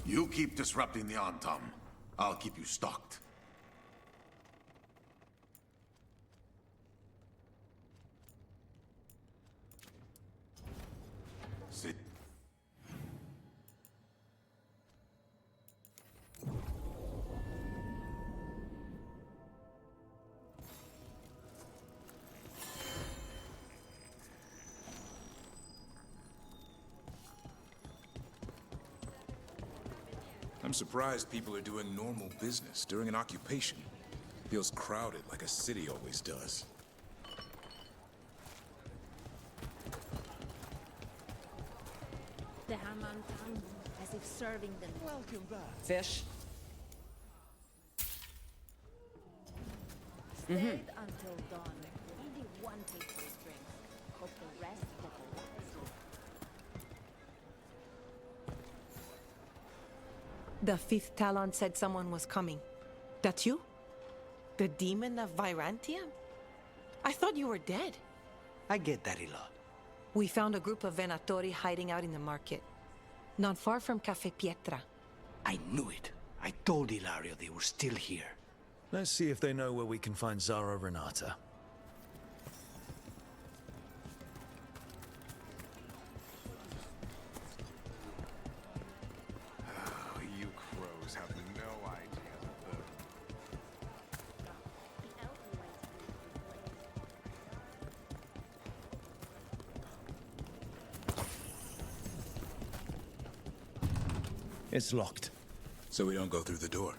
You keep disrupting the Antam. I'll keep you stocked. Sit. I'm surprised people are doing normal business during an occupation. Feels crowded like a city always does. The Haman found them, as if serving them. Welcome back. Fish? Stayed until dawn. Only one takes his drink. Hope the rest get a lot of sleep. The fifth Talon said someone was coming. That you? The demon of Virantium? I thought you were dead. I get that a lot. We found a group of Venatori hiding out in the market. Not far from Cafe Pietra. I knew it. I told Ilario they were still here. Let's see if they know where we can find Zara Renata. You crows have no idea that It's locked. So we don't go through the door.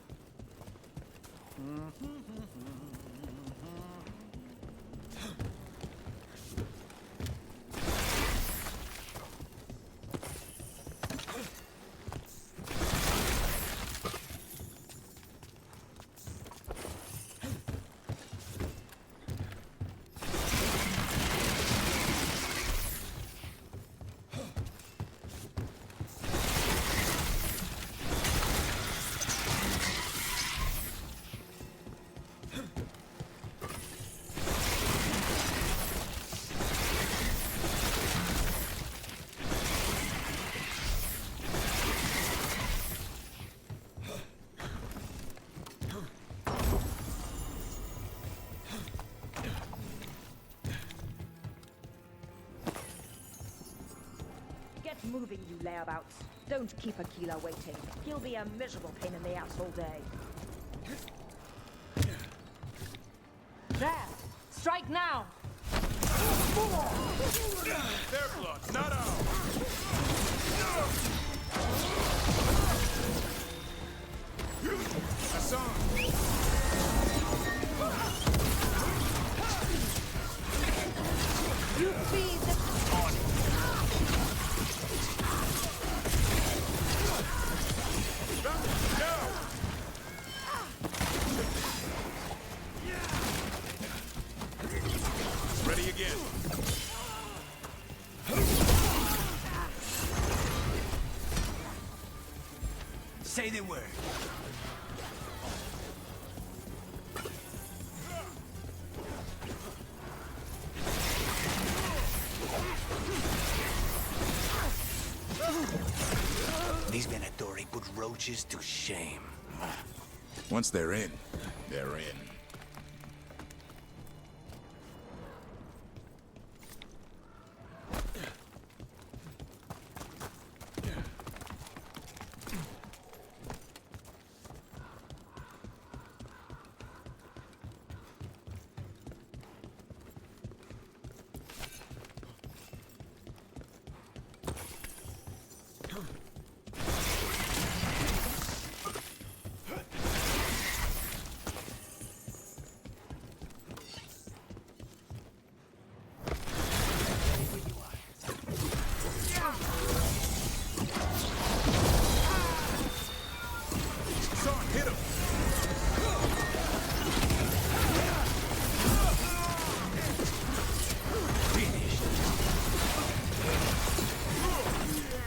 Get moving, you layabouts. Don't keep Aquila waiting. He'll be a miserable pain in the ass all day. There! Strike now! Their blood, not ours! Hassan! You feed the... Ready again. Say the word. These Venatori put roaches to shame. Once they're in, they're in.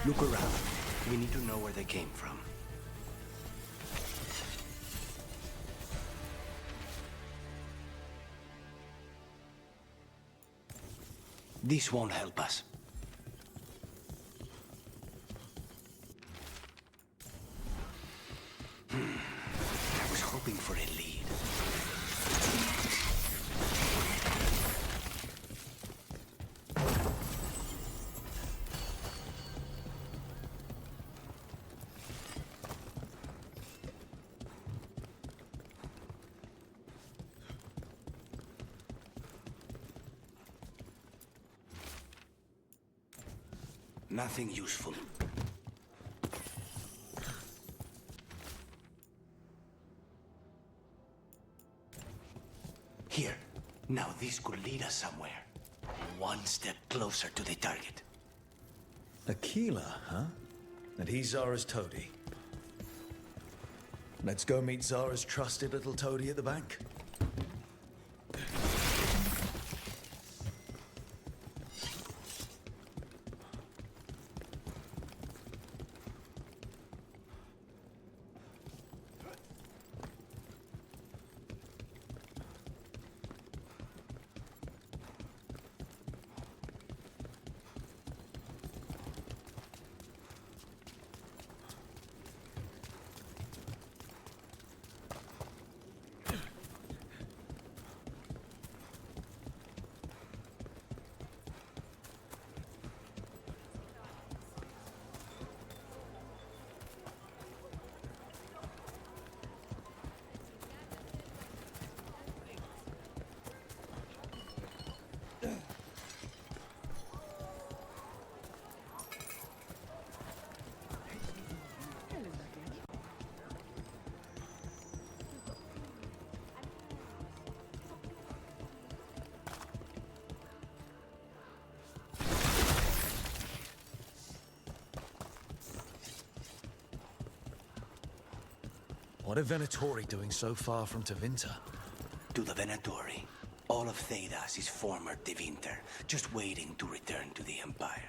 Look around. We need to know where they came from. This won't help us. hoping for a lead. Nothing useful. Here. Now this could lead us somewhere. One step closer to the target. Aquila, huh? And he's Zara's toady. Let's go meet Zara's trusted little toady at the bank. What are Venatori doing so far from Tevinter? To the Venatori. All of Thedas is former Tevinter, just waiting to return to the Empire.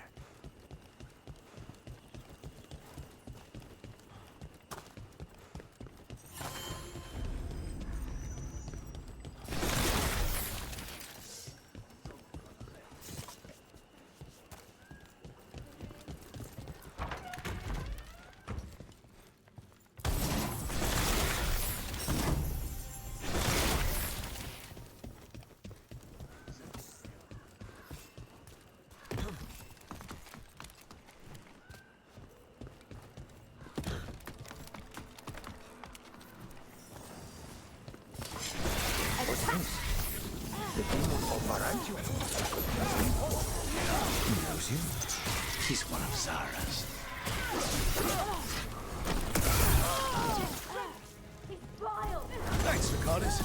Knows you? He's one of Zara's. He's vile! Thanks, Ricardas.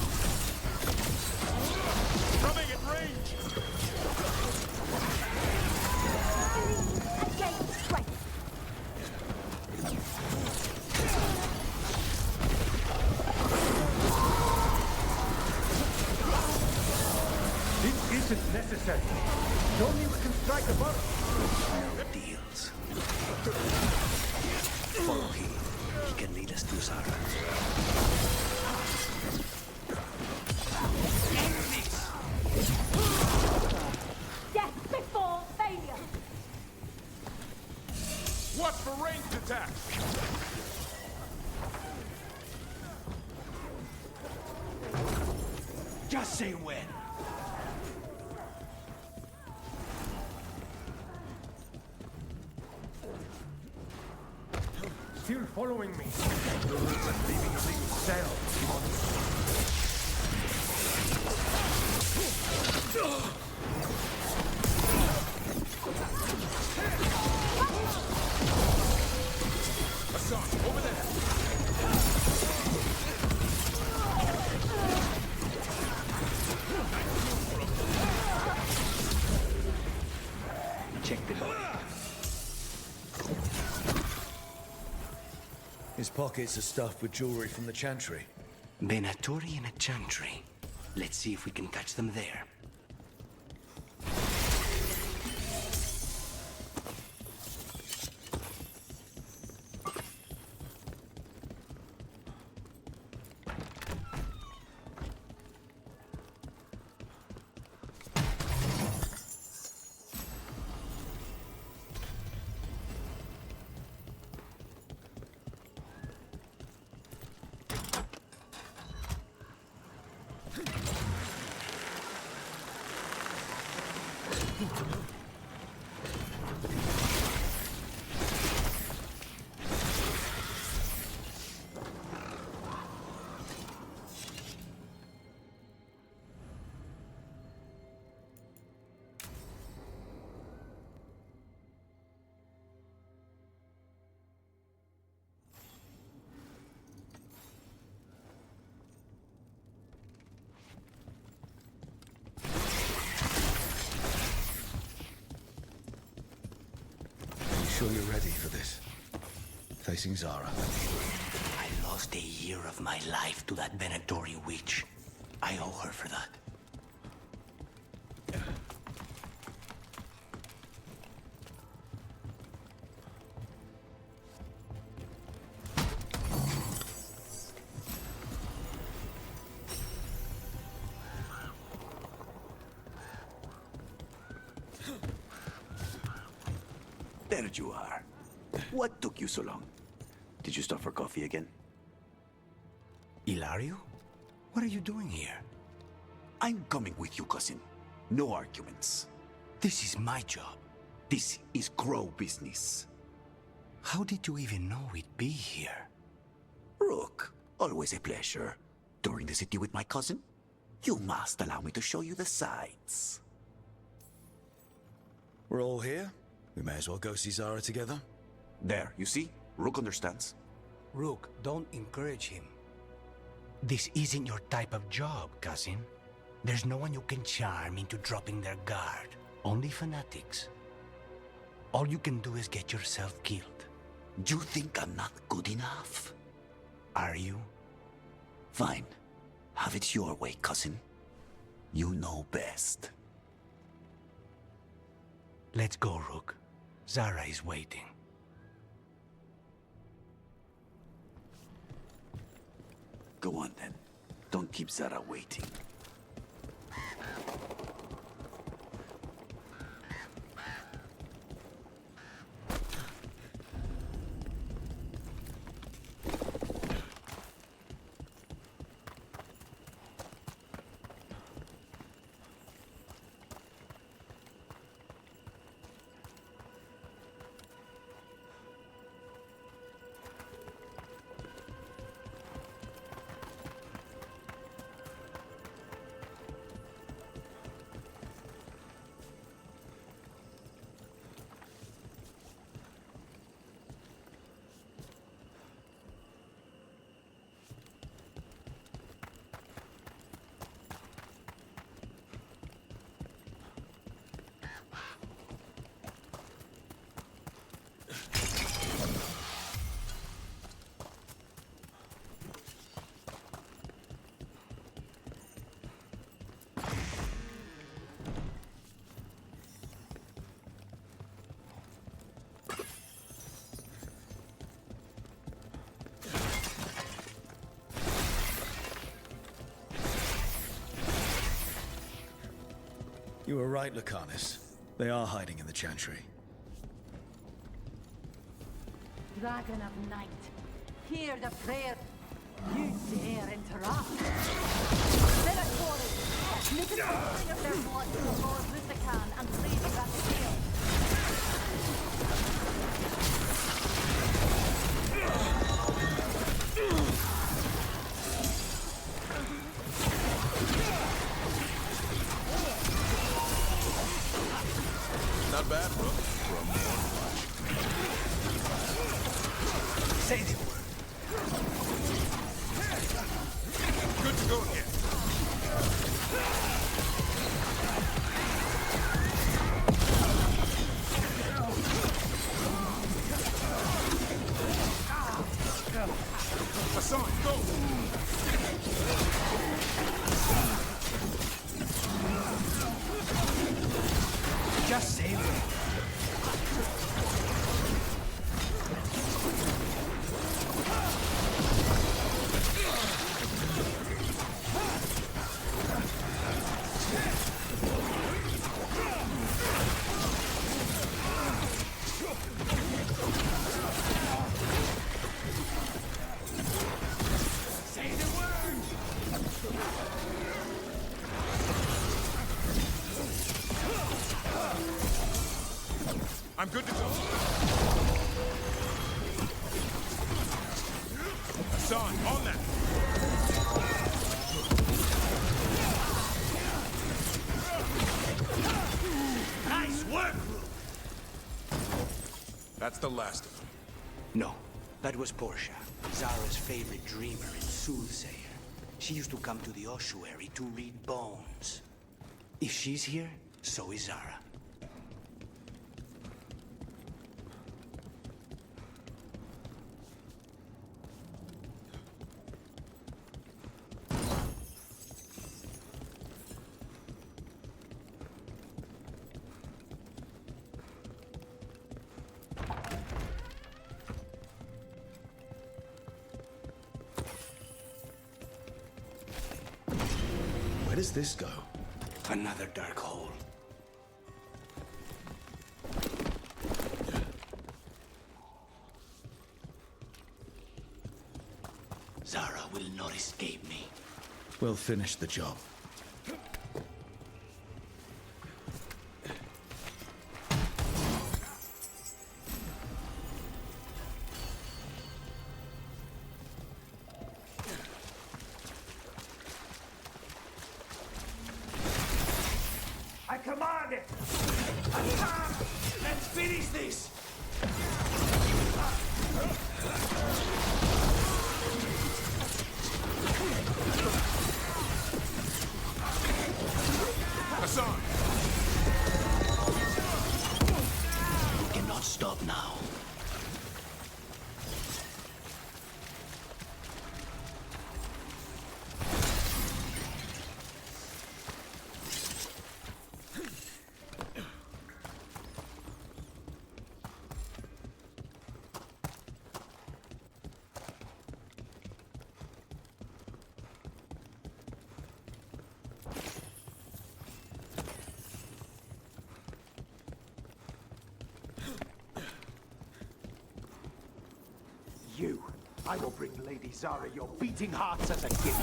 Coming at range! Against strength! This isn't necessary. Only we can strike above. No deals. Follow him. He can lead us to Zara. Death before failure! Watch for ranged attacks! Just say when. Still following me. The roots are leaving a big cell. Hassan, over there! Check the body. His pockets are stuffed with jewelry from the Chantry. Venatori and a Chantry. Let's see if we can catch them there. sure you're ready for this? Facing Zara. I lost a year of my life to that Venatori witch. I owe her for that. There you are. What took you so long? Did you stop for coffee again? Ilario? What are you doing here? I'm coming with you, cousin. No arguments. This is my job. This is Crow business. How did you even know we'd be here? Rook, always a pleasure. Touring the city with my cousin? You must allow me to show you the sights. We're all here. We may as well go see Zara together. There, you see? Rook understands. Rook, don't encourage him. This isn't your type of job, cousin. There's no one you can charm into dropping their guard. Only fanatics. All you can do is get yourself killed. You think I'm not good enough? Are you? Fine. Have it your way, cousin. You know best. Let's go, Rook. Zara is waiting. Go on then. Don't keep Zara waiting. You were right, Lucanus. They are hiding in the Chantry. Dragon of Night, hear the prayer. You dare interrupt. Venatori, make an offering of their blood to the Lord Lusican and please Raphael. Not bad, bro. For a morning. Say the word. Good to go again. Hassan, go! Just save it. I'm good to go. Hassan, on that. Nice work, Rook. That's the last of them. No, that was Portia, Zara's favorite dreamer and soothsayer. She used to come to the ossuary to read bones. If she's here, so is Zara. Where does this go? Another dark hole. Zara will not escape me. We'll finish the job. I command it! Attack! Let's finish this! Hassan! You cannot stop now. You, I will bring Lady Zara your beating hearts as a gift.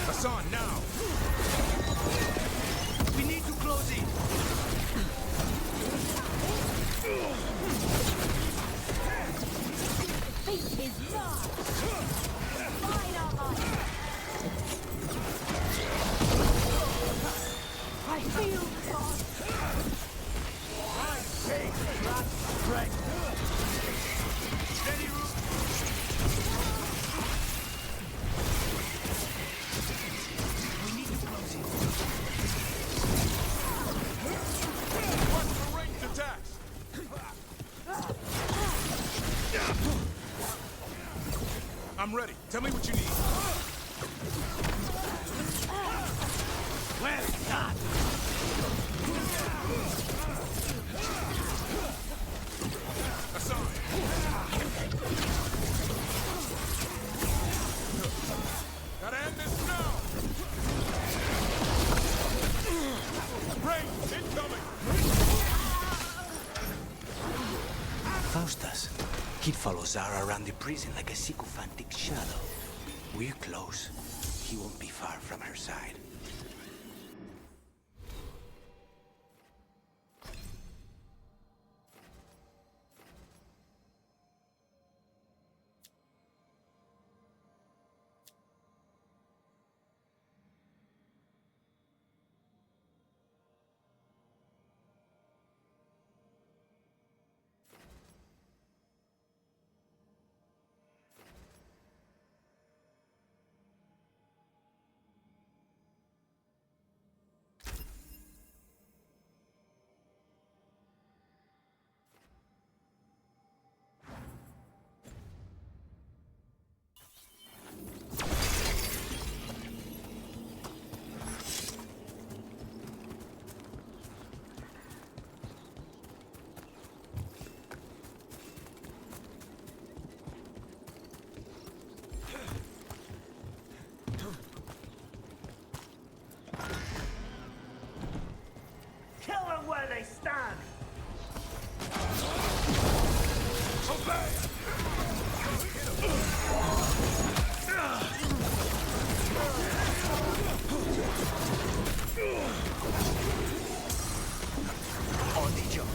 Hassan, now! We need to close in. Fate is yours! Mine are mine! I feel God! I take that strength. Steady, Rook. We need to close in. Watch for ranged attacks! I'm ready. Tell me what you need. Well done. Hassan! Gotta end this now! Range incoming! Faustus. He'd follow Zara around the prison like a sycophantic shadow. We're close. He won't be far from her side. Kill them where they stand. On the job.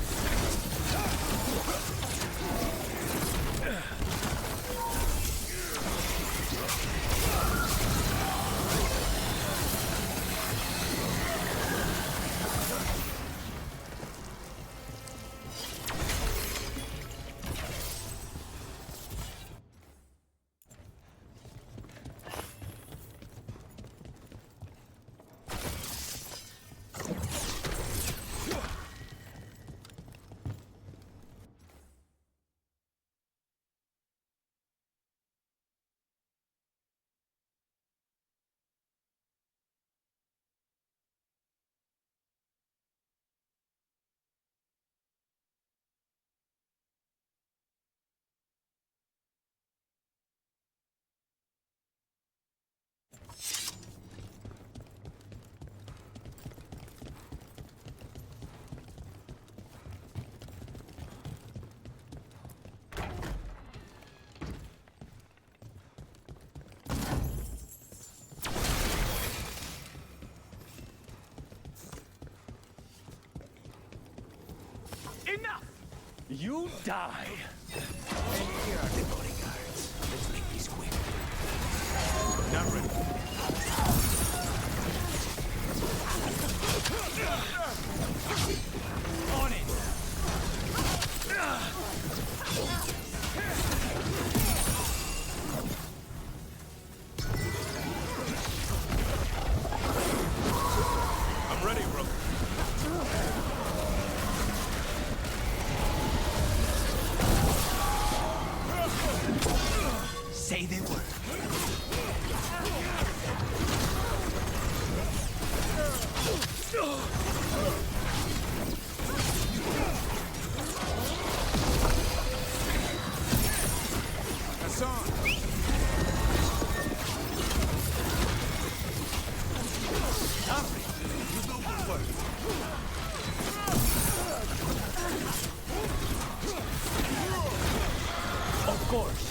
Enough! You die! And here are the bodyguards. Let's make this quick. Not ready. On it! I'm ready, Rook. Say the word. Hassan! You do good work. Of course.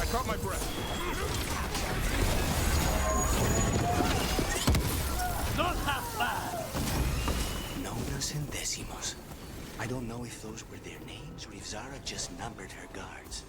I caught my breath. Not half bad. Nonos and decimos. I don't know if those were their names or if Zara just numbered her guards.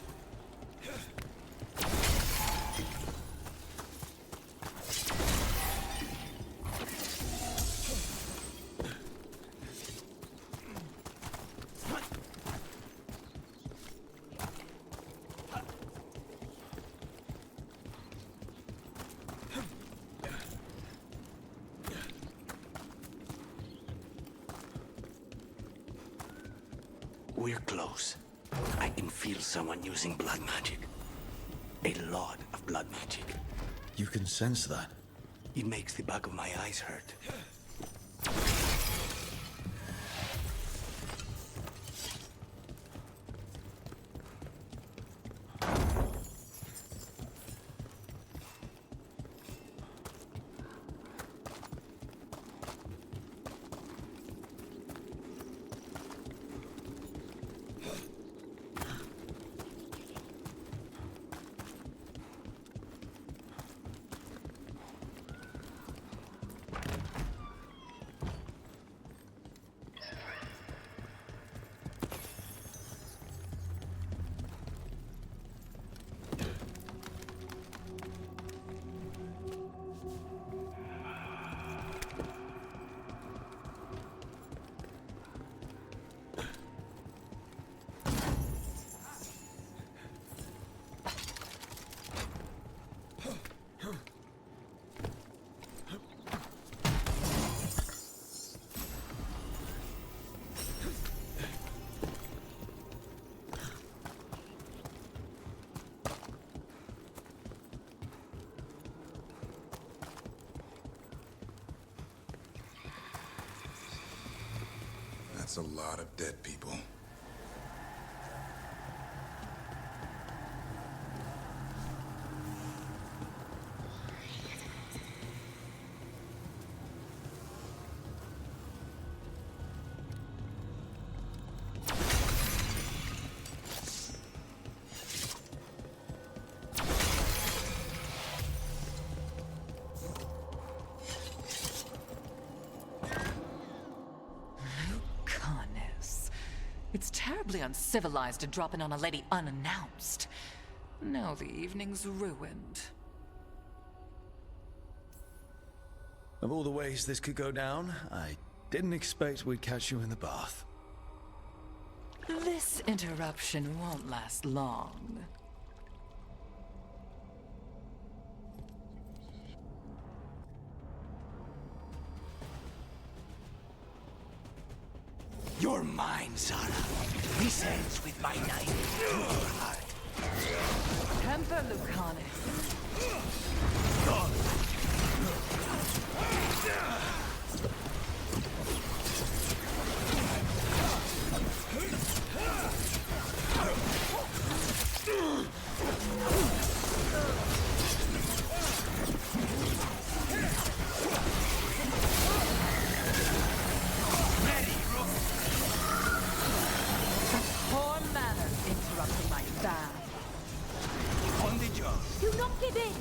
We're close. I can feel someone using blood magic. A lot of blood magic. You can sense that. It makes the back of my eyes hurt. That's a lot of dead people. It's terribly uncivilized to drop in on a lady unannounced. Now the evening's ruined. Of all the ways this could go down, I didn't expect we'd catch you in the bath. This interruption won't last long. You're mine, Zara. This ends with my knife through your heart. Temper, Lucanis. Poor manner interrupting my bath. On the job. You knock it in!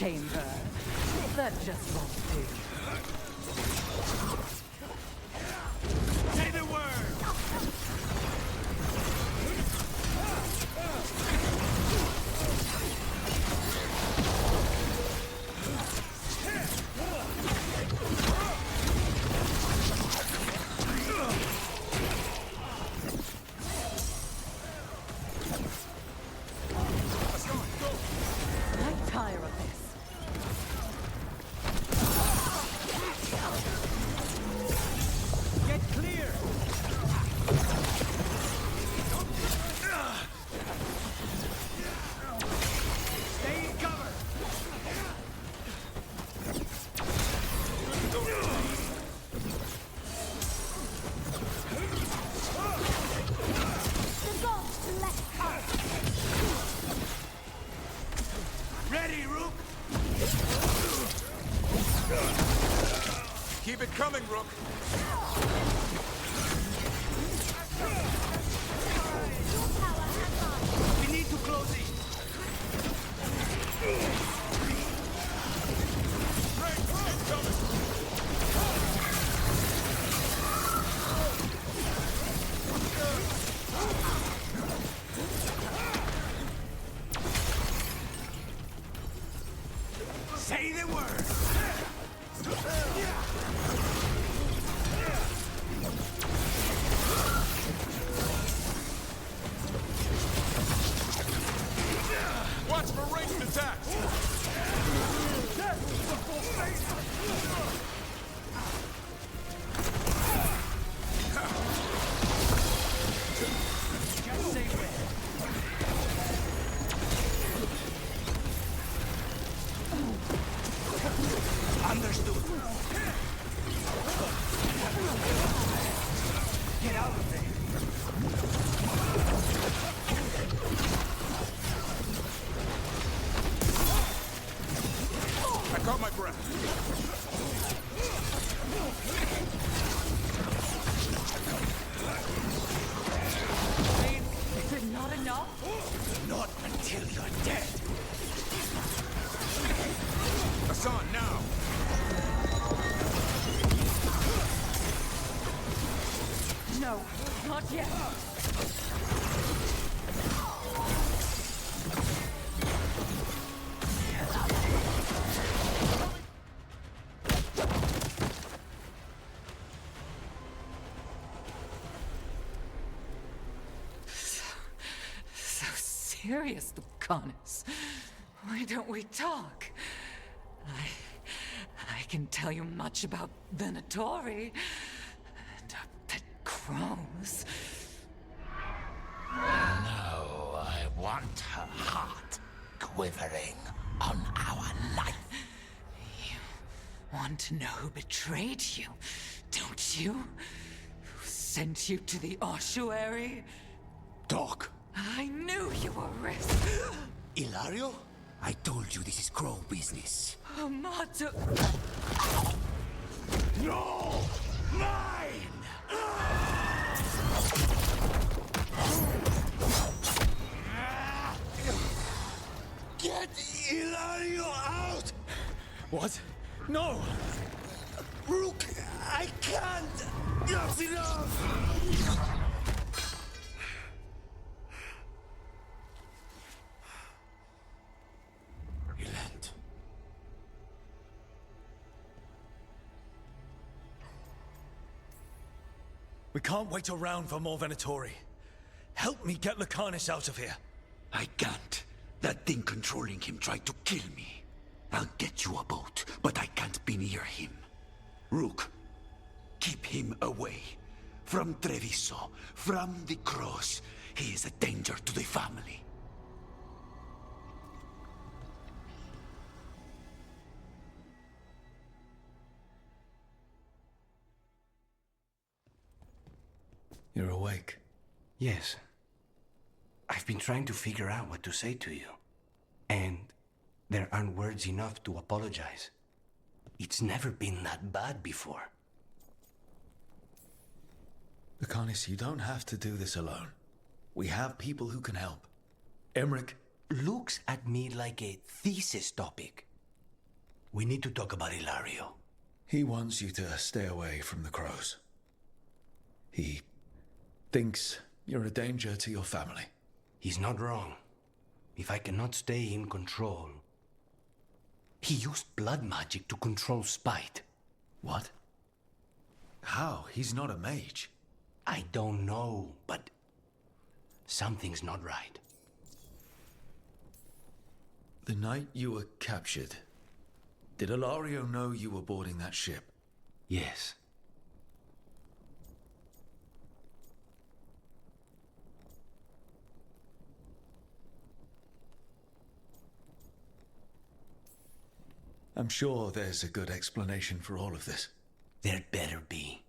chamber. That just won't do. Say the word! I tire of this. Get clear! Stay in cover! The gods bless us! Ready, Rook? Keep it coming, Rook. We need to close it. Say the word. Watch for ranged attacks. Just say when. Understood. Get out of there! I caught my breath. Is it not enough? Not until you're dead. Hassan, now. No, not yet. So serious, Lucanus. Why don't we talk? I can tell you much about Venatori and pet crows. No, I want her heart quivering on our life. You want to know who betrayed you, don't you? Who sent you to the ossuary? Talk. I knew you were risk. Ilario? I told you this is crow business. Amato. No! Mine! Get Ilario out! What? No! Rook, I can't! That's enough! Relent. We can't wait around for more Venatori. Help me get Lucanus out of here. I can't. That thing controlling him tried to kill me. I'll get you a boat, but I can't be near him. Rook, keep him away. From Treviso, from the cross. He is a danger to the family. You're awake. Yes. I've been trying to figure out what to say to you. And there aren't words enough to apologize. It's never been that bad before. Lucanus, you don't have to do this alone. We have people who can help. Emmerich. Looks at me like a thesis topic. We need to talk about Ilario. He wants you to stay away from the crows. He thinks you're a danger to your family. He's not wrong. If I cannot stay in control... He used blood magic to control spite. What? How? He's not a mage. I don't know, but... something's not right. The night you were captured, did Ilario know you were boarding that ship? Yes. I'm sure there's a good explanation for all of this. There better be.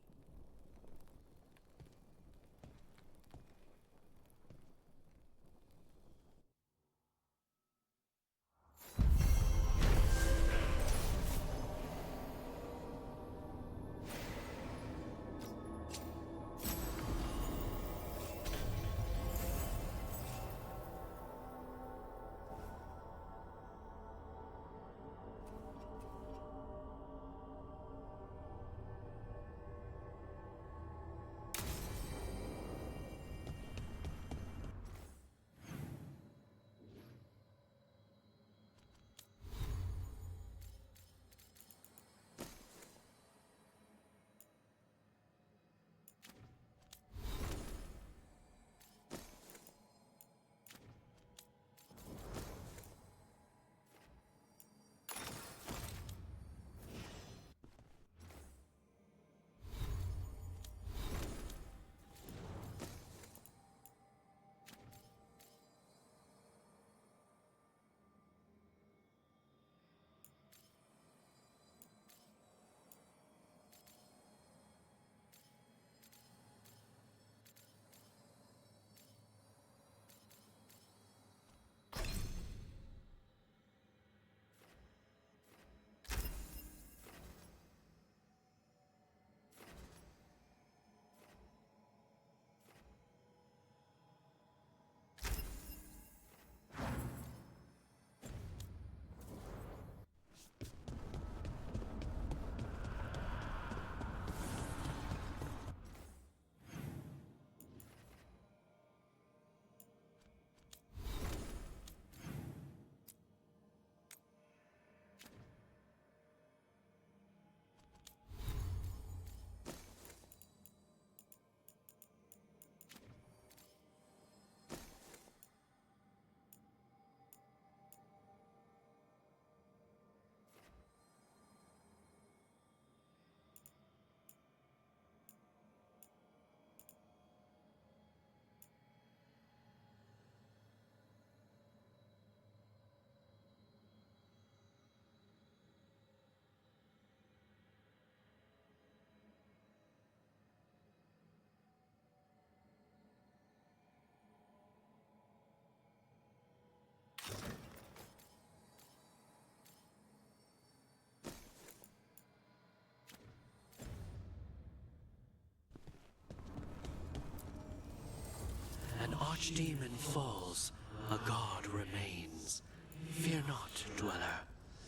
An archdemon falls, a god remains. Fear not, dweller.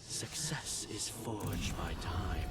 Success is forged by time.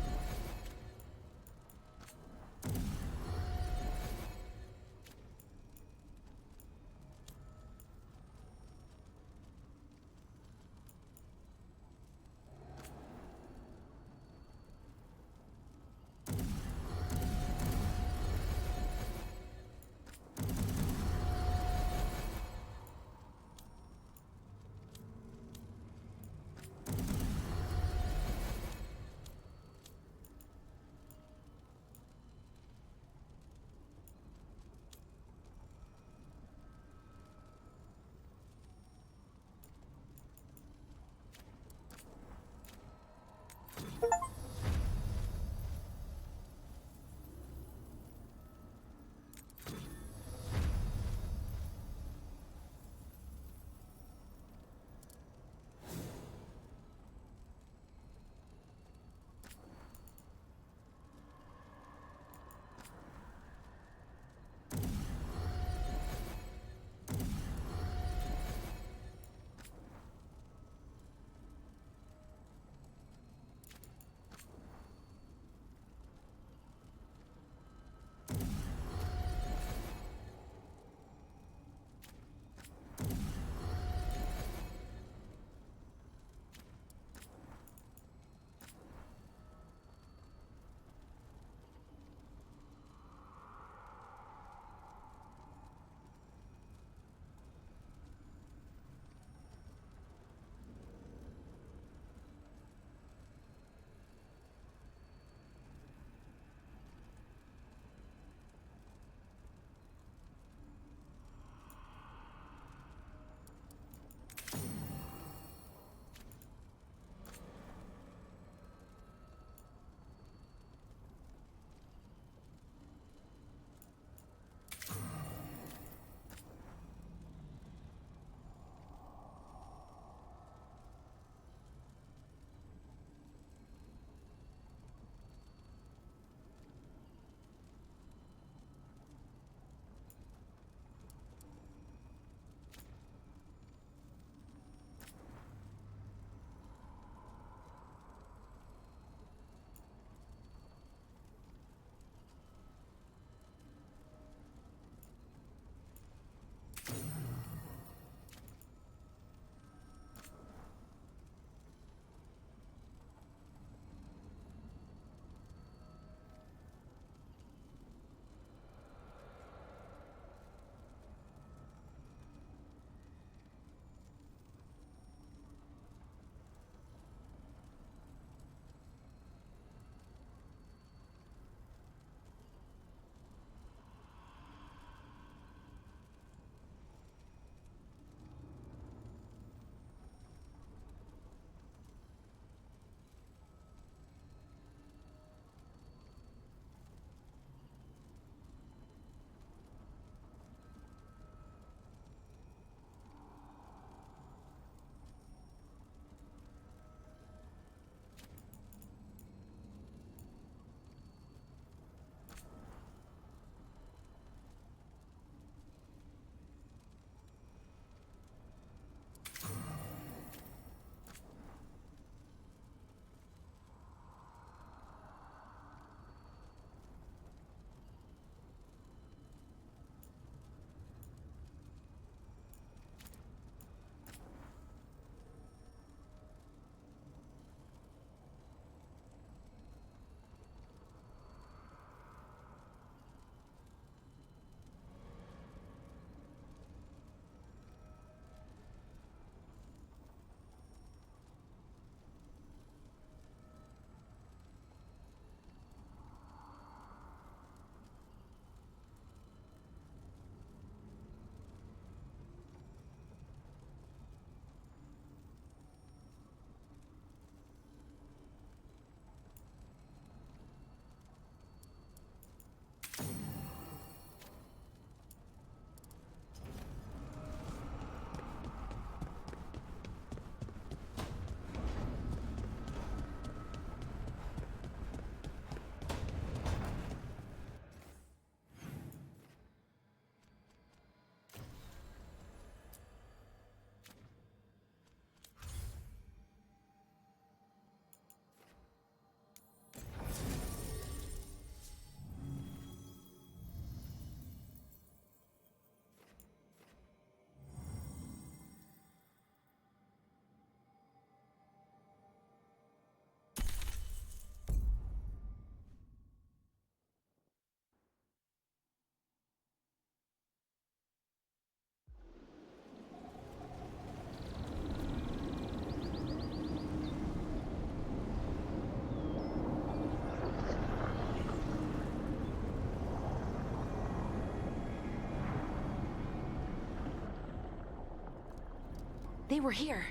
They were here,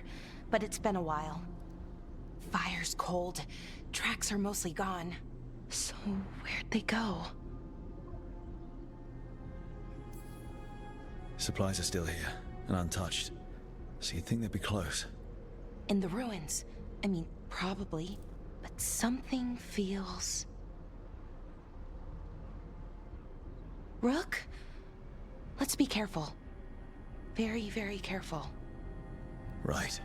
but it's been a while. Fire's cold. Tracks are mostly gone. So where'd they go? Supplies are still here, and untouched. So you'd think they'd be close. In the ruins. I mean, probably. But something feels... Rook? Let's be careful. Very, very careful. Right.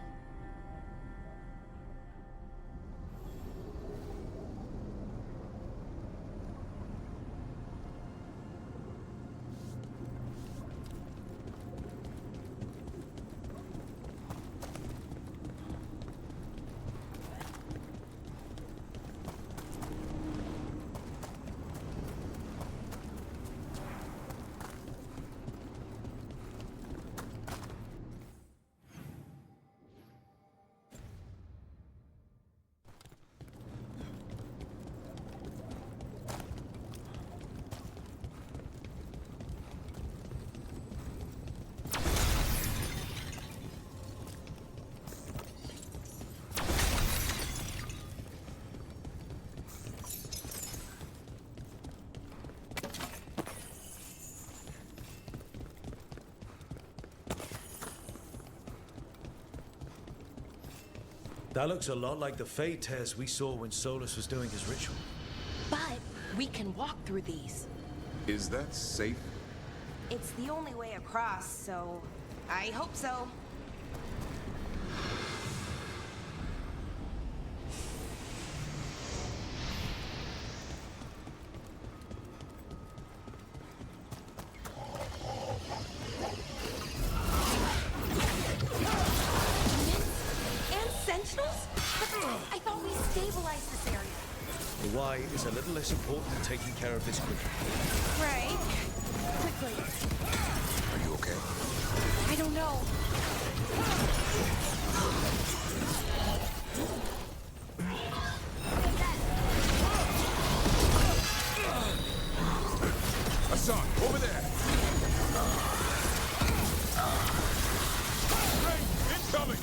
That looks a lot like the Fade tears we saw when Solus was doing his ritual. But we can walk through these. Is that safe? It's the only way across, so I hope so. I thought we stabilized this area. The why is a little less important than taking care of this quickly. Right. Quickly. Are you okay? I don't know. Hassan, over there! Hey, incoming!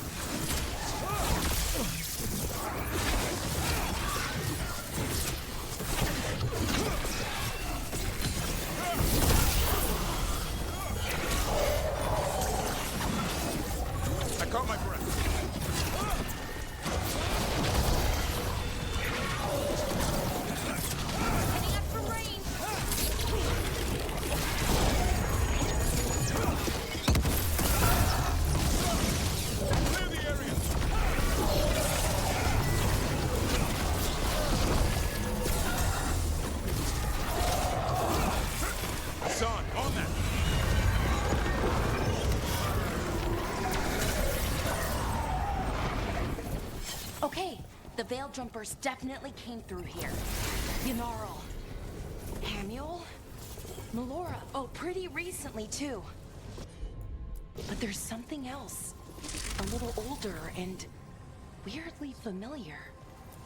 I caught my breath. Getting up from range. Clear the area. Hassan, on that. Okay, the Veil Jumpers definitely came through here. Ynarl. Hamuel? Melora. Oh, pretty recently, too. But there's something else. A little older and weirdly familiar.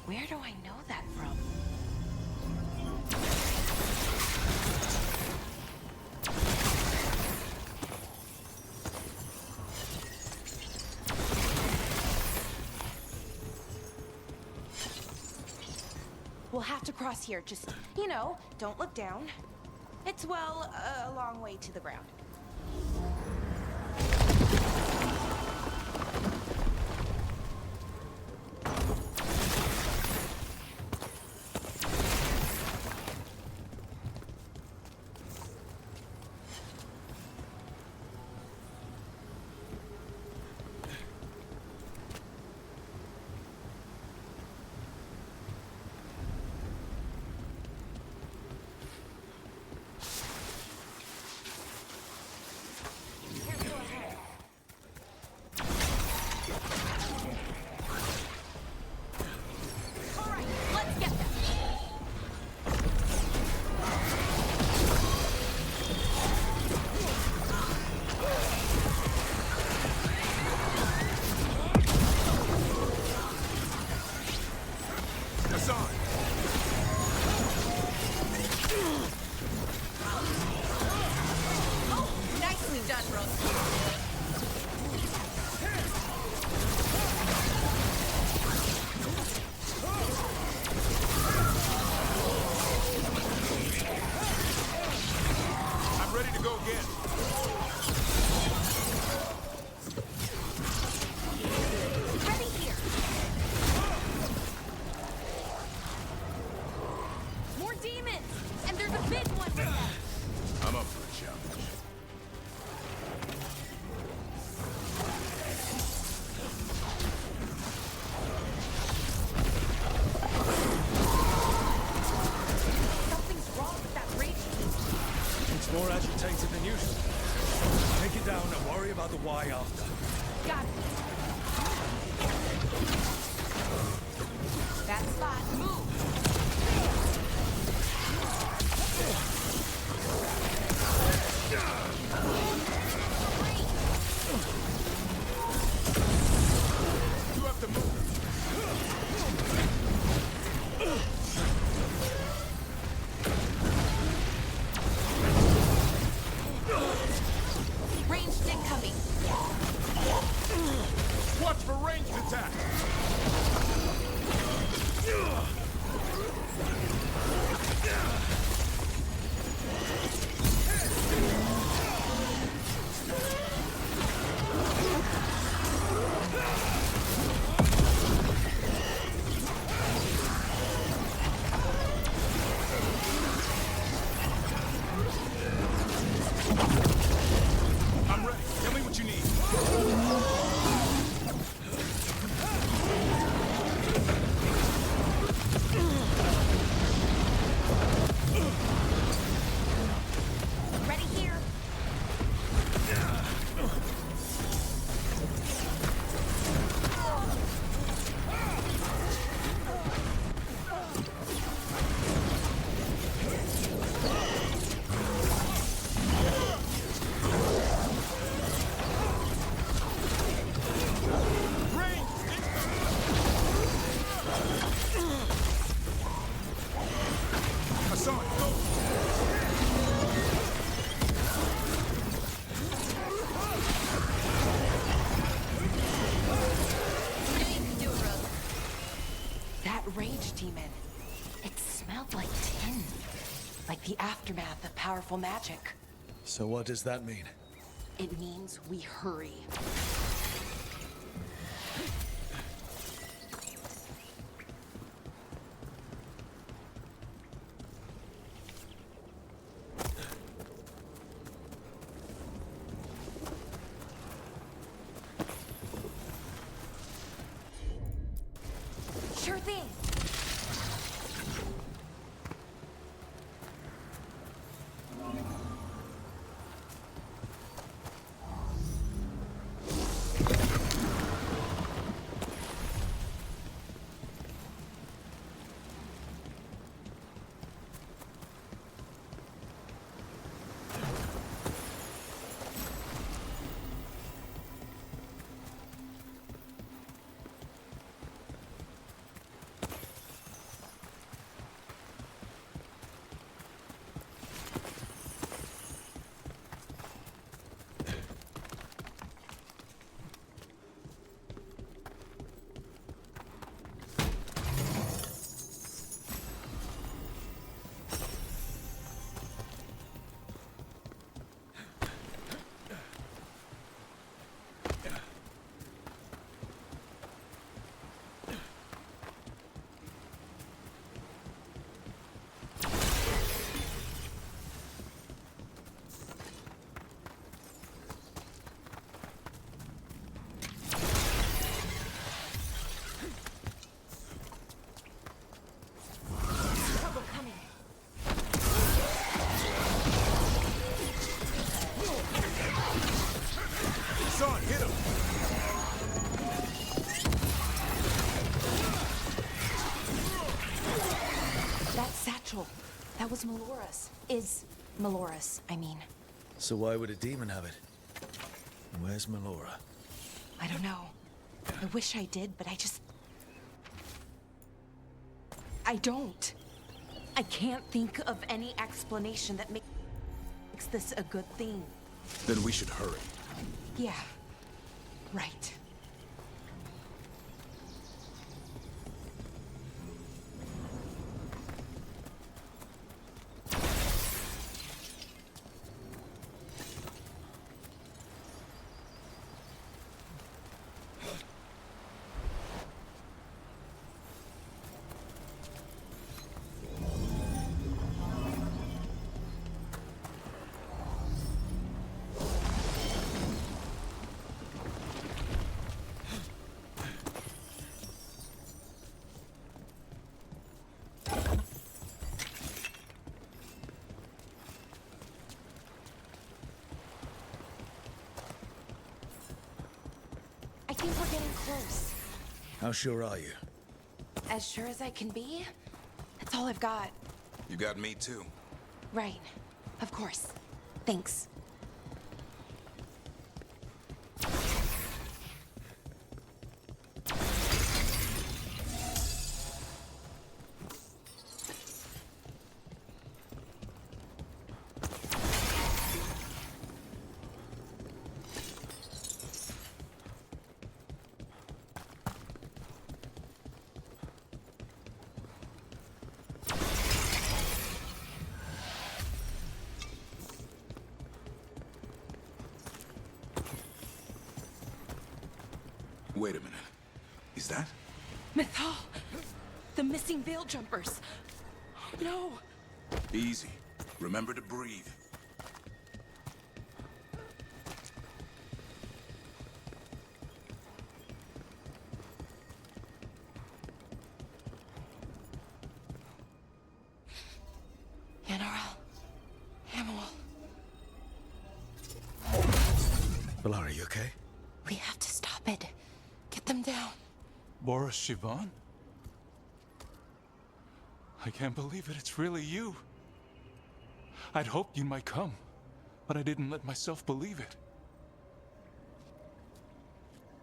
Where do I know that from? We'll have to cross here. Just, you know, don't look down. It's, well, a long way to the ground. die after. Got it. That spot. Move. You have to move. Ranged incoming. Watch for ranged attack. I'm ready. Tell me what you need. Ready here. Hassan, go! That rage demon. It smelled like tin. Like the aftermath of powerful magic. So what does that mean? It means we hurry. Sure thing. Hassan, hit him! That satchel. That was Melora's. Is Melora's, I mean. So why would a demon have it? Where's Melora? I don't know. I wish I did, but I don't. I can't think of any explanation that makes this a good thing. Then we should hurry. Yeah. Right. think we're getting close. How sure are you? As sure as I can be. That's all I've got. You got me too. Right. Of course. Thanks. Wait a minute. Is that? Mythal! The missing veil jumpers! No! Easy. Remember to breathe. General. Hamill. Valara, you okay? We have to stop it. Get them down. Boris Shivan? I can't believe it. It's really you. I'd hoped you might come, but I didn't let myself believe it.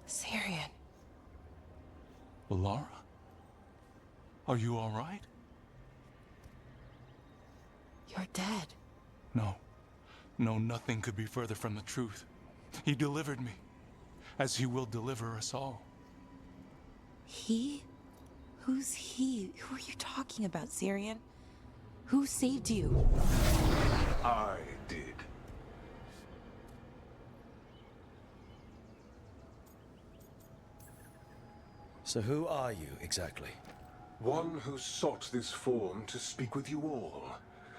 Syrian. Valara? Are you all right? You're dead. No. No, nothing could be further from the truth. He delivered me, as he will deliver us all. He? Who's he? Who are you talking about, Syrian? Who saved you? I did. So who are you, exactly? One who sought this form to speak with you all,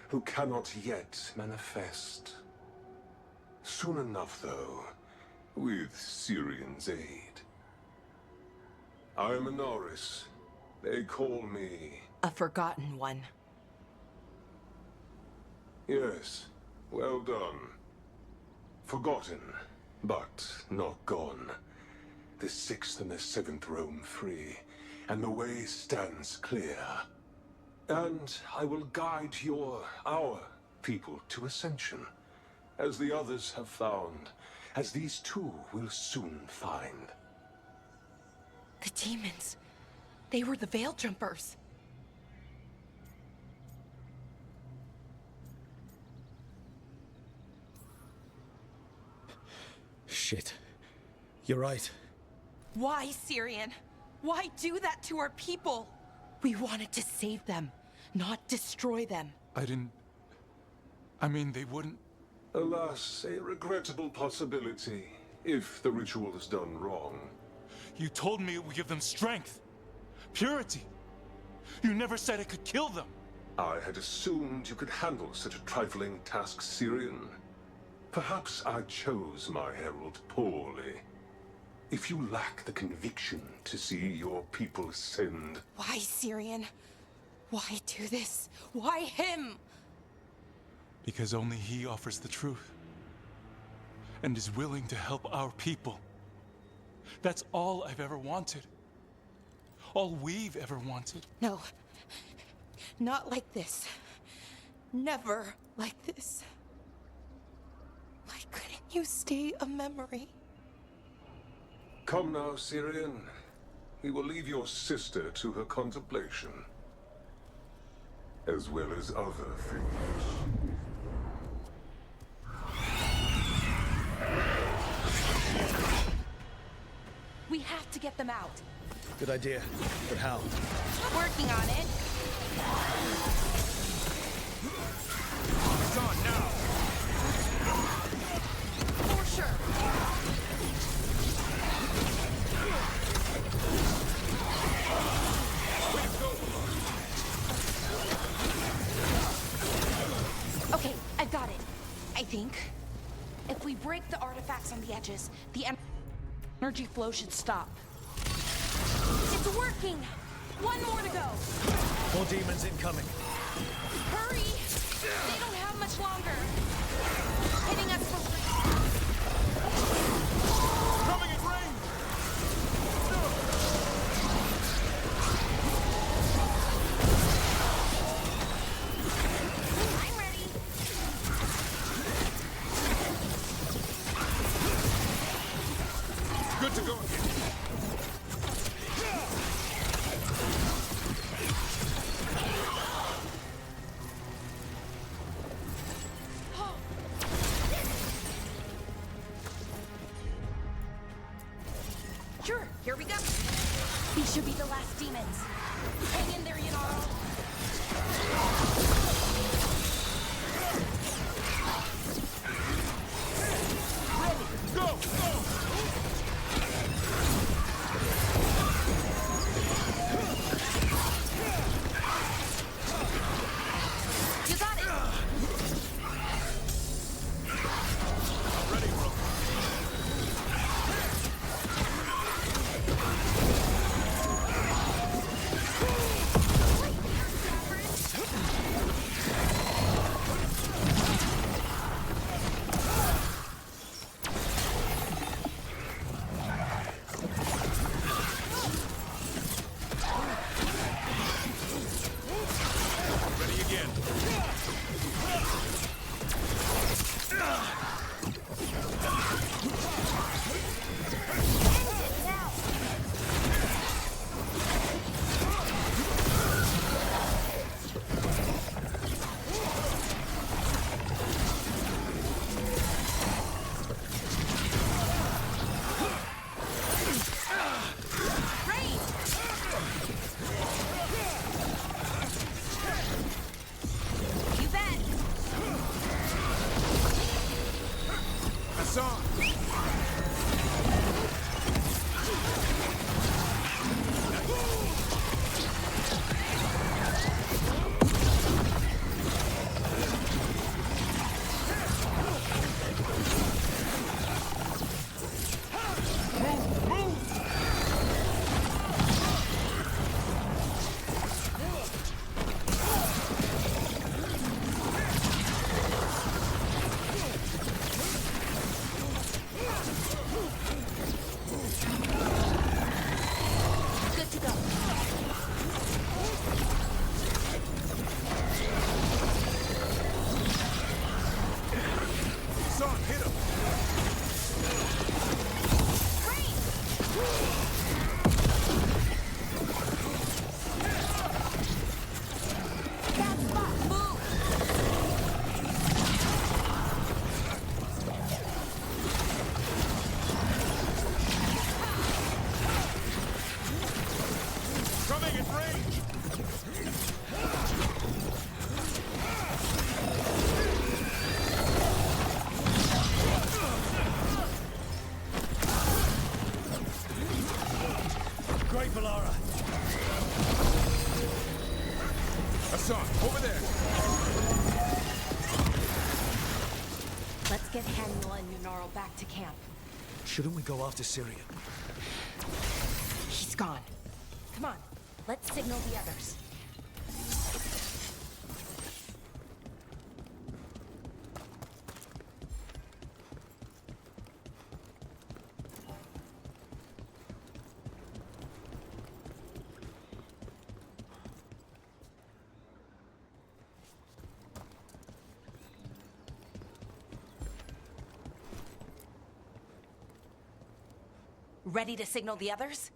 who cannot yet manifest. Soon enough, though, with Syrian's aid. I am a Norris. They call me... A forgotten one. Yes, well done. Forgotten, but not gone. The 6th and the 7th roam free, and the way stands clear. And I will guide our people to ascension, as the others have found, as these two will soon find. The demons. They were the veil jumpers. Shit. You're right. Why, Syrian? Why do that to our people? We wanted to save them, not destroy them. I mean, they wouldn't... Alas, a regrettable possibility, if the ritual is done wrong. You told me it would give them strength, purity. You never said it could kill them. I had assumed you could handle such a trifling task, Syrian. Perhaps I chose my herald poorly. If you lack the conviction to see your people ascend... Why, Syrian? Why do this? Why him? Because only he offers the truth. And is willing to help our people. That's all I've ever wanted. All we've ever wanted. No. Not like this. Never like this. Why couldn't you stay a memory? Come now, Syrian. We will leave your sister to her contemplation. As well as other things. We have to get them out. Good idea. But how? Working on it. It's on now. For sure. Okay, I've got it. I think. If we break the artifacts on the edges, the energy flow should stop. It's working! One more to go! More demons incoming. Hurry! They don't have much longer. Hitting us for... Coming in range! Here we go. These should be the last demons. Hang in there, Yanaro. You got it. Ready, bro. Ready again. You bet. Hassan! Good to go. Hassan, hit him! Coming in range! Great, Valara. Hassan, over there! Let's get Haniel and Yunaro back to camp. Shouldn't we go after Syria? He's gone. Come on, let's signal the others. Ready to signal the others?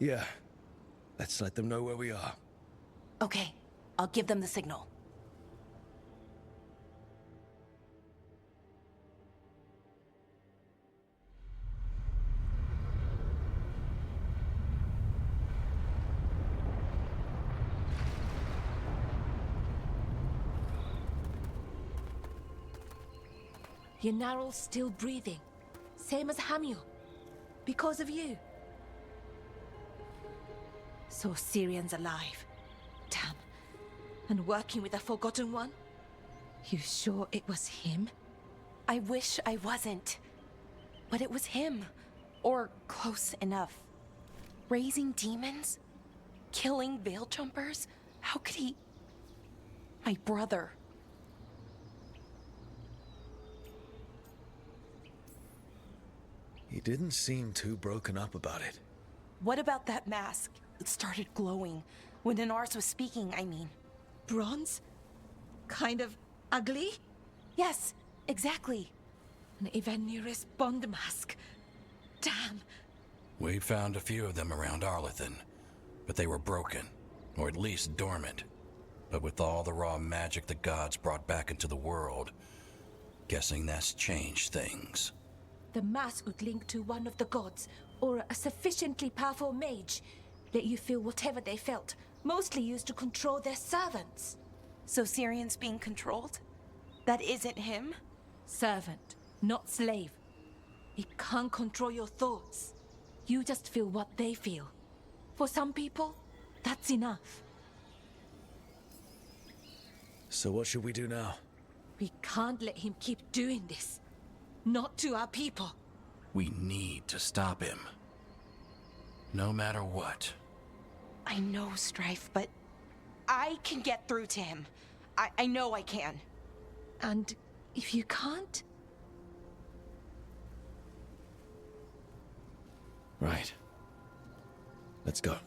Yeah. Let's let them know where we are. Okay, I'll give them the signal. Yanaro's still breathing. Same as Hamiel. Because of you. So Syrian's alive. Damn. And working with the Forgotten One? You sure it was him? I wish I wasn't. But it was him. Or close enough. Raising demons? Killing veil jumpers? How could he... My brother. He didn't seem too broken up about it. What about that mask? It started glowing. When Inars was speaking, I mean. Bronze? Kind of ugly? Yes, exactly. An Evanirus Bond mask. Damn. We found a few of them around Arlethan, but they were broken, or at least dormant. But with all the raw magic the gods brought back into the world, guessing that's changed things. the mass would link to one of the gods, or a sufficiently powerful mage. Let you feel whatever they felt, mostly used to control their servants. So Syrian's being controlled? That isn't him? Servant, not slave. He can't control your thoughts. You just feel what they feel. For some people, that's enough. So what should we do now? We can't let him keep doing this. Not to our people. We need to stop him. No matter what. I know, Strife, but I can get through to him. I know I can. And if you can't? Right. Let's go.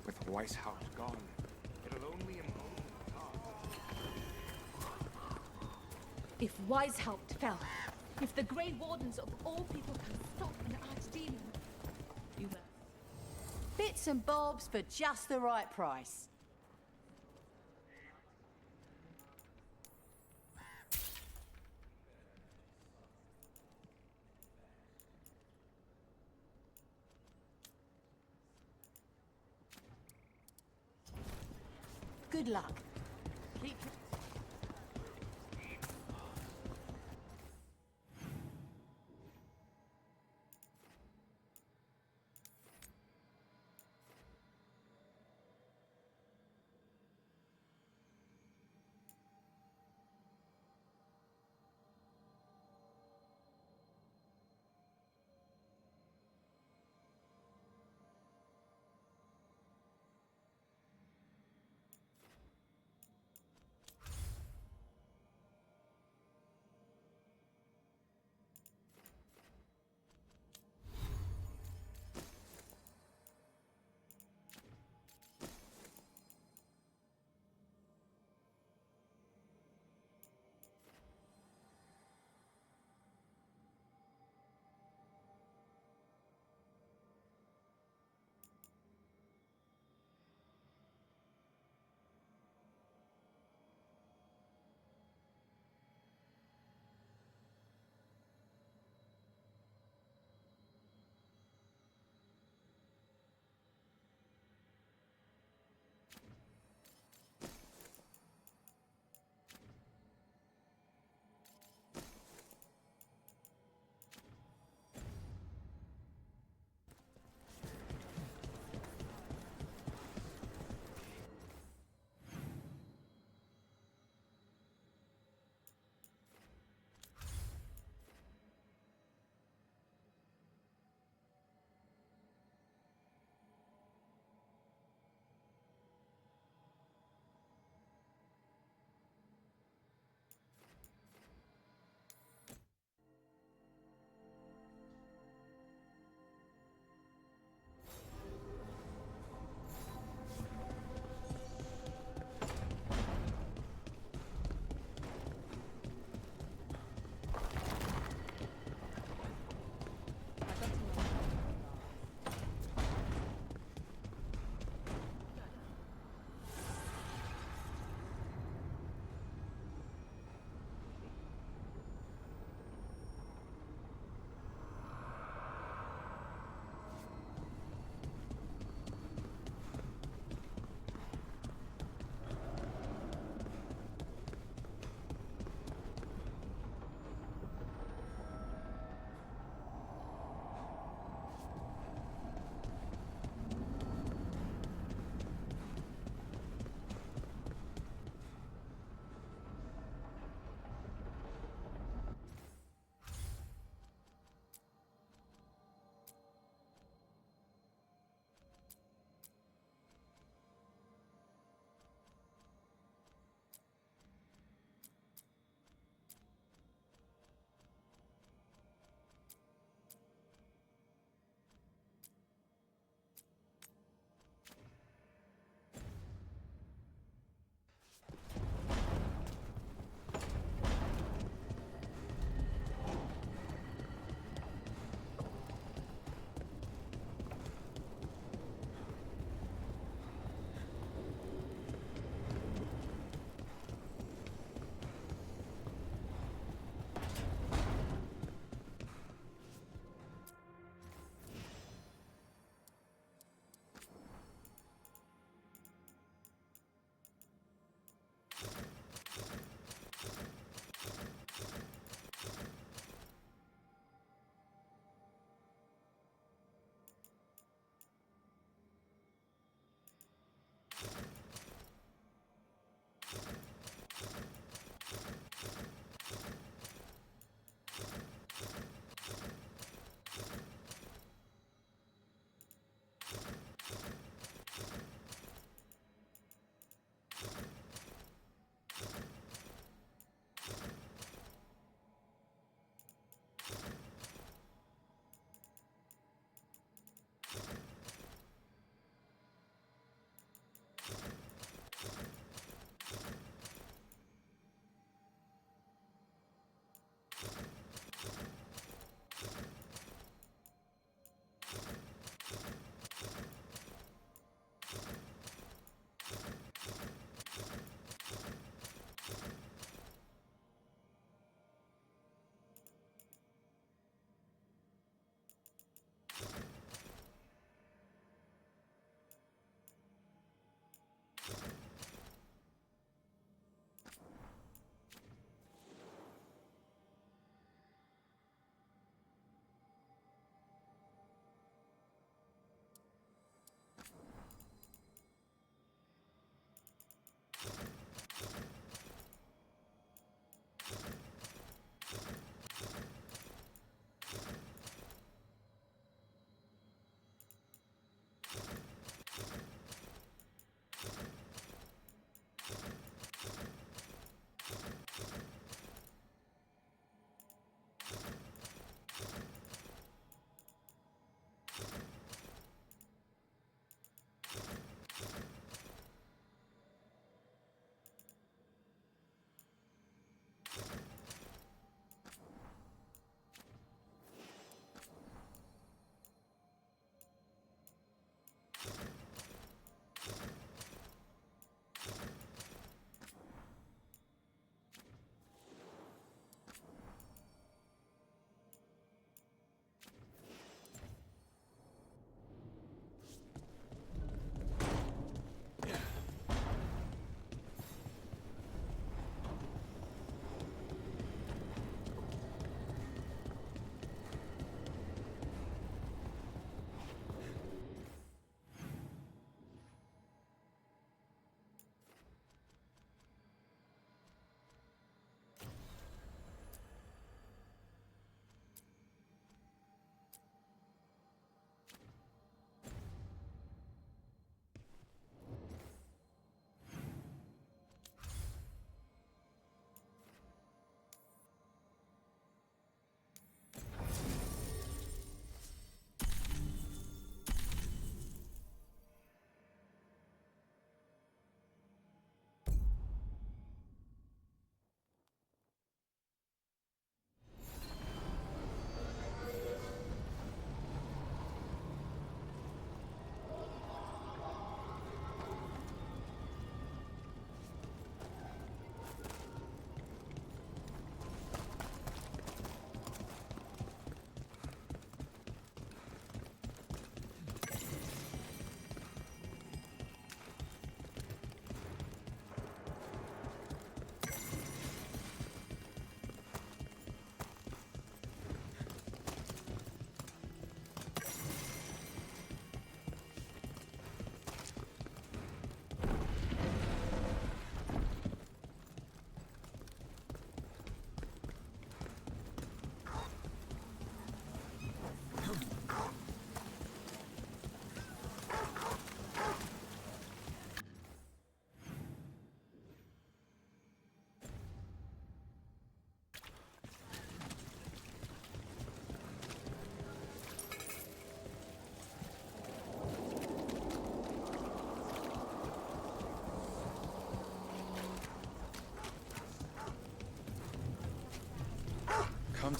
With Weishaupt gone, it'll only embolden the cause. If Weishaupt fell, if the Grey Wardens of all people can stop an archdemon, you must. Bits and bobs for just the right price. Good luck. Keep...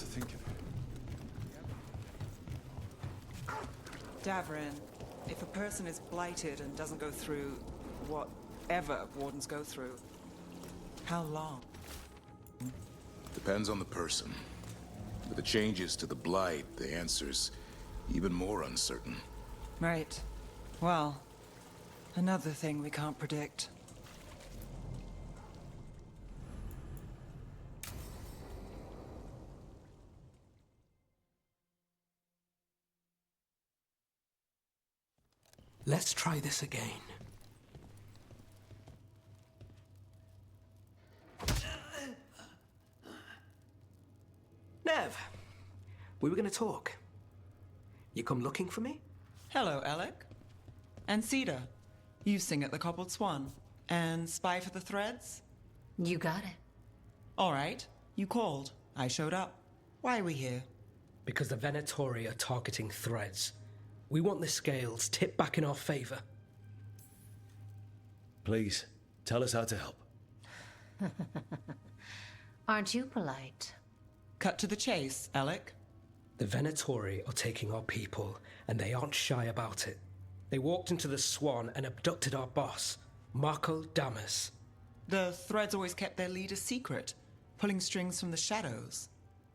to thinking. Davrin, if a person is blighted and doesn't go through whatever wardens go through, how long? Depends on the person. With the changes to the blight, the answer's even more uncertain. Right. Well, another thing we can't predict. Let's try this again. Nev, we were going to talk. You come looking for me? Hello, Alec. And Cedar, you sing at the Cobbled Swan. And spy for the threads? You got it. All right, you called. I showed up. Why are we here? Because the Venatori are targeting threads. We want the scales tipped back in our favor. Please, tell us how to help. Aren't you polite? Cut to the chase, Alec. The Venatori are taking our people, and they aren't shy about it. They walked into the Swan and abducted our boss, Marco Damas. The threads always kept their leader secret, pulling strings from the shadows.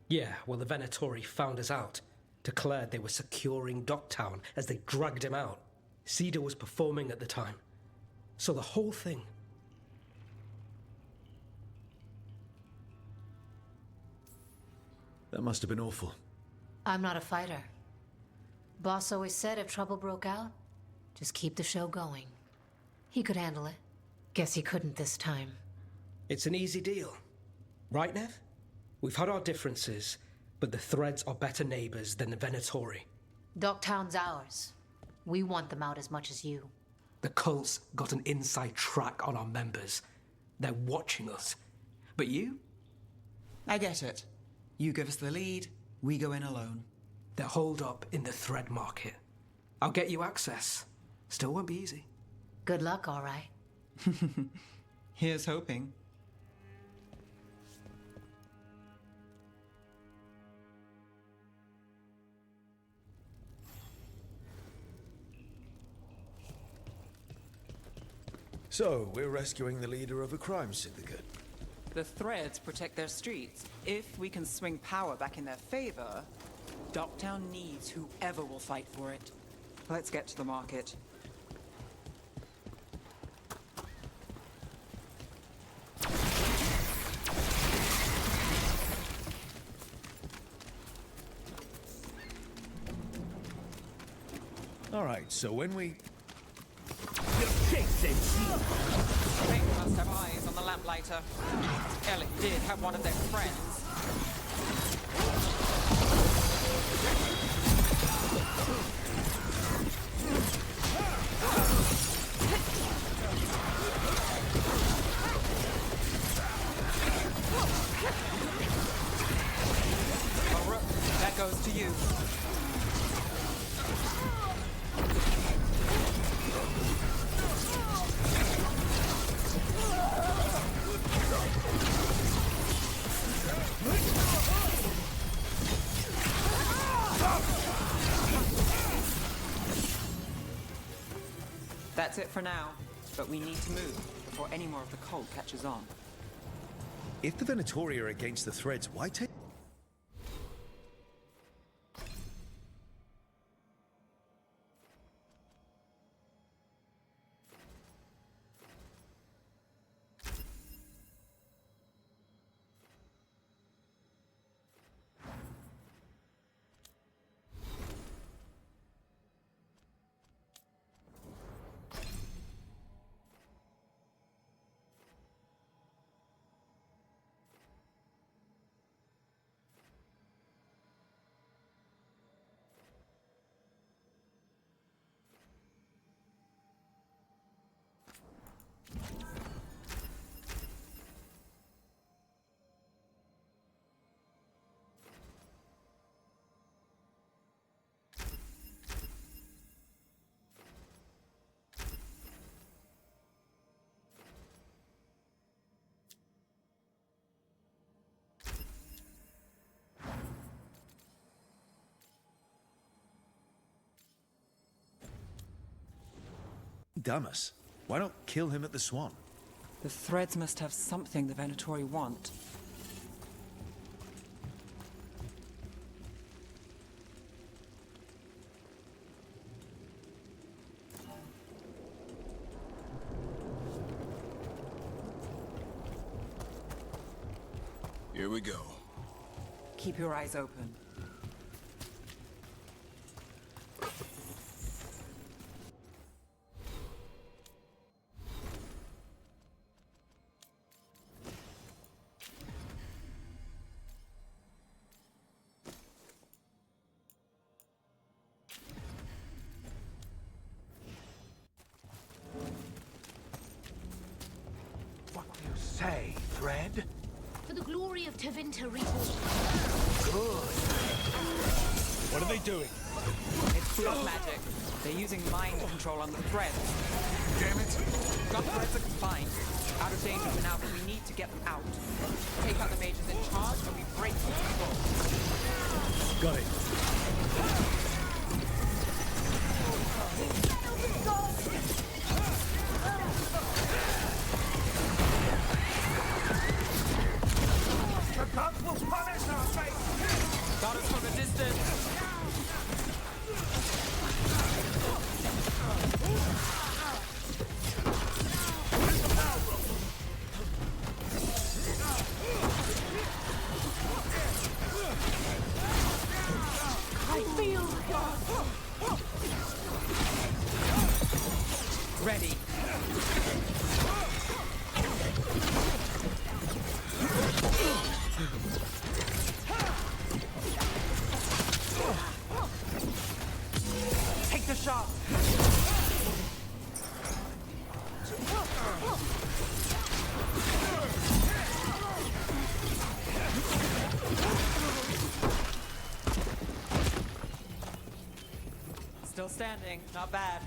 Yeah, well, the Venatori found us out, declared they were securing Docktown as they dragged him out. Cedar was performing at the time. So the whole thing. That must have been awful. I'm not a fighter. Boss always said if trouble broke out, just keep the show going. He could handle it. Guess he couldn't this time. It's an easy deal. Right, Nev? We've had our differences, but the Threads are better neighbors than the Venatori. Docktown's ours. We want them out as much as you. The cult's got an inside track on our members. They're watching us. But you? I get it. You give us the lead, we go in alone. They're holed up in the thread market. I'll get you access. Still won't be easy. Good luck, all right. Here's hoping. So, we're rescuing the leader of a crime syndicate. The threads protect their streets. If we can swing power back in their favor, Docktown needs whoever will fight for it. Let's get to the market. All right, so when we... They must have eyes on the lamplighter. Alec did have one of their friends. Oh, Rook, that goes to you. That's it for now, but we need to move before any more of the cult catches on. If the Venatori are against the threads, why take... Damn us. Why not kill him at the Swan? The threads must have something the Venatori want. Here we go. Keep your eyes open. What do you say, Thread? For the glory of Tevinter Reborn. Good. What are they doing? It's blood magic. They're using mind control on the threads. Damn it! Got threads are confined. Out of danger for now, but we need to get them out. Take out the mages in charge and we break the control. Got it. The gods will punish our fate! Got us from a distance. I feel Ready. Take the shot. Still standing, not bad.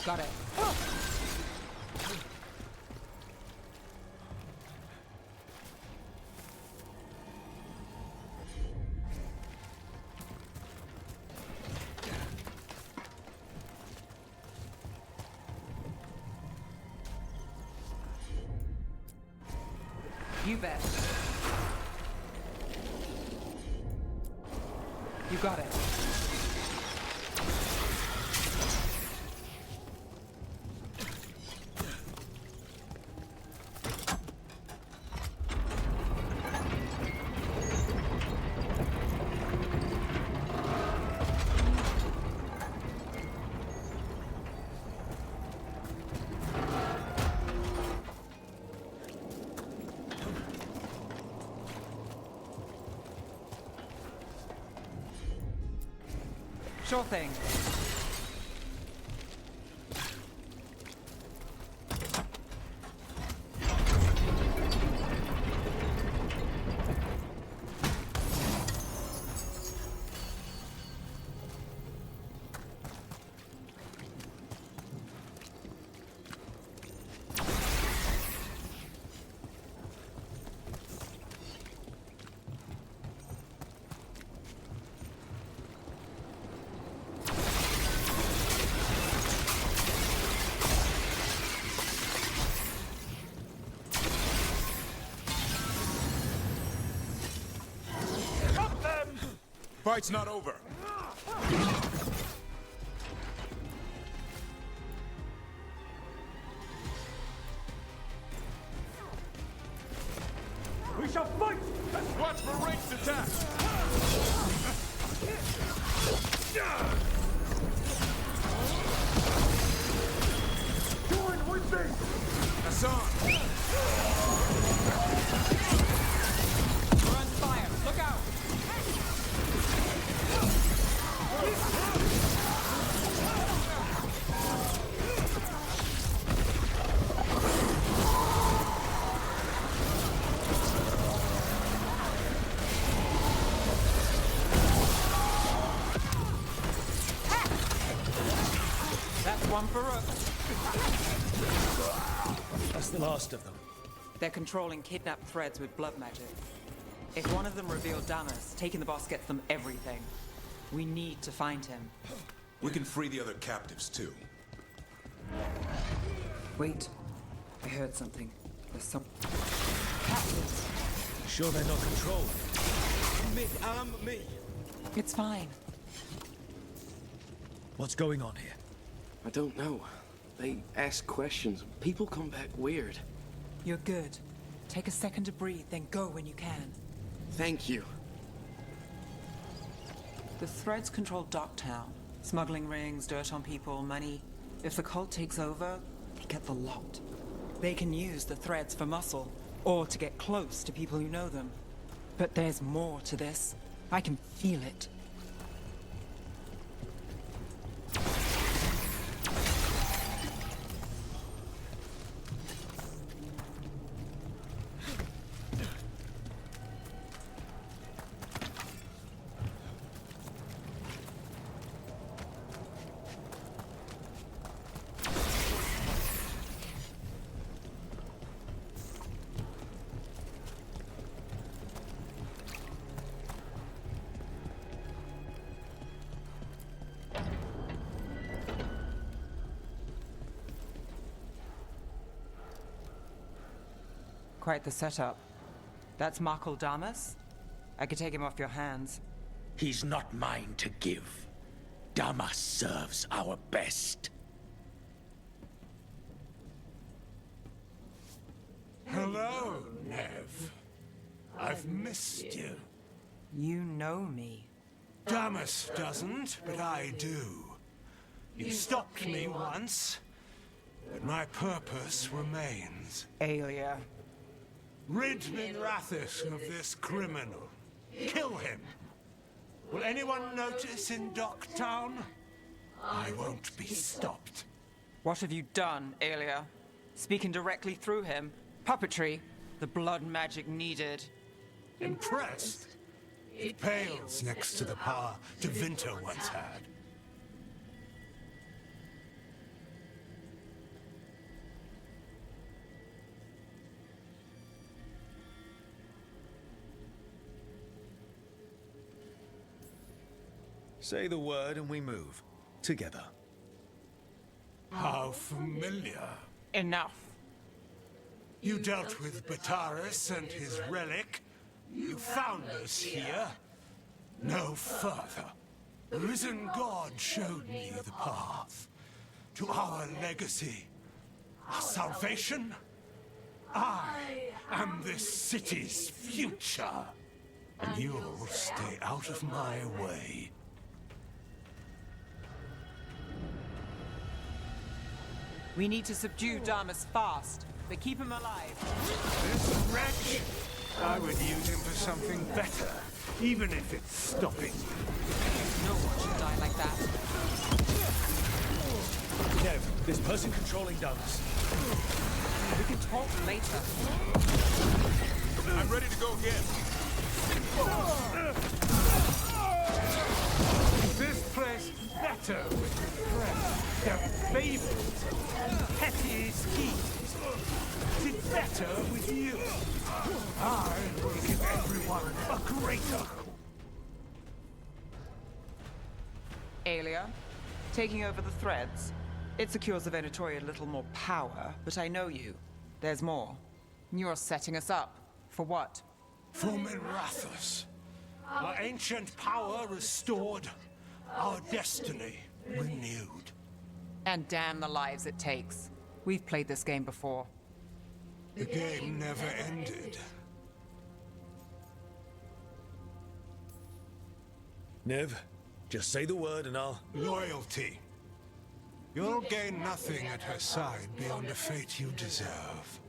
Got it. You bet. You got it. Sure thing. fight's not over. We shall fight! Watch for ranged attack! Join with me! Hassan! We're on fire! Look out! That's one for us. That's the last of them. They're controlling kidnapped threads with blood magic. If one of them revealed Damas, taking the boss gets them everything. We need to find him. We can free the other captives, too. Wait. I heard something. There's some... Sure they're not controlled? Me. It's fine. What's going on here? I don't know. They ask questions. People come back weird. You're good. Take a second to breathe, then go when you can. Thank you. The threads control Docktown. Smuggling rings, dirt on people, money. If the cult takes over, they get the lot. They can use the threads for muscle, or to get close to people who know them. But there's more to this. I can feel it. Quite the setup. That's Markle Damas? I could take him off your hands. He's not mine to give. Damas serves our best. Hello, Nev. I've missed you. You know me. Damas doesn't, but I do. You stopped me once, but my purpose remains. Aelia. Rid Minrathis of this criminal. Kill him. Will anyone notice in Docktown? I won't be stopped. What have you done, Aelia? Speaking directly through him? Puppetry? The blood magic needed? Impressed? It pales next to the power Tevinter once had. Say the word and we move. Together. How familiar. Enough. You dealt with Bataris and his relic. You found us here. No further. The risen God showed me the path. To our legacy. Our salvation. I am this city's future. And you'll stay out of my way. We need to subdue Damas fast, but keep him alive. This wretch? I would use him for something better, even if it's stopping. No one should die like that. Nev, this person controlling Damas. We can talk later. I'm ready to go again. This place better with the threat. Their favors and petty schemes. It's better with you. I will give everyone a greater. Aelia, taking over the threads. It secures the Venatori a little more power, but I know you. There's more. You're setting us up. For what? For Minrathis. Our ancient power restored. Our destiny renewed. And damn the lives it takes. We've played this game before. The game never ended. Nev, just say the word and I'll... Loyalty. You'll gain nothing at her side beyond a fate you deserve.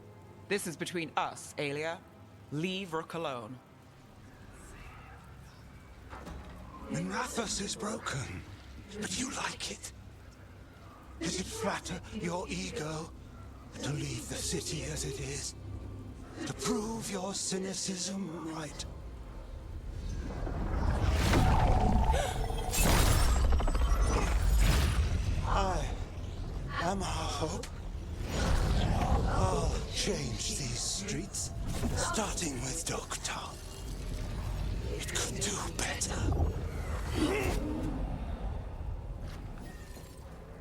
This is between us, Aelia. Leave Rook alone. Minrathous is broken, but you like it. Does it flatter your ego to leave the city as it is? To prove your cynicism right? I am our hope. I'll change these streets, starting with Dogtown. It could do better.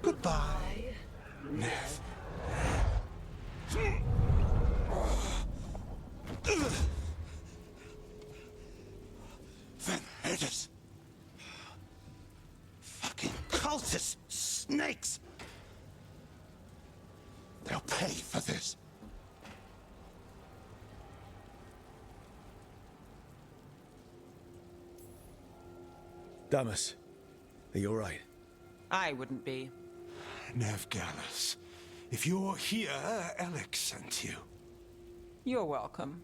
Goodbye, Nev. Van Heders. Fucking cultists, snakes. They'll pay for this. Damas, are you alright? I wouldn't be. Nev Gallus, if you're here, Alec sent you. You're welcome.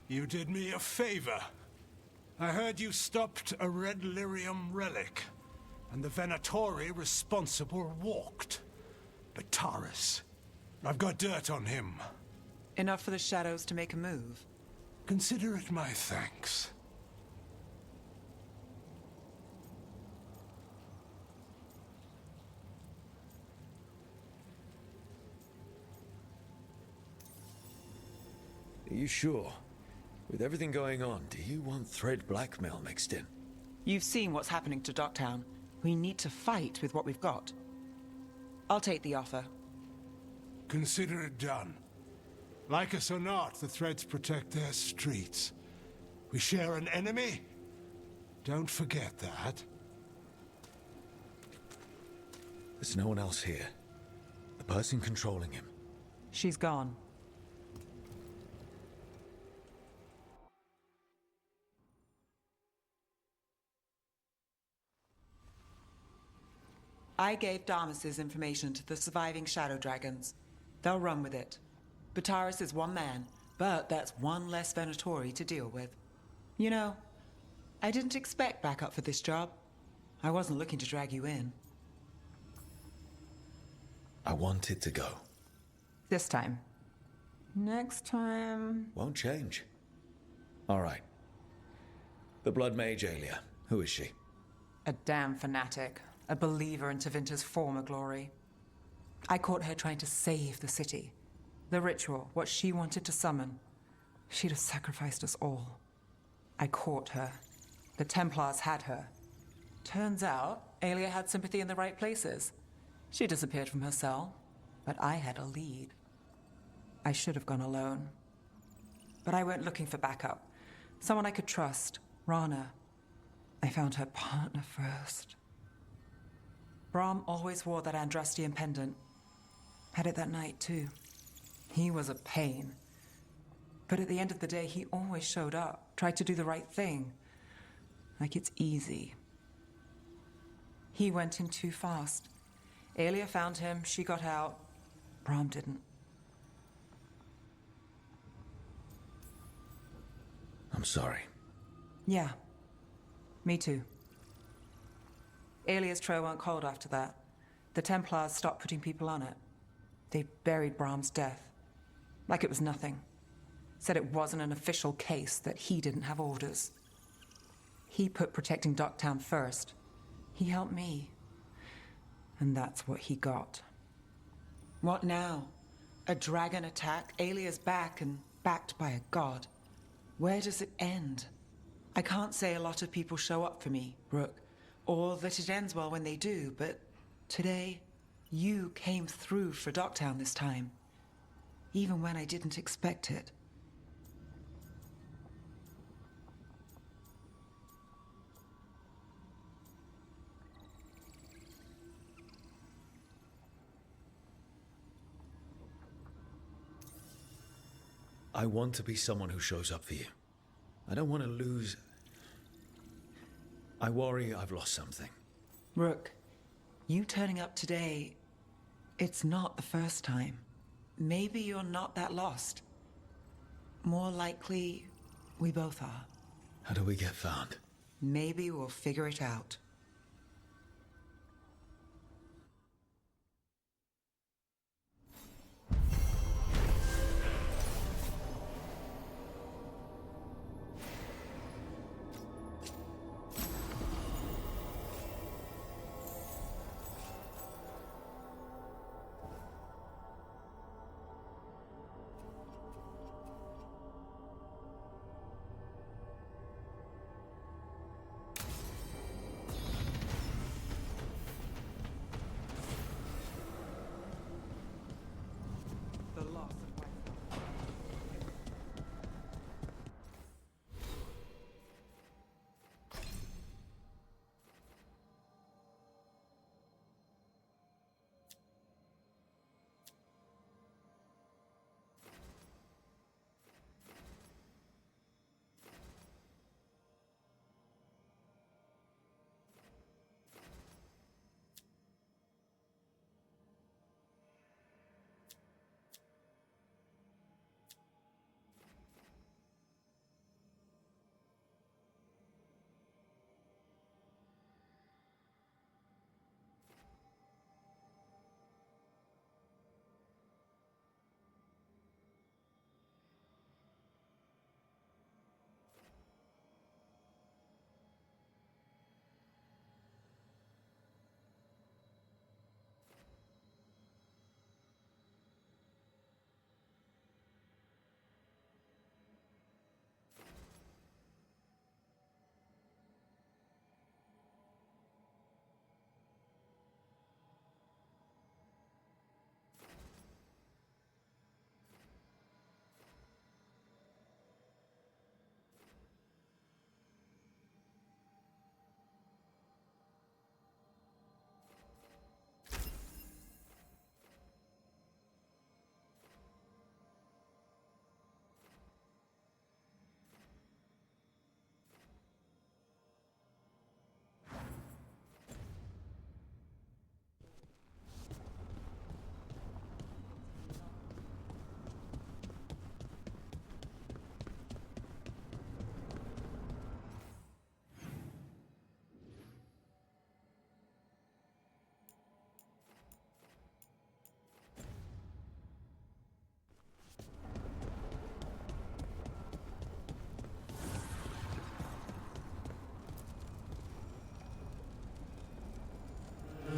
You did me a favor. I heard you stopped a red lyrium relic, and the Venatori responsible walked. But Taurus, I've got dirt on him. Enough for the shadows to make a move. Consider it my thanks. Are you sure? With everything going on, do you want thread blackmail mixed in? You've seen what's happening to Docktown. We need to fight with what we've got. I'll take the offer. Consider it done. Like us or not, the Threads protect their streets. We share an enemy? Don't forget that. There's no one else here. The person controlling him. She's gone. I gave Damas's information to the surviving Shadow Dragons. They'll run with it. Bataris is one man, but that's one less Venatori to deal with. You know, I didn't expect backup for this job. I wasn't looking to drag you in. I wanted to go. This time. Next time... Won't change. All right. The Blood Mage Aelia. Who is she? A damn fanatic. A believer in Tevinter's former glory. I caught her trying to save the city. The ritual, what she wanted to summon. She'd have sacrificed us all. I caught her. The Templars had her. Turns out, Aelia had sympathy in the right places. She disappeared from her cell, but I had a lead. I should have gone alone. But I went looking for backup. Someone I could trust. Rana. I found her partner first. Brahm always wore that Andrastian pendant. Had it that night, too. He was a pain. But at the end of the day, he always showed up, tried to do the right thing. Like it's easy. He went in too fast. Aelia found him, she got out. Brahm didn't. I'm sorry. Yeah. Me too. Aelia's trail went cold after that. The Templars stopped putting people on it. They buried Brahm's death. Like it was nothing. Said it wasn't an official case, that he didn't have orders. He put protecting Docktown first. He helped me. And that's what he got. What now? A dragon attack, Aelia's back and backed by a god. Where does it end? I can't say a lot of people show up for me, Rook. Or that it ends well when they do, but today, you came through for Docktown this time. Even when I didn't expect it. I want to be someone who shows up for you. I don't want to lose. I worry I've lost something. Rook, you turning up today, it's not the first time. Maybe you're not that lost. More likely, we both are. How do we get found? Maybe we'll figure it out.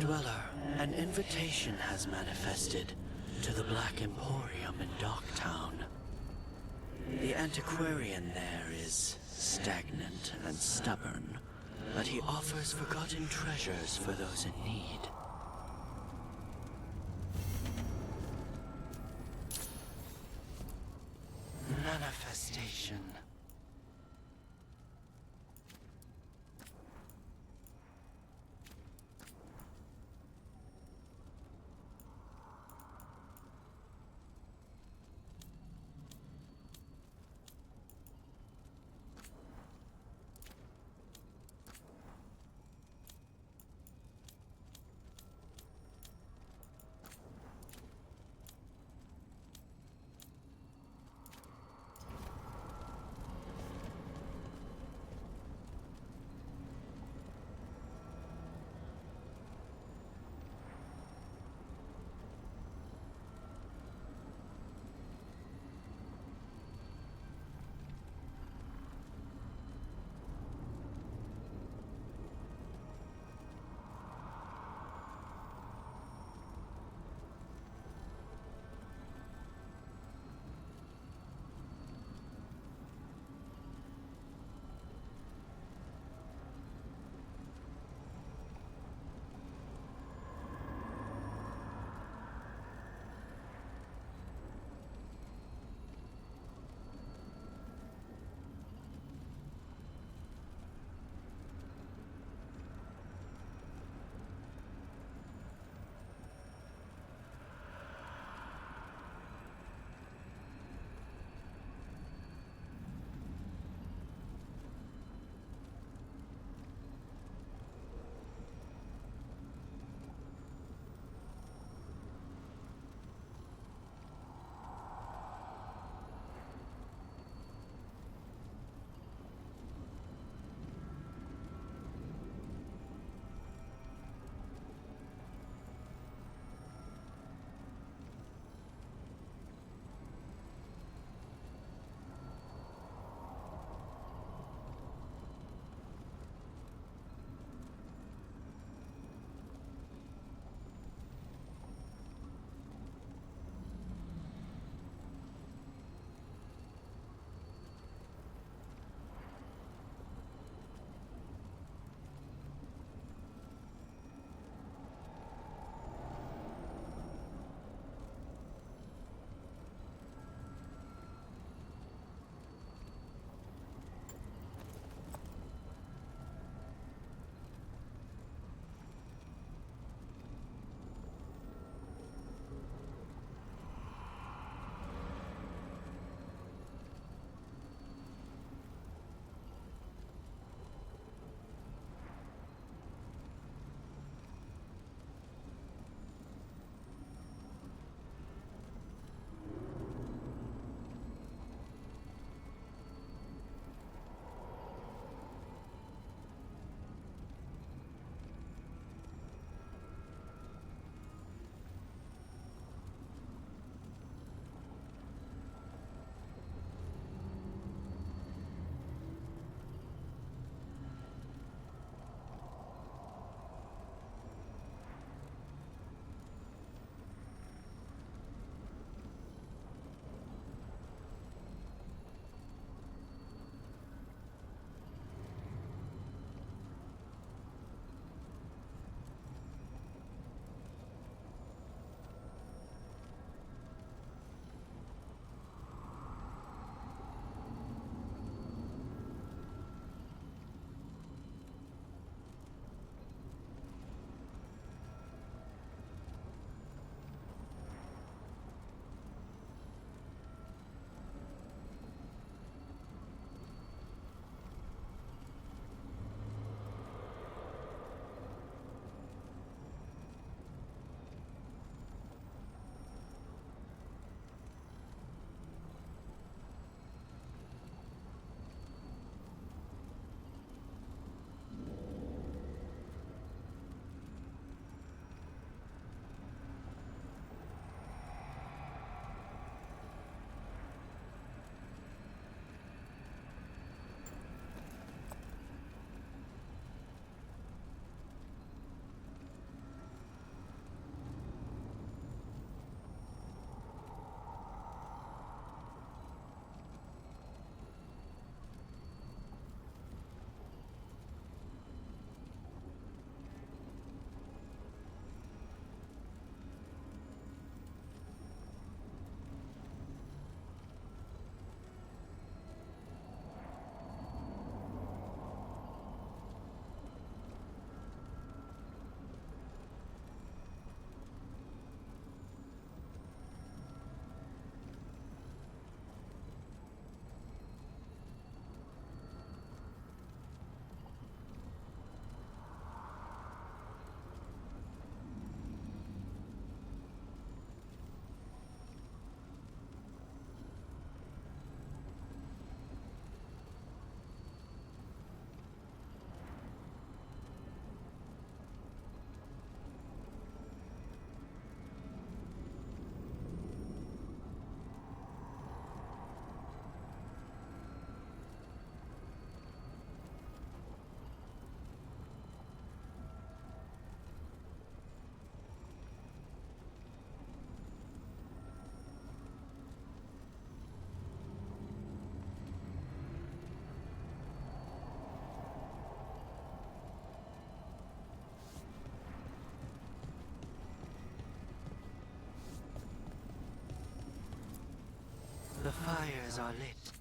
Dweller, an invitation has manifested to the Black Emporium in Docktown. The antiquarian there is stagnant and stubborn, but he offers forgotten treasures for those in need. Manifestation. The fires are lit.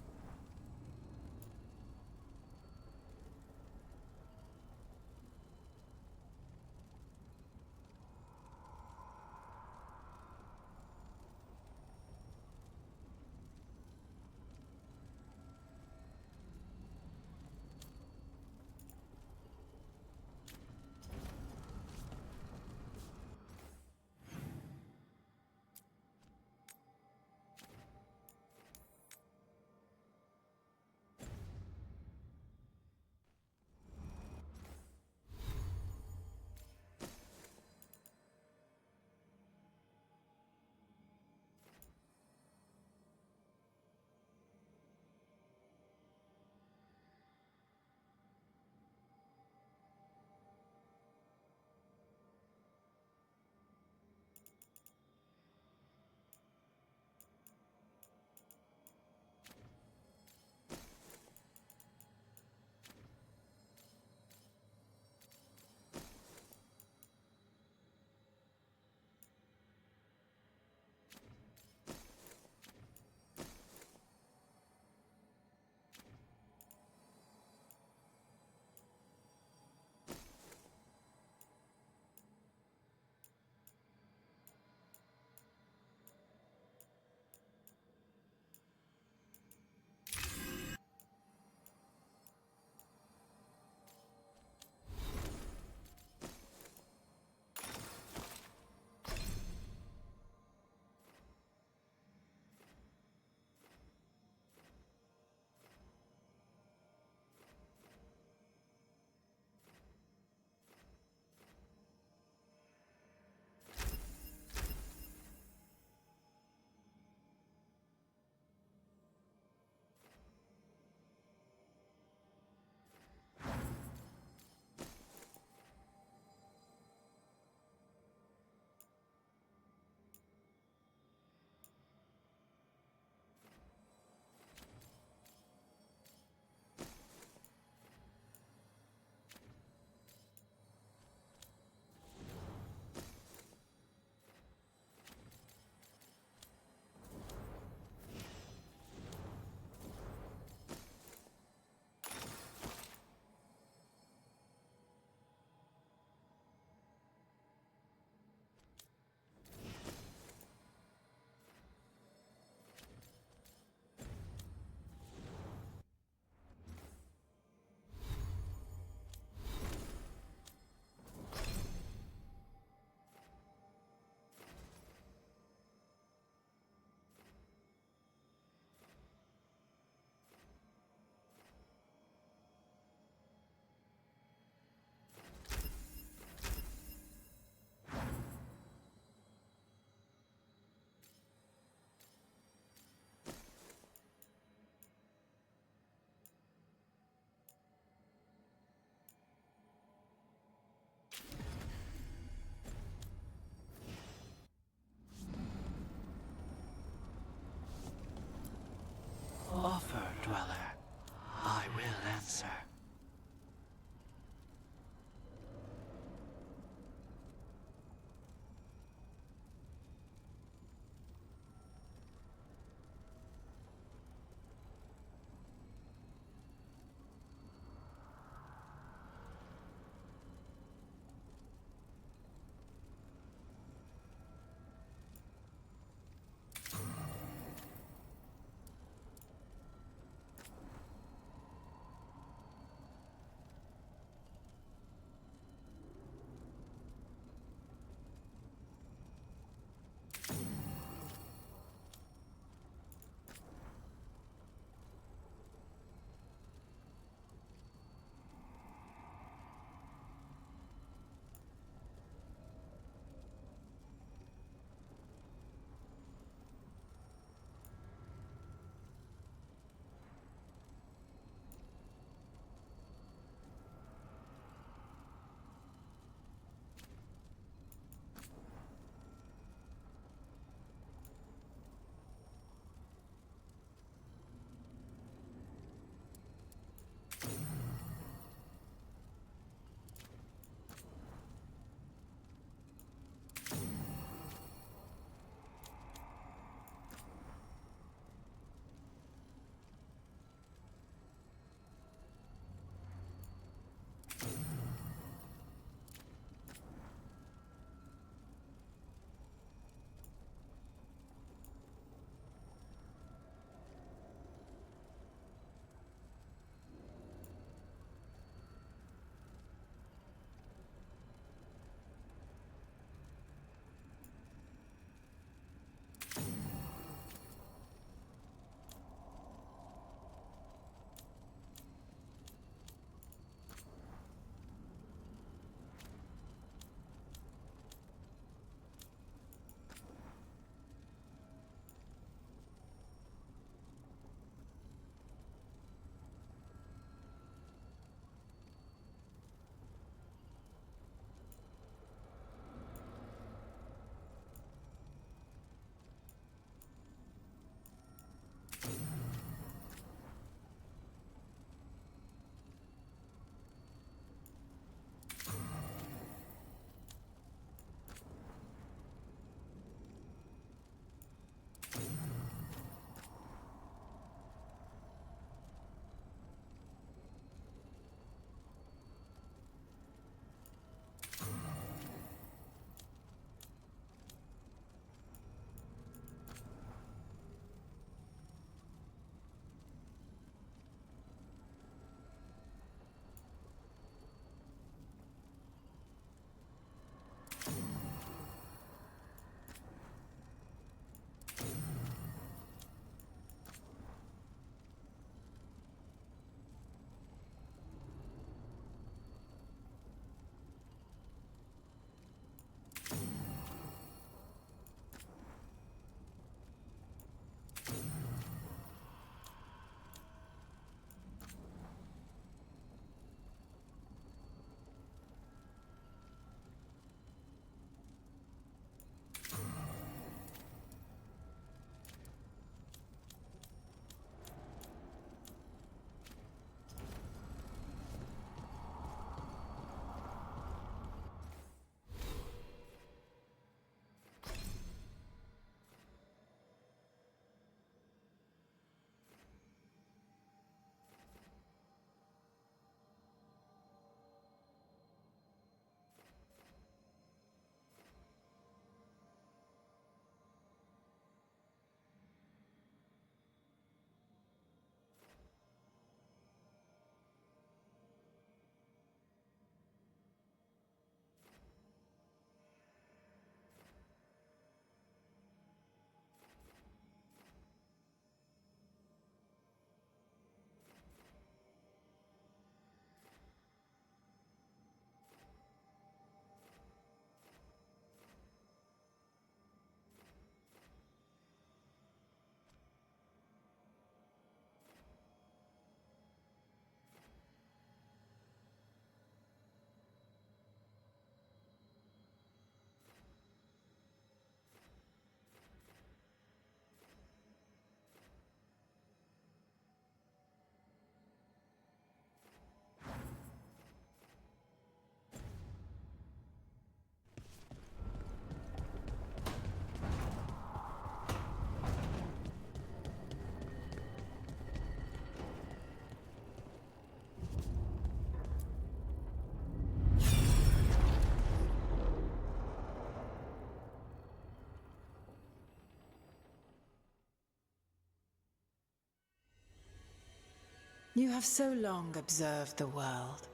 You have so long observed the world.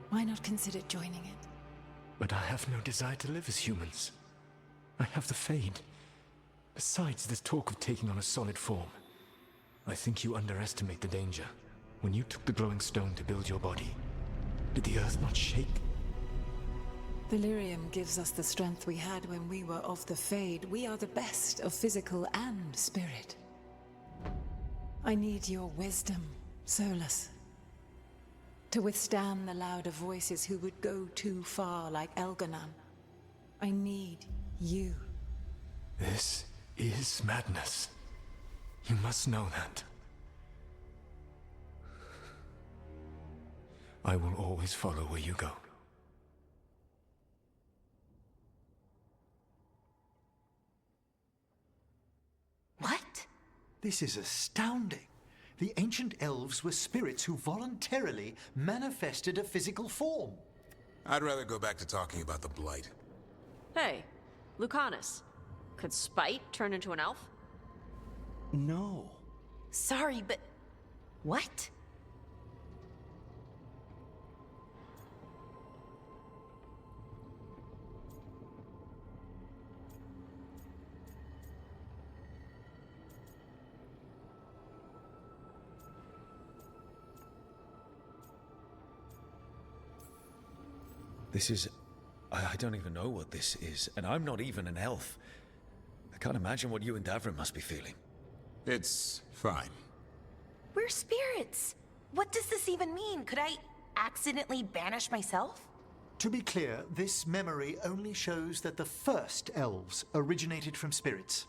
Why not consider joining it? But I have no desire to live as humans. I have the Fade. Besides this talk of taking on a solid form, I think you underestimate the danger. When you took the glowing stone to build your body, did the earth not shake? Delirium gives us the strength we had when we were of the Fade. We are the best of physical and spirit. I need your wisdom, Solus. To withstand the louder voices who would go too far like Elganon. I need you. This is madness. You must know that. I will always follow where you go. What? This is astounding. The ancient elves were spirits who voluntarily manifested a physical form. I'd rather go back to talking about the Blight. Hey, Lucanus. Could Spite turn into an elf? No. Sorry, but... what? This is... I don't even know what this is, and I'm not even an elf. I can't imagine what you and Davrin must be feeling. It's fine. We're spirits. What does this even mean? Could I accidentally banish myself? To be clear, this memory only shows that the first elves originated from spirits.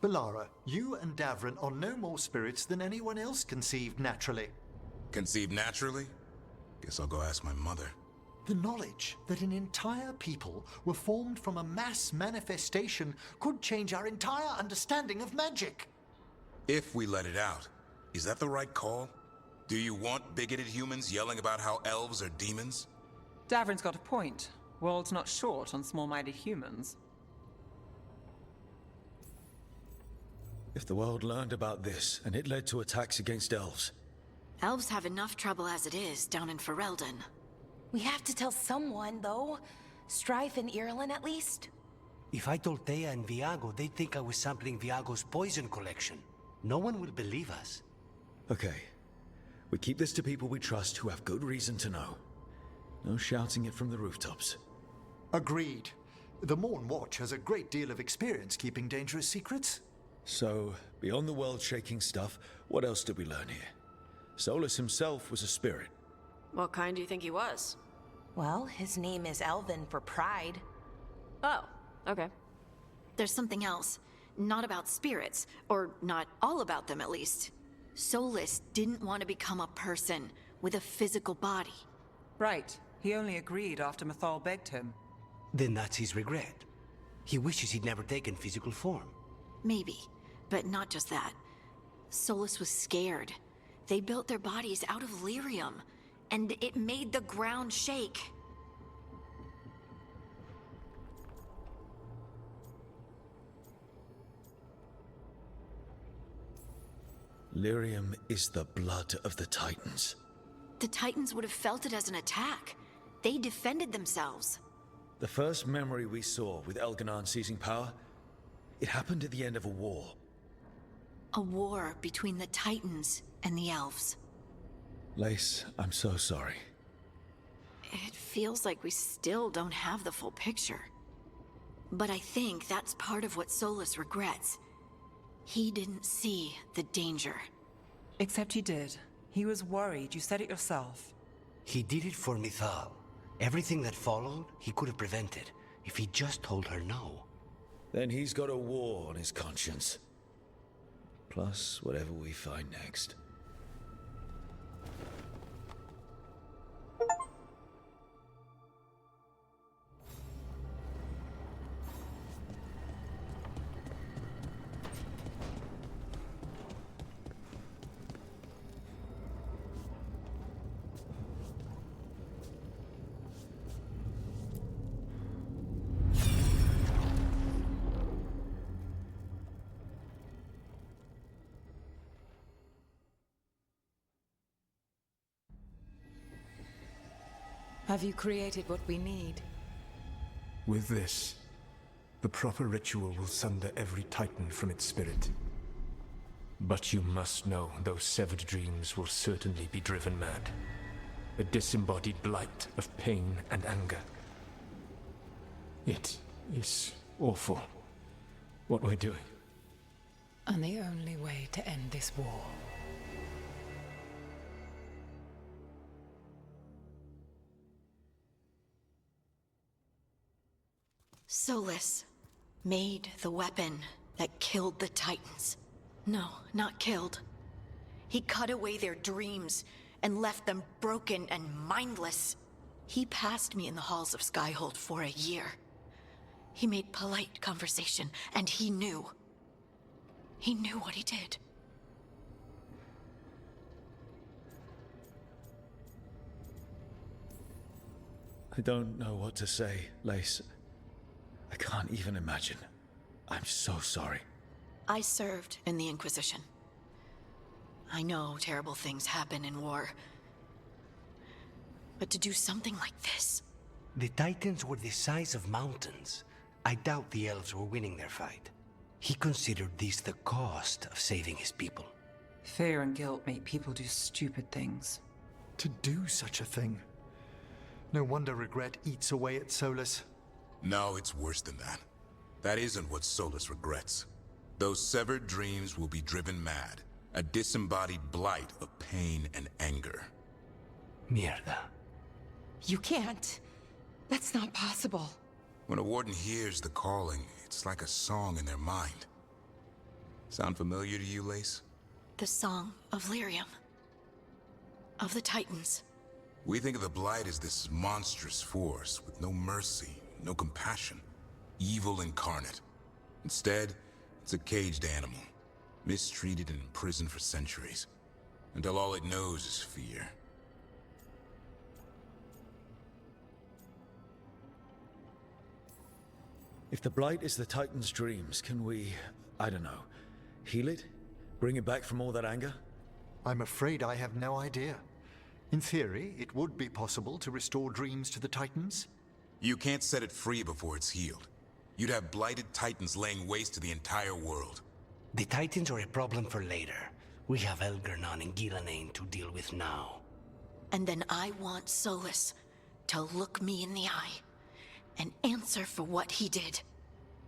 Belara, you and Davrin are no more spirits than anyone else conceived naturally. Conceived naturally? Guess I'll go ask my mother. The knowledge that an entire people were formed from a mass manifestation could change our entire understanding of magic. If we let it out, is that the right call? Do you want bigoted humans yelling about how elves are demons? Davrin's got a point. World's not short on small-minded humans. If the world learned about this, and it led to attacks against elves... Elves have enough trouble as it is down in Ferelden. We have to tell someone, though. Strife and Irulan, at least. If I told Thea and Viago, they'd think I was sampling Viago's poison collection. No one will believe us. Okay. We keep this to people we trust who have good reason to know. No shouting it from the rooftops. Agreed. The Morn Watch has a great deal of experience keeping dangerous secrets. So, beyond the world-shaking stuff, what else did we learn here? Solus himself was a spirit. What kind do you think he was? Well, his name is Elven for pride. Oh, okay. There's something else. Not about spirits, or not all about them at least. Solus didn't want to become a person with a physical body. Right. He only agreed after Mathal begged him. Then that's his regret. He wishes he'd never taken physical form. Maybe, but not just that. Solus was scared. They built their bodies out of lyrium, and it made the ground shake. Lyrium is the blood of the Titans. The Titans would have felt it as an attack. They defended themselves. The first memory we saw with Elganon seizing power, it happened at the end of a war. A war between the Titans and the Elves. Lace, I'm so sorry. It feels like we still don't have the full picture. But I think that's part of what Solus regrets. He didn't see the danger. Except he did. He was worried. You said it yourself. He did it for Mithal. Everything that followed, he could have prevented, if he just told her no. Then he's got a war on his conscience. Plus, whatever we find next. Have you created what we need? With this, the proper ritual will sunder every Titan from its spirit. But you must know those severed dreams will certainly be driven mad. A disembodied blight of pain and anger. It is awful what we're doing. And the only way to end this war. Solus made the weapon that killed the Titans. No, not killed. He cut away their dreams and left them broken and mindless. He passed me in the halls of Skyhold for a year. He made polite conversation, and he knew. He knew what he did. I don't know what to say, Lace. I can't even imagine. I'm so sorry. I served in the Inquisition. I know terrible things happen in war. But to do something like this... The Titans were the size of mountains. I doubt the elves were winning their fight. He considered this the cost of saving his people. Fear and guilt make people do stupid things. To do such a thing. No wonder regret eats away at Solus. No, it's worse than that. That isn't what Solus regrets. Those severed dreams will be driven mad. A disembodied blight of pain and anger. Mierda. You can't. That's not possible. When a warden hears the calling, it's like a song in their mind. Sound familiar to you, Lace? The Song of Lyrium. Of the Titans. We think of the Blight as this monstrous force with no mercy, no compassion. Evil incarnate. Instead, it's a caged animal. Mistreated and imprisoned for centuries. Until all it knows is fear. If the Blight is the Titan's dreams, can we, I don't know, heal it? Bring it back from all that anger? I'm afraid I have no idea. In theory, it would be possible to restore dreams to the Titans. You can't set it free before it's healed. You'd have blighted Titans laying waste to the entire world. The Titans are a problem for later. We have Elgernon and Gillenane to deal with now. And then I want Solus to look me in the eye and answer for what he did.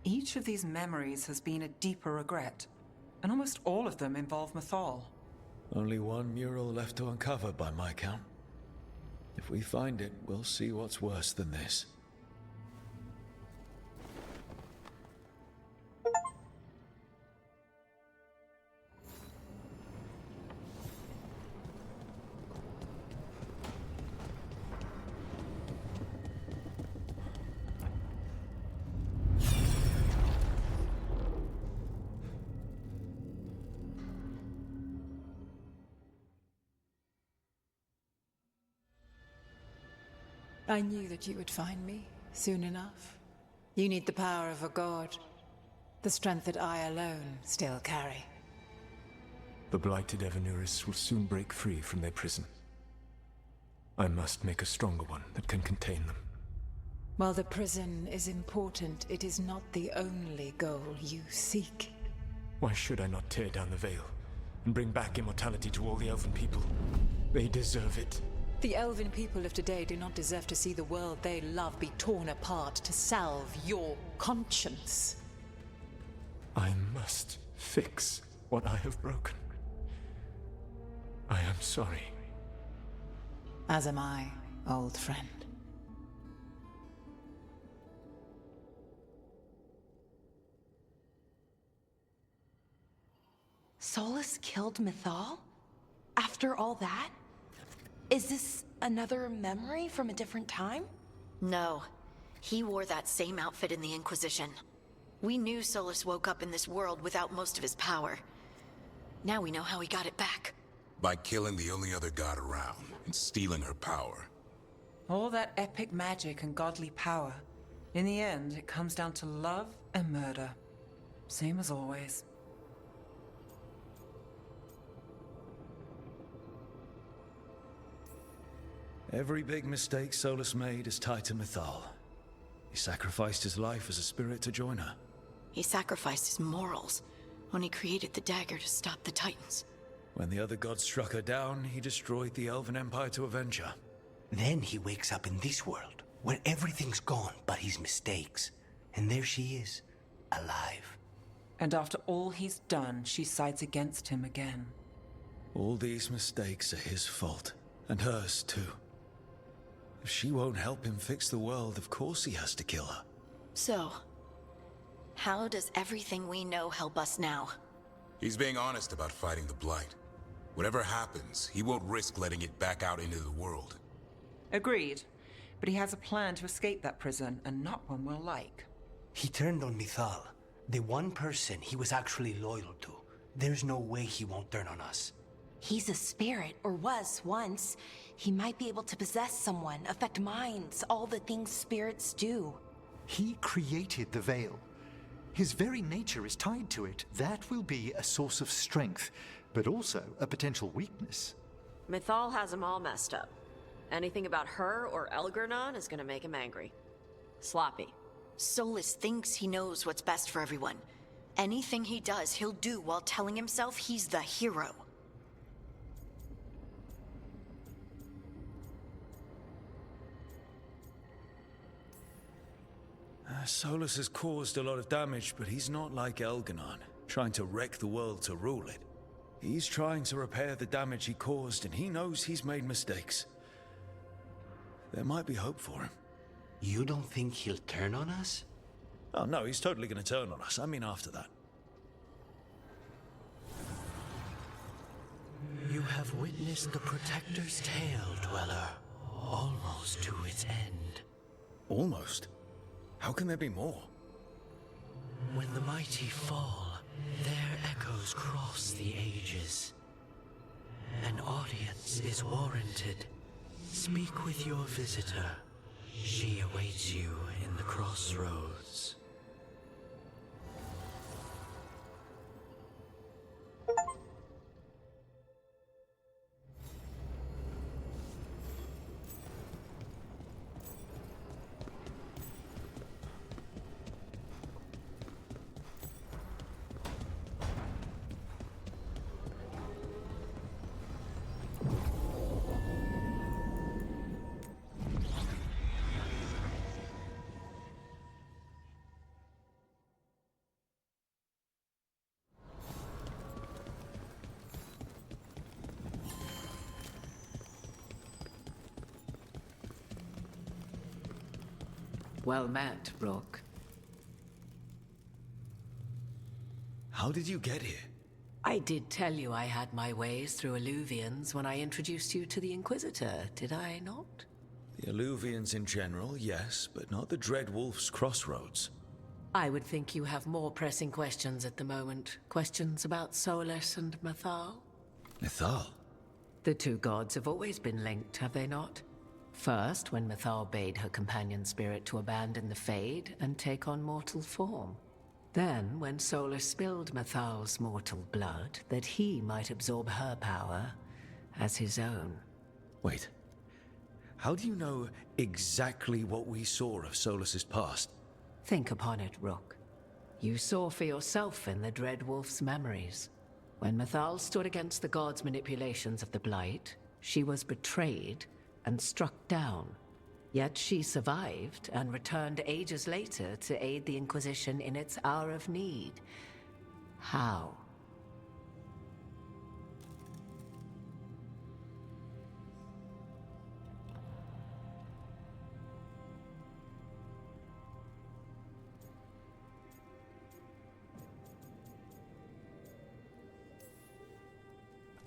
Each of these memories has been a deeper regret, and almost all of them involve Mythal. Only one mural left to uncover by my count. If we find it, we'll see what's worse than this. I knew that you would find me soon enough. You need the power of a god. The strength that I alone still carry. The blighted Evanuris will soon break free from their prison. I must make a stronger one that can contain them. While the prison is important, it is not the only goal you seek. Why should I not tear down the veil and bring back immortality to all the elven people? They deserve it. The elven people of today do not deserve to see the world they love be torn apart to salve your conscience. I must fix what I have broken. I am sorry. As am I, old friend. Solus killed Mythal? After all that? Is this another memory from a different time? No. He wore that same outfit in the Inquisition. We knew Solus woke up in this world without most of his power. Now we know how he got it back. By killing the only other god around and stealing her power. All that epic magic and godly power. In the end, it comes down to love and murder. Same as always. Every big mistake Solus made is tied to Mythal. He sacrificed his life as a spirit to join her. He sacrificed his morals when he created the dagger to stop the Titans. When the other gods struck her down, he destroyed the Elven Empire to avenge her. Then he wakes up in this world, where everything's gone but his mistakes. And there she is, alive. And after all he's done, she sides against him again. All these mistakes are his fault, and hers too. If she won't help him fix the world, of course he has to kill her. So, how does everything we know help us now? He's being honest about fighting the Blight. Whatever happens, he won't risk letting it back out into the world. Agreed. But he has a plan to escape that prison, and not one we'll like. He turned on Mythal, the one person he was actually loyal to. There's no way he won't turn on us. He's a spirit, or was once. He might be able to possess someone, affect minds, all the things spirits do. He created the Veil. His very nature is tied to it. That will be a source of strength, but also a potential weakness. Mythal has him all messed up. Anything about her or Elgernon is gonna make him angry. Sloppy. Solus thinks he knows what's best for everyone. Anything he does, he'll do while telling himself he's the hero. Solus has caused a lot of damage, but he's not like Elgernon, trying to wreck the world to rule it. He's trying to repair the damage he caused, and he knows he's made mistakes. There might be hope for him. You don't think he'll turn on us? Oh no, he's totally gonna turn on us. I mean after that. You have witnessed the Protector's tale, Dweller, almost to its end. Almost? How can there be more? When the mighty fall, their echoes cross the ages. An audience is warranted. Speak with your visitor. She awaits you in the crossroads. Well met, Rook. How did you get here? I did tell you I had my ways through Alluvians when I introduced you to the Inquisitor, did I not? The Alluvians in general, yes, but not the Dread Wolf's crossroads. I would think you have more pressing questions at the moment. Questions about Solus and Mythal? Mythal? The two gods have always been linked, have they not? First, when Mythal bade her companion spirit to abandon the Fade and take on mortal form. Then, when Solus spilled Mythal's mortal blood, that he might absorb her power as his own. Wait. How do you know exactly what we saw of Solus's past? Think upon it, Rook. You saw for yourself in the Dread Wolf's memories. When Mythal stood against the gods' manipulations of the Blight, she was betrayed and struck down. Yet she survived and returned ages later to aid the Inquisition in its hour of need. How?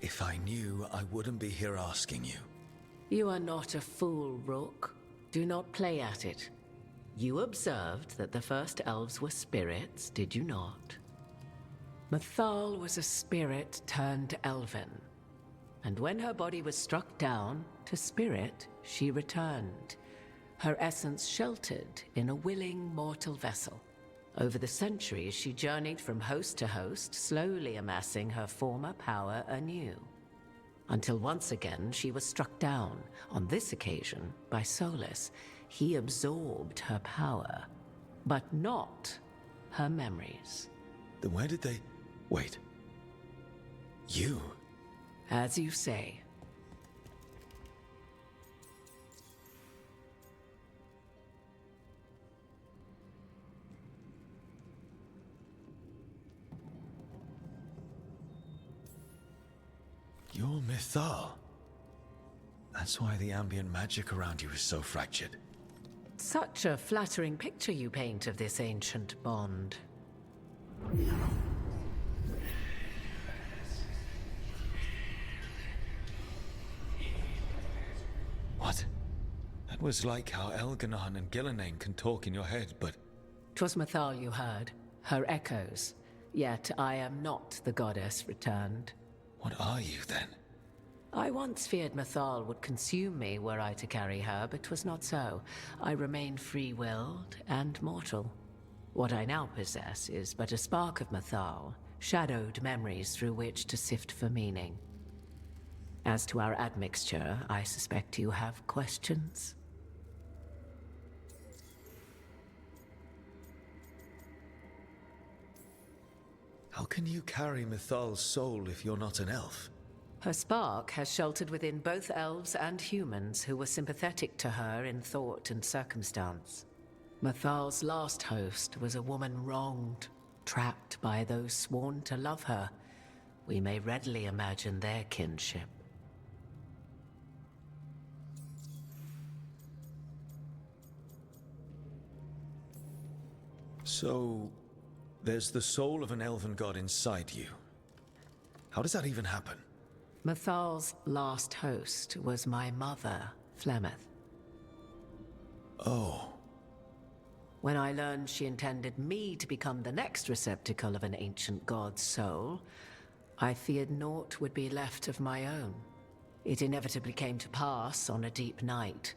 If I knew, I wouldn't be here asking you. You are not a fool, Rook. Do not play at it. You observed that the first elves were spirits, did you not? Mythal was a spirit turned elven. And when her body was struck down, to spirit she returned. Her essence sheltered in a willing mortal vessel. Over the centuries, she journeyed from host to host, slowly amassing her former power anew. until once again she was struck down, on this occasion by Solus. He absorbed her power, but not her memories. Then where did they... Wait. You? As you say. You're Mythal. That's why the ambient magic around you is so fractured. Such a flattering picture you paint of this ancient bond. What? That was like how Elganon and Gillenane can talk in your head, but... 'Twas Mythal you heard, her echoes. Yet I am not the goddess returned. What are you, then? I once feared Mythal would consume me were I to carry her, but 'twas not so. I remain free-willed and mortal. What I now possess is but a spark of Mythal, shadowed memories through which to sift for meaning. As to our admixture, I suspect you have questions. How can you carry Mythal's soul if you're not an elf? Her spark has sheltered within both elves and humans who were sympathetic to her in thought and circumstance. Mythal's last host was a woman wronged, trapped by those sworn to love her. We may readily imagine their kinship. So, there's the soul of an elven god inside you. How does that even happen? Mythal's last host was my mother, Flemeth. Oh. When I learned she intended me to become the next receptacle of an ancient god's soul, I feared naught would be left of my own. It inevitably came to pass on a deep night.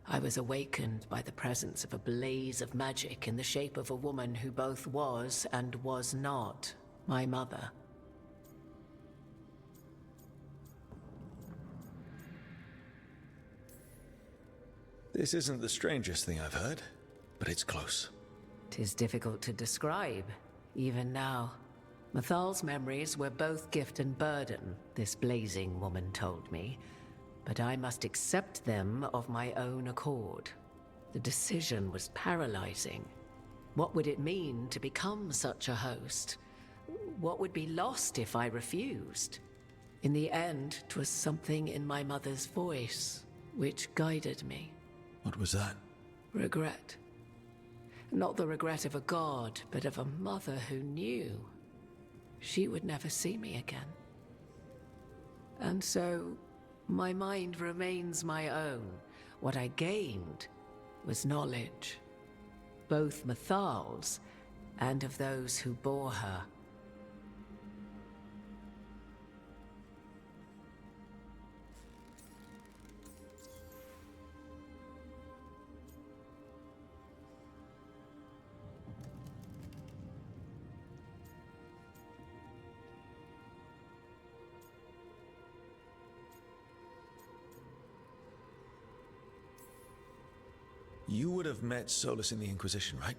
I was awakened by the presence of a blaze of magic in the shape of a woman who both was and was not my mother. This isn't the strangest thing I've heard, but it's close. 'Tis difficult to describe, even now. Mythal's memories were both gift and burden, this blazing woman told me, but I must accept them of my own accord. The decision was paralyzing. What would it mean to become such a host? What would be lost if I refused? In the end, 'twas something in my mother's voice which guided me. What was that? Regret. Not the regret of a god, but of a mother who knew she would never see me again. And so, my mind remains my own. What I gained was knowledge, both Mythal's and of those who bore her. You would have met Solus in the Inquisition, right?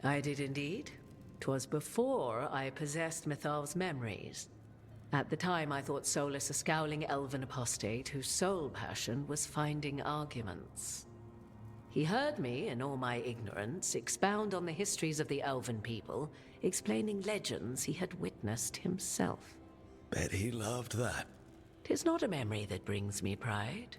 I did indeed. 'Twas before I possessed Mythal's memories. At the time, I thought Solus a scowling elven apostate whose sole passion was finding arguments. He heard me, in all my ignorance, expound on the histories of the elven people, explaining legends he had witnessed himself. Bet he loved that. 'Tis not a memory that brings me pride.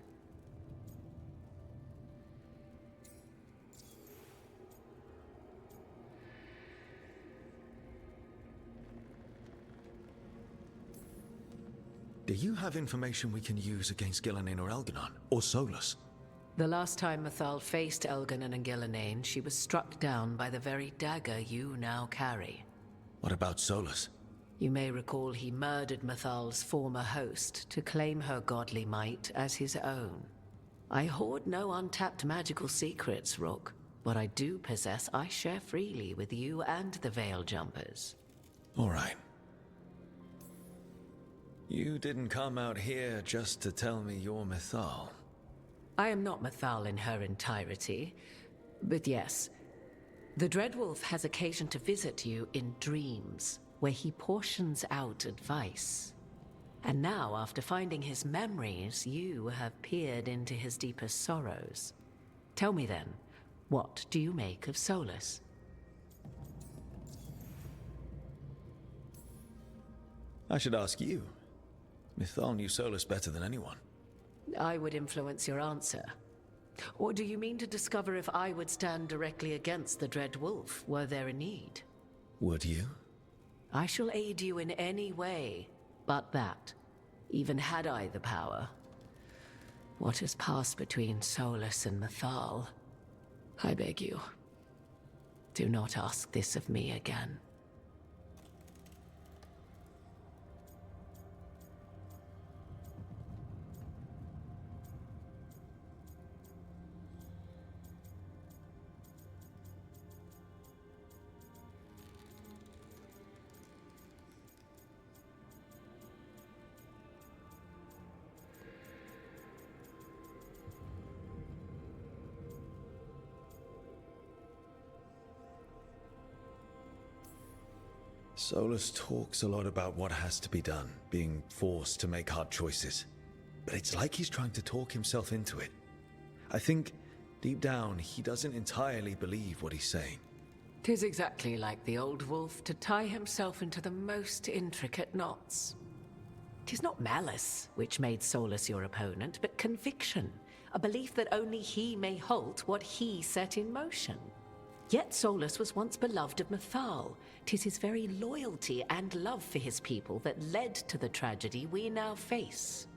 Do you have information we can use against Gillenane or Elganon? Or Solus? The last time Mythal faced Elganon and Gillenane, she was struck down by the very dagger you now carry. What about Solus? You may recall he murdered Mythal's former host to claim her godly might as his own. I hoard no untapped magical secrets, Rook. What I do possess, I share freely with you and the Veil Jumpers. All right. You didn't come out here just to tell me you're Mythal. I am not Mythal in her entirety, but yes, the Dreadwolf has occasion to visit you in dreams, where he portions out advice. And now, after finding his memories, you have peered into his deepest sorrows. Tell me then, what do you make of Solus? I should ask you. Mythal knew Solus better than anyone. I would influence your answer. Or do you mean to discover if I would stand directly against the Dread Wolf were there a need? Would you? I shall aid you in any way but that, even had I the power. What has passed between Solus and Mythal? I beg you, do not ask this of me again. Solus talks a lot about what has to be done, being forced to make hard choices. But it's like he's trying to talk himself into it. I think, deep down, he doesn't entirely believe what he's saying. 'Tis exactly like the old wolf to tie himself into the most intricate knots. 'Tis not malice which made Solus your opponent, but conviction, a belief that only he may halt what he set in motion. Yet Solus was once beloved of Mythal. 'Tis his very loyalty and love for his people that led to the tragedy we now face.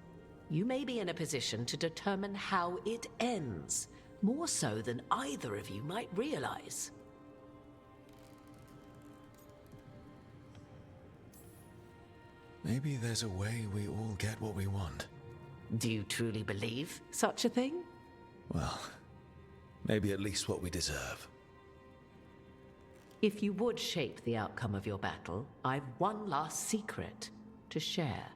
You may be in a position to determine how it ends, more so than either of you might realize. Maybe there's a way we all get what we want. Do you truly believe such a thing? Well, maybe at least what we deserve. If you would shape the outcome of your battle, I've one last secret to share.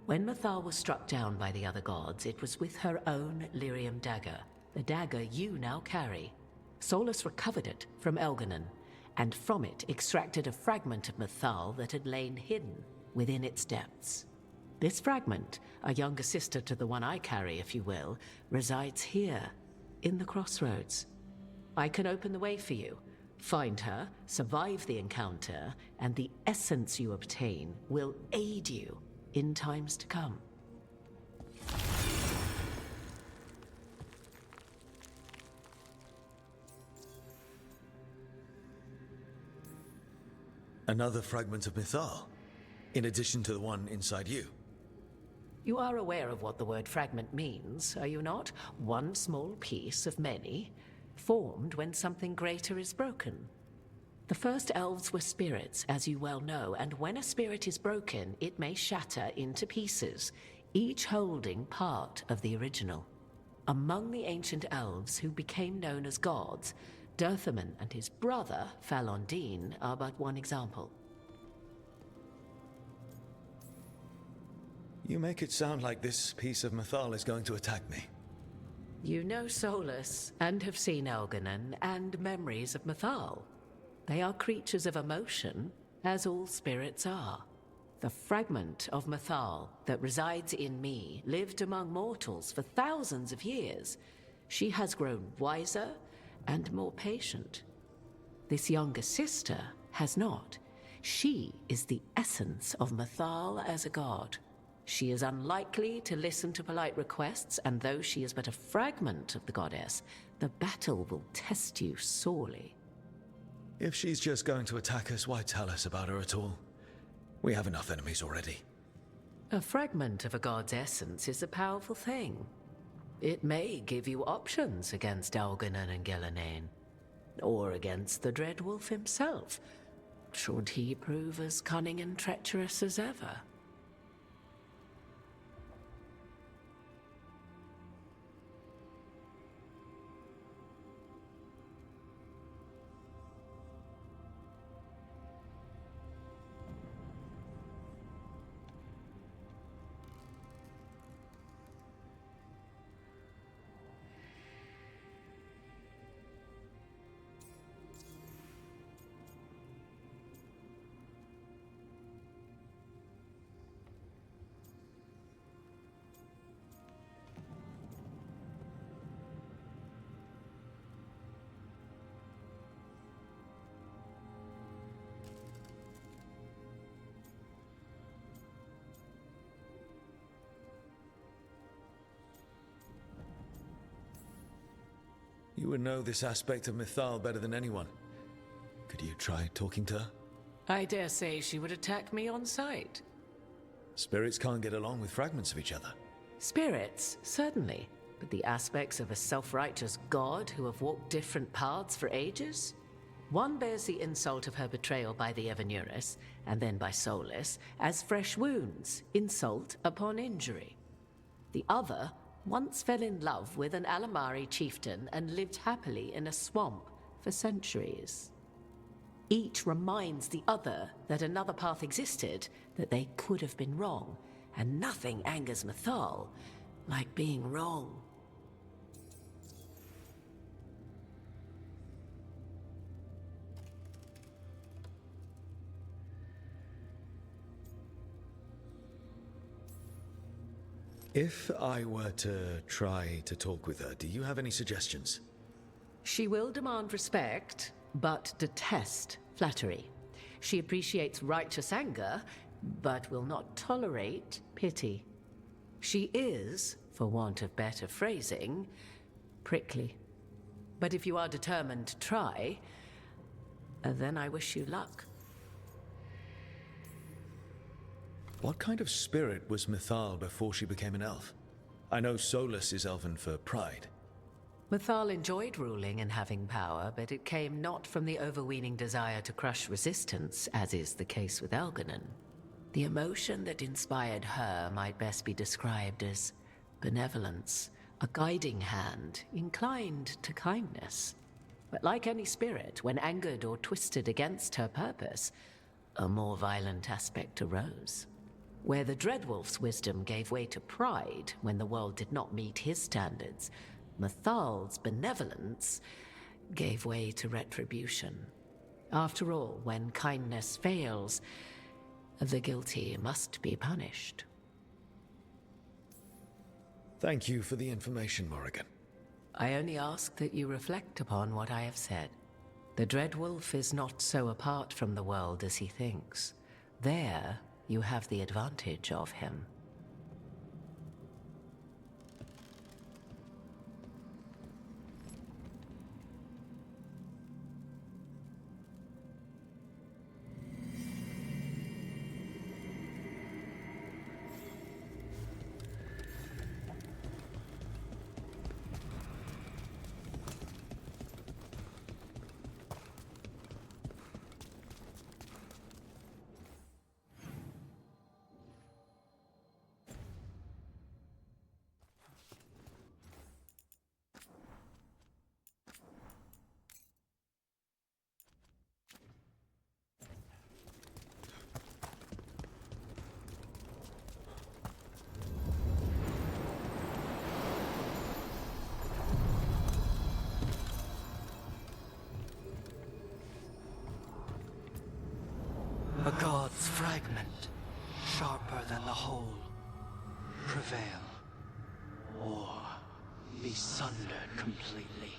When Mythal was struck down by the other gods, it was with her own lyrium dagger, the dagger you now carry. Solus recovered it from Elganon, and from it extracted a fragment of Mythal that had lain hidden within its depths. This fragment, a younger sister to the one I carry, if you will, resides here, in the crossroads. I can open the way for you. Find her, survive the encounter, and the essence you obtain will aid you in times to come. Another fragment of Mythal, in addition to the one inside you. You are aware of what the word fragment means, are you not? One small piece of many, formed when something greater is broken. The first elves were spirits, as you well know, and when a spirit is broken, it may shatter into pieces, each holding part of the original. Among the ancient elves who became known as gods, Dirthaman and his brother, Falondine, are but one example. You make it sound like this piece of Mythal is going to attack me. You know Solus, and have seen Elganon, and memories of Mythal. They are creatures of emotion, as all spirits are. The fragment of Mythal that resides in me lived among mortals for thousands of years. She has grown wiser and more patient. This younger sister has not. She is the essence of Mythal as a god. She is unlikely to listen to polite requests, and though she is but a fragment of the goddess, the battle will test you sorely. If she's just going to attack us, why tell us about her at all? We have enough enemies already. A fragment of a god's essence is a powerful thing. It may give you options against Elganon and Gillenane, or against the Dread Wolf himself, should he prove as cunning and treacherous as ever. You would know this aspect of Mythal better than anyone. Could you try talking to her? I dare say she would attack me on sight. Spirits can't get along with fragments of each other. Spirits, certainly. But the aspects of a self-righteous god who have walked different paths for ages? One bears the insult of her betrayal by the Evanurus, and then by Solus, as fresh wounds, insult upon injury. The other once fell in love with an Alamari chieftain and lived happily in a swamp for centuries. Each reminds the other that another path existed, that they could have been wrong, and nothing angers Mythal like being wrong. If I were to try to talk with her, do you have any suggestions? She will demand respect, but detest flattery. She appreciates righteous anger, but will not tolerate pity. She is, for want of better phrasing, prickly. But if you are determined to try, then I wish you luck. What kind of spirit was Mythal before she became an elf? I know Solus is elven for pride. Mythal enjoyed ruling and having power, but it came not from the overweening desire to crush resistance, as is the case with Elganon. The emotion that inspired her might best be described as benevolence, a guiding hand, inclined to kindness. But like any spirit, when angered or twisted against her purpose, a more violent aspect arose. Where the Dreadwolf's wisdom gave way to pride when the world did not meet his standards, Mythal's benevolence gave way to retribution. After all, when kindness fails, the guilty must be punished. Thank you for the information, Morrigan. I only ask that you reflect upon what I have said. The Dreadwolf is not so apart from the world as he thinks. There, you have the advantage of him. A god's fragment, sharper than the whole. Prevail, or be sundered completely.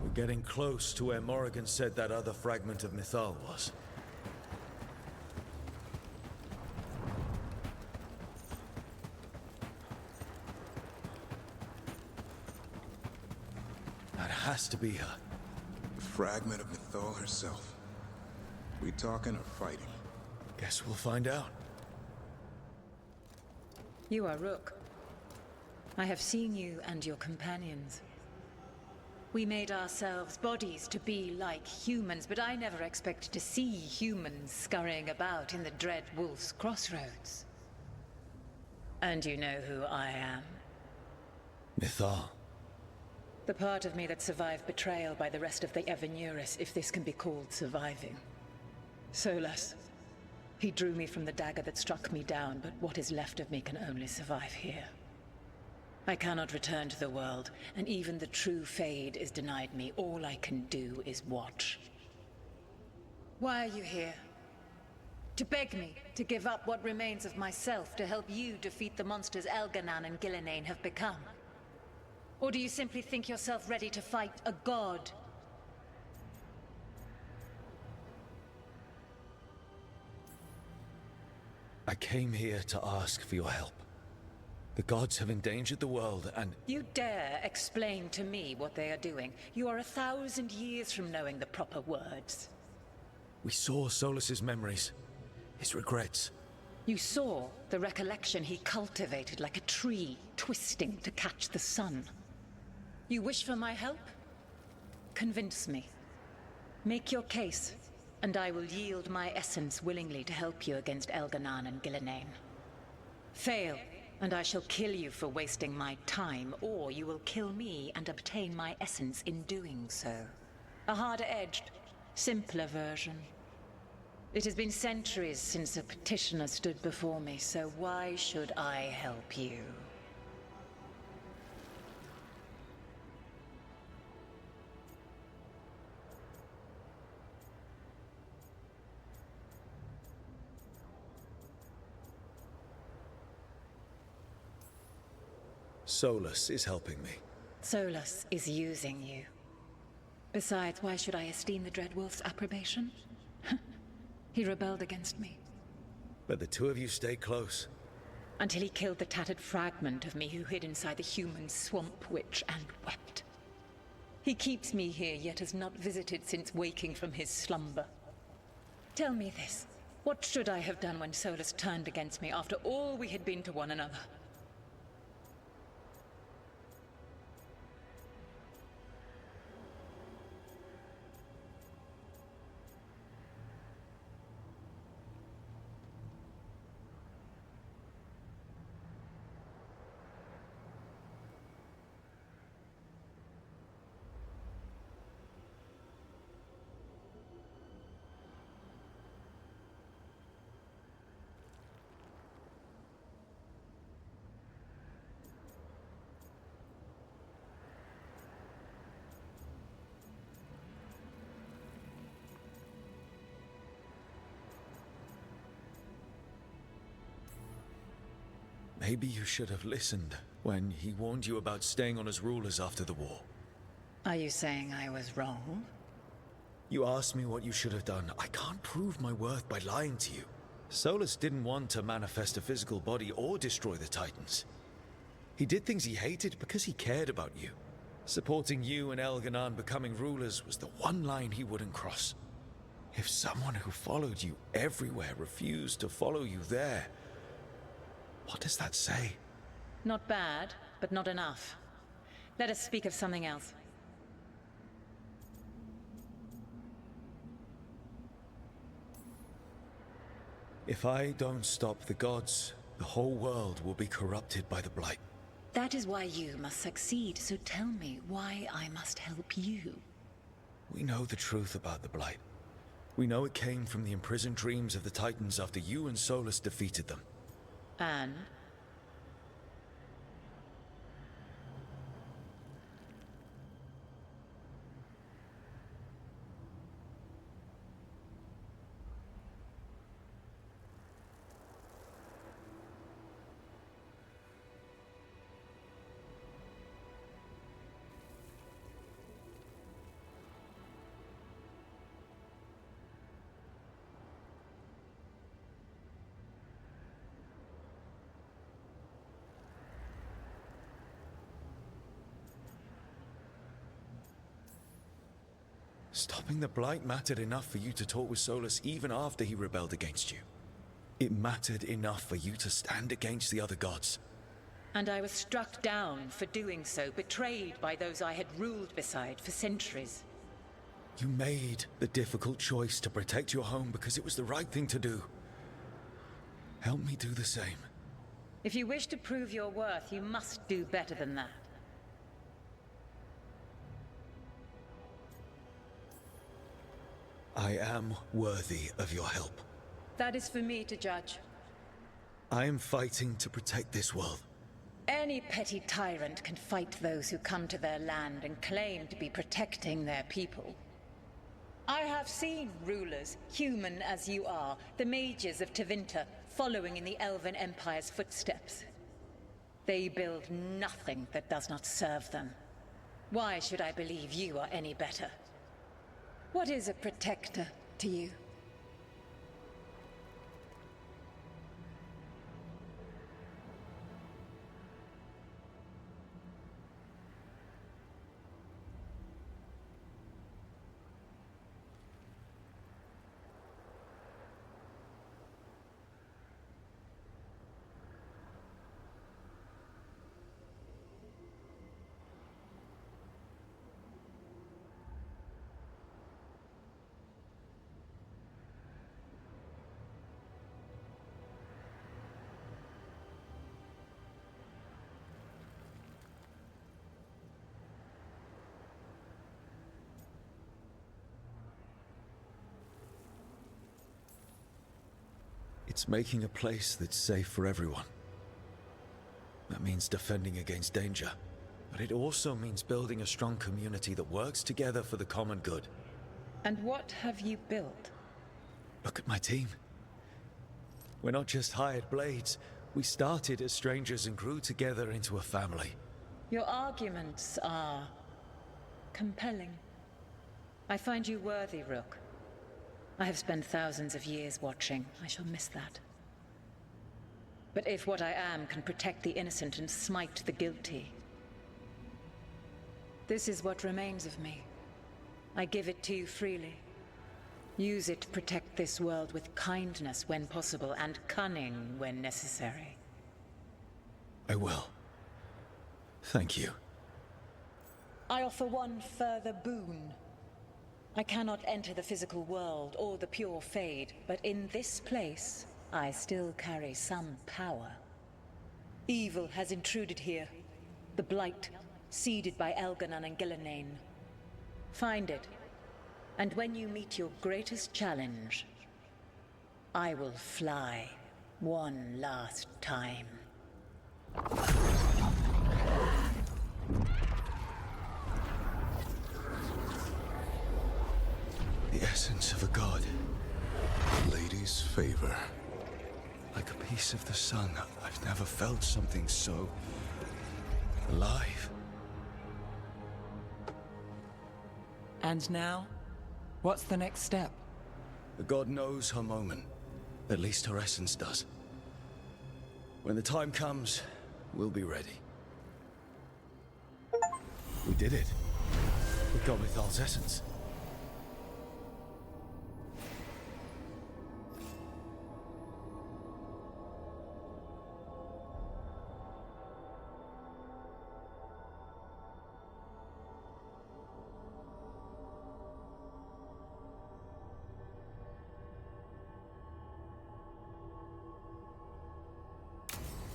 We're getting close to where Morrigan said that other fragment of Mythal was. That has to be her. A fragment of Mythal herself. We talking or fighting? Guess we'll find out. You are Rook. I have seen you and your companions. We made ourselves bodies to be like humans, but I never expected to see humans scurrying about in the Dread Wolf's crossroads. And you know who I am. Mythal. The part of me that survived betrayal by the rest of the Evanurus, if this can be called surviving. Solus. He drew me from the dagger that struck me down, but what is left of me can only survive here. I cannot return to the world, and even the true Fade is denied me. All I can do is watch. Why are you here? To beg me to give up what remains of myself to help you defeat the monsters Elganon and Gillenane have become? Or do you simply think yourself ready to fight a god? I I came here to ask for your help. The gods have endangered the world, and... You dare explain to me what they are doing? You are 1,000 years from knowing the proper words. We saw Solus's memories, his regrets. You saw the recollection he cultivated like a tree, twisting to catch the sun. You wish for my help? Convince me. Make your case, and I will yield my essence willingly to help you against Elganon and Gillenane. Fail, and I shall kill you for wasting my time, or you will kill me and obtain my essence in doing so. A harder-edged, simpler version. It has been centuries since a petitioner stood before me, so why should I help you? Solus is helping me. Solus is using you. Besides, why should I esteem the Dreadwolf's approbation? He rebelled against me. But the two of you stay close. Until he killed the tattered fragment of me who hid inside the human swamp witch and wept. He keeps me here, yet has not visited since waking from his slumber. Tell me this. What should I have done when Solus turned against me after all we had been to one another? Maybe you should have listened when he warned you about staying on as rulers after the war. Are you saying I was wrong? You asked me what you should have done. I can't prove my worth by lying to you. Solus didn't want to manifest a physical body or destroy the Titans. He did things he hated because he cared about you. Supporting you and Elganon becoming rulers was the one line he wouldn't cross. If someone who followed you everywhere refused to follow you there, what does that say? Not bad, but not enough. Let us speak of something else. If I don't stop the gods, the whole world will be corrupted by the Blight. That is why you must succeed, so tell me why I must help you. We know the truth about the Blight. We know it came from the imprisoned dreams of the Titans after you and Solus defeated them. And? Stopping the Blight mattered enough for you to talk with Solus even after he rebelled against you. It mattered enough for you to stand against the other gods. And I was struck down for doing so, betrayed by those I had ruled beside for centuries. You made the difficult choice to protect your home because it was the right thing to do. Help me do the same. If you wish to prove your worth, you must do better than that. I am worthy of your help. That is for me to judge. I am fighting to protect this world. Any petty tyrant can fight those who come to their land and claim to be protecting their people. I have seen rulers, human as you are, the mages of Tevinter, following in the Elven Empire's footsteps. They build nothing that does not serve them. Why should I believe you are any better? What is a protector to you? It's making a place that's safe for everyone. That means defending against danger. But it also means building a strong community that works together for the common good. And what have you built? Look at my team. We're not just hired blades. We started as strangers and grew together into a family. Your arguments are compelling. I find you worthy, Rook. I have spent thousands of years watching. I shall miss that. But if what I am can protect the innocent and smite the guilty, this is what remains of me. I give it to you freely. Use it to protect this world with kindness when possible and cunning when necessary. I will. Thank you. I offer one further boon. I cannot enter the physical world or the pure Fade, but in this place, I still carry some power. Evil has intruded here. The Blight, seeded by Elganon and Gillenane. Find it, and when you meet your greatest challenge, I will fly one last time. The essence of a god. Lady's favor. Like a piece of the sun. I've never felt something so alive. And now? What's the next step? The god knows her moment. At least her essence does. When the time comes, we'll be ready. We did it. We got Mythal's essence.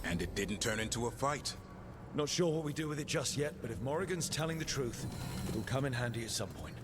And it didn't turn into a fight. Not sure what we do with it just yet, but if Morrigan's telling the truth, it'll come in handy at some point.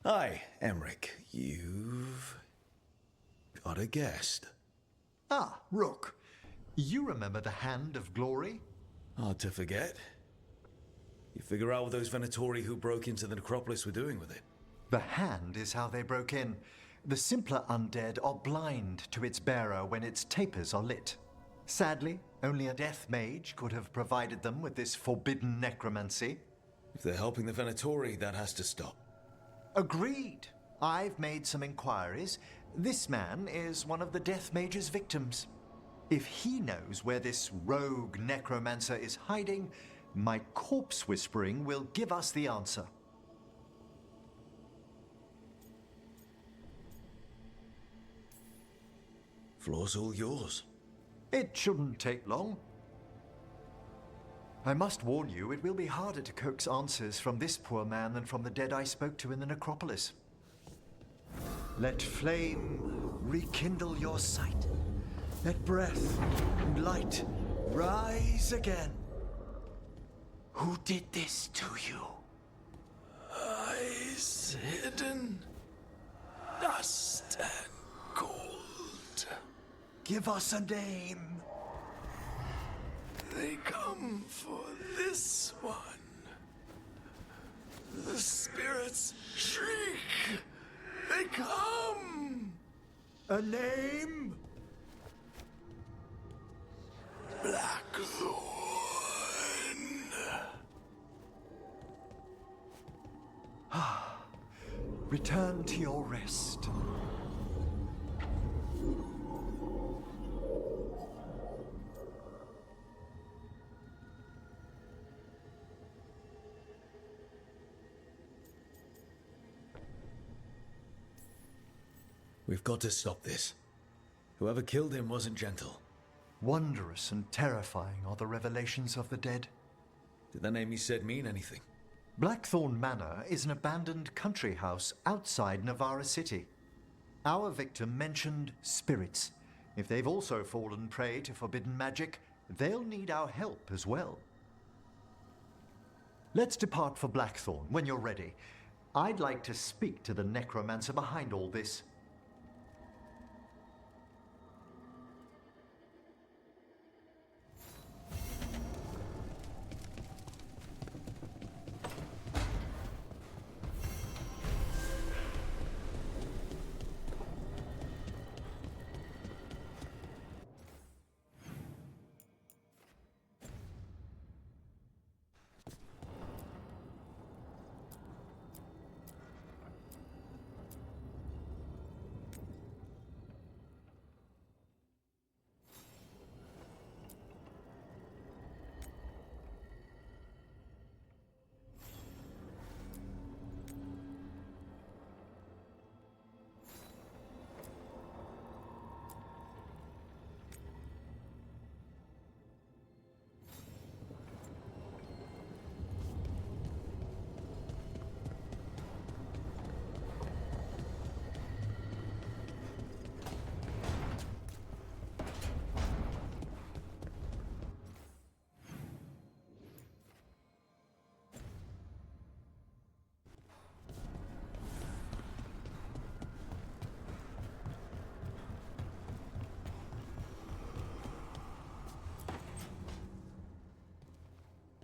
Hi, Emmerich. You've got a guest. Ah, Rook. You remember the Hand of Glory? Hard to forget. You figure out what those Venatori who broke into the necropolis were doing with it? The Hand is how they broke in. The simpler undead are blind to its bearer when its tapers are lit. Sadly, only a death mage could have provided them with this forbidden necromancy. If they're helping the Venatori, that has to stop. Agreed. I've made some inquiries. This man is one of the Death Mage's victims. If he knows where this rogue necromancer is hiding, my corpse whispering will give us the answer. Floor's all yours. It shouldn't take long. I must warn you, it will be harder to coax answers from this poor man than from the dead I spoke to in the necropolis. Let flame rekindle your sight. Let breath and light rise again. Who did this to you? Eyes hidden, dust and gold. Give us a name. They come for this one. The spirits shriek. They come. A name? Blackthorn. Return to your rest. We've got to stop this. Whoever killed him wasn't gentle. Wondrous and terrifying are the revelations of the dead. Did the name he said mean anything? Blackthorn Manor is an abandoned country house outside Navarra City. Our victim mentioned spirits. If they've also fallen prey to forbidden magic, they'll need our help as well. Let's depart for Blackthorn when you're ready. I'd like to speak to the necromancer behind all this.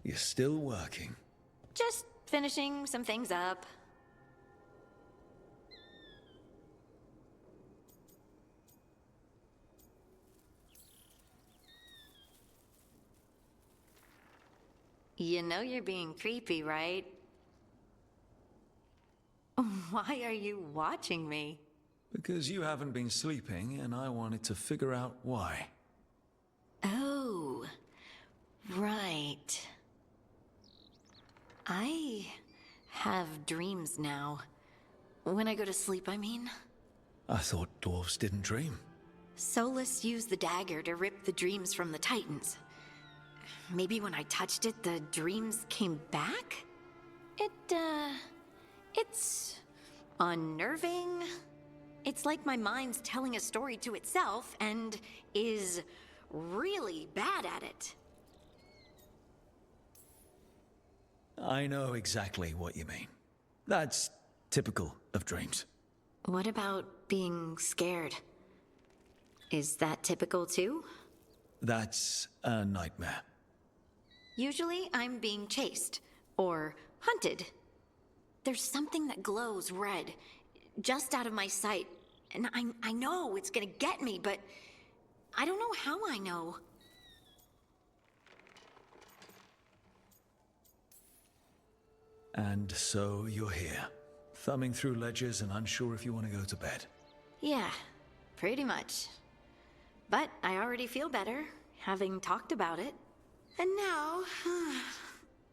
You're still working. Just finishing some things up. You know you're being creepy, right? Why are you watching me? Because you haven't been sleeping, and I wanted to figure out why. Oh, right. I have dreams now. When I go to sleep, I mean. I thought dwarves didn't dream. Solus used the dagger to rip the dreams from the Titans. Maybe when I touched it, the dreams came back? It's unnerving it's like my mind's telling a story to itself and is really bad at it. I know exactly what you mean. That's typical of dreams. What about being scared? Is that typical too? That's a nightmare. Usually I'm being chased or hunted. There's something that glows red, just out of my sight, and I know it's gonna get me, but I don't know how I know. And so you're here, thumbing through ledgers and unsure if you want to go to bed. Yeah, pretty much. But I already feel better, having talked about it. And now,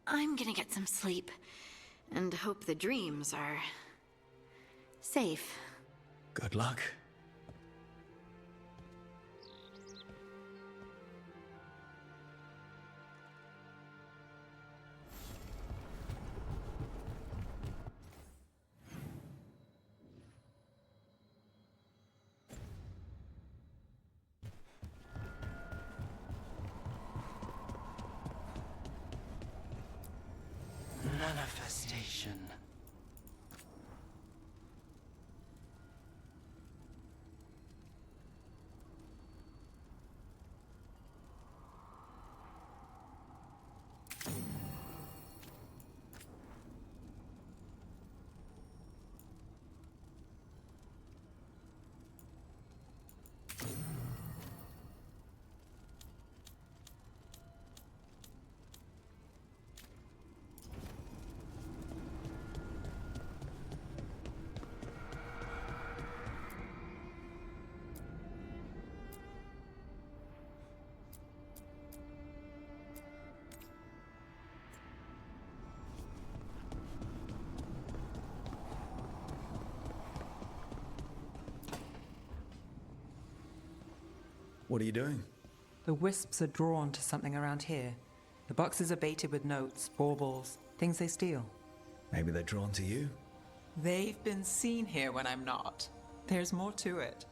I'm gonna get some sleep, and hope the dreams are safe. Good luck. Manifestation. What are you doing? The wisps are drawn to something around here. The boxes are baited with notes, baubles, things they steal. Maybe they're drawn to you? They've been seen here when I'm not. There's more to it.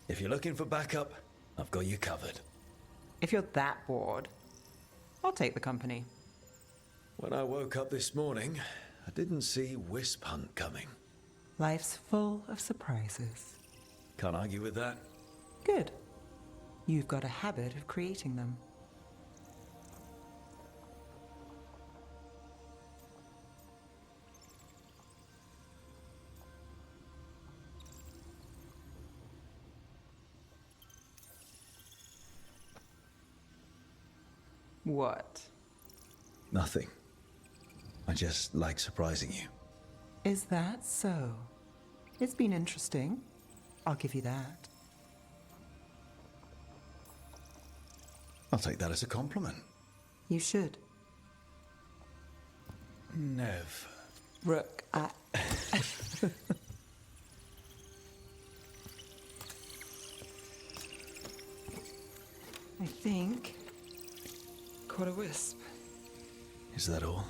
If you're looking for backup, I've got you covered. If you're that bored, I'll take the company. When I woke up this morning, I didn't see Wisp Hunt coming. Life's full of surprises. Can't argue with that. Good. You've got a habit of creating them. What? Nothing. I just like surprising you. Is that so? It's been interesting. I'll give you that. I'll take that as a compliment. You should. Nev. Rook, I think... caught a wisp. Is that all?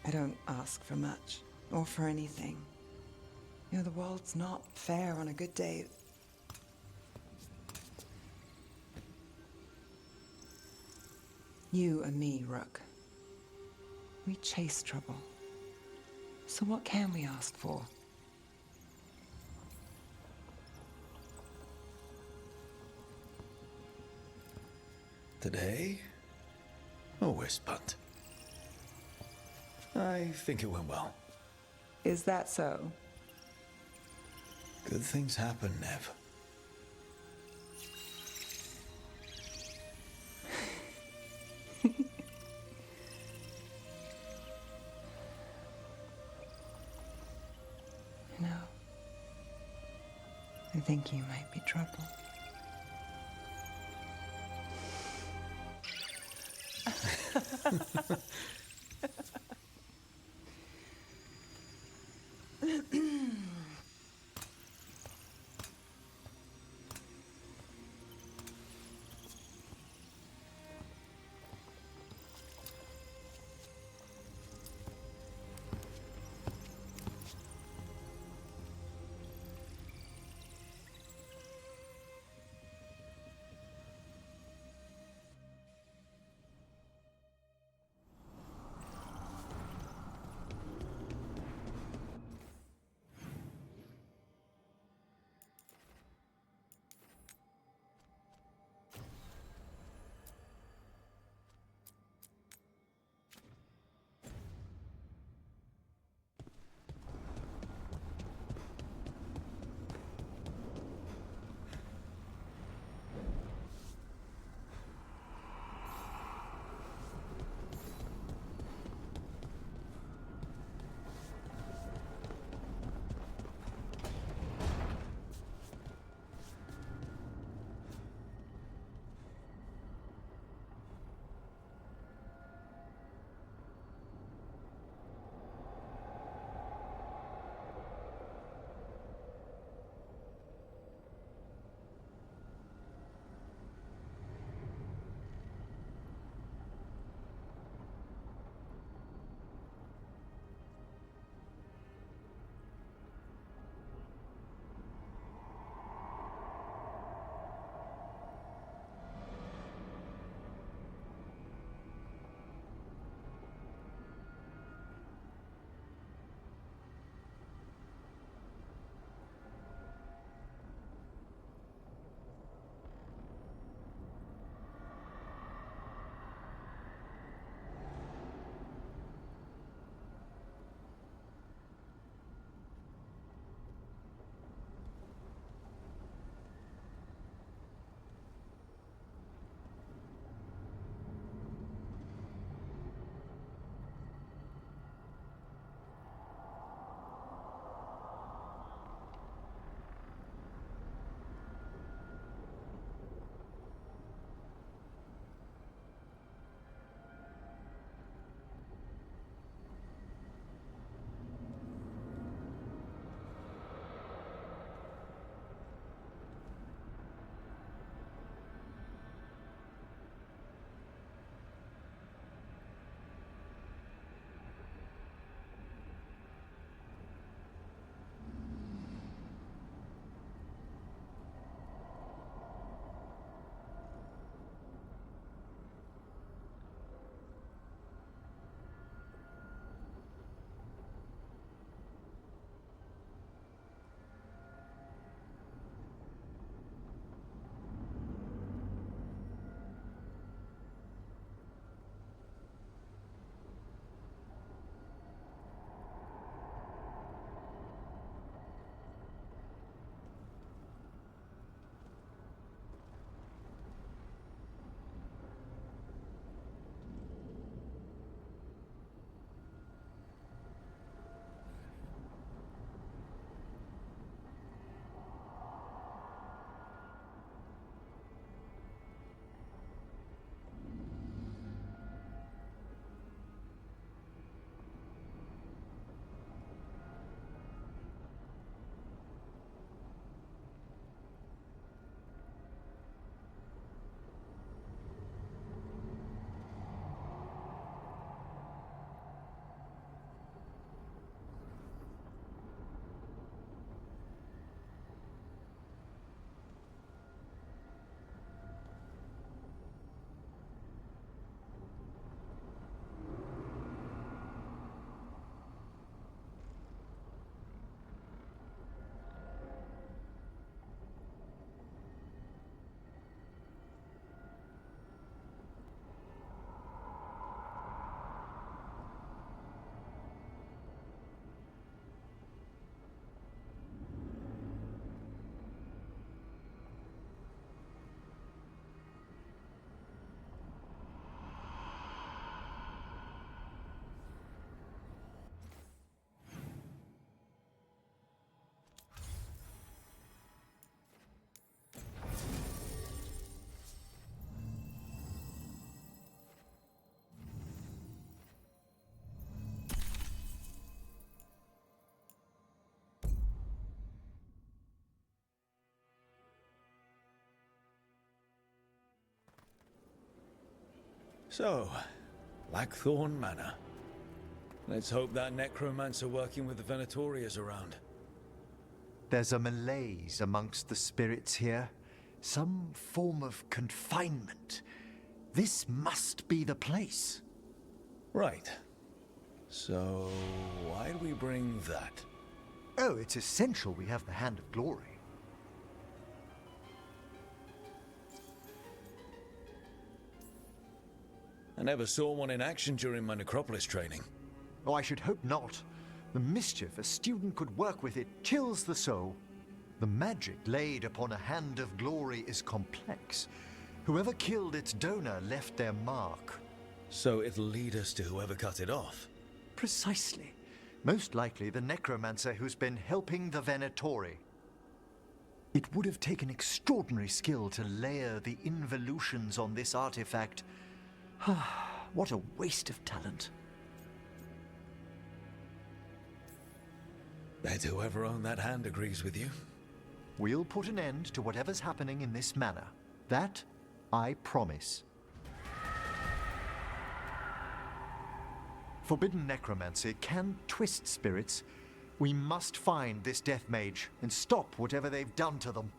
I don't ask for much, or for anything. You know, the world's not fair on a good day. You and me, Rook. We chase trouble. So what can we ask for? Today? A wisp hunt. I think it went well. Is that so? Good things happen, Nev. No. I think you might be trouble. So, Blackthorn Manor. Let's hope that necromancer working with the Venatori is around. There's a malaise amongst the spirits here. Some form of confinement. This must be the place. Right. So, why'd we bring that? Oh, it's essential we have the Hand of Glory. I never saw one in action during my Necropolis training. Oh, I should hope not. The mischief a student could work with it chills the soul. The magic laid upon a Hand of Glory is complex. Whoever killed its donor left their mark. So it'll lead us to whoever cut it off? Precisely. Most likely the necromancer who's been helping the Venatori. It would have taken extraordinary skill to layer the involutions on this artifact. What a waste of talent. Bet whoever owned that hand agrees with you. We'll put an end to whatever's happening in this manor. That, I promise. Forbidden necromancy can twist spirits. We must find this death mage and stop whatever they've done to them.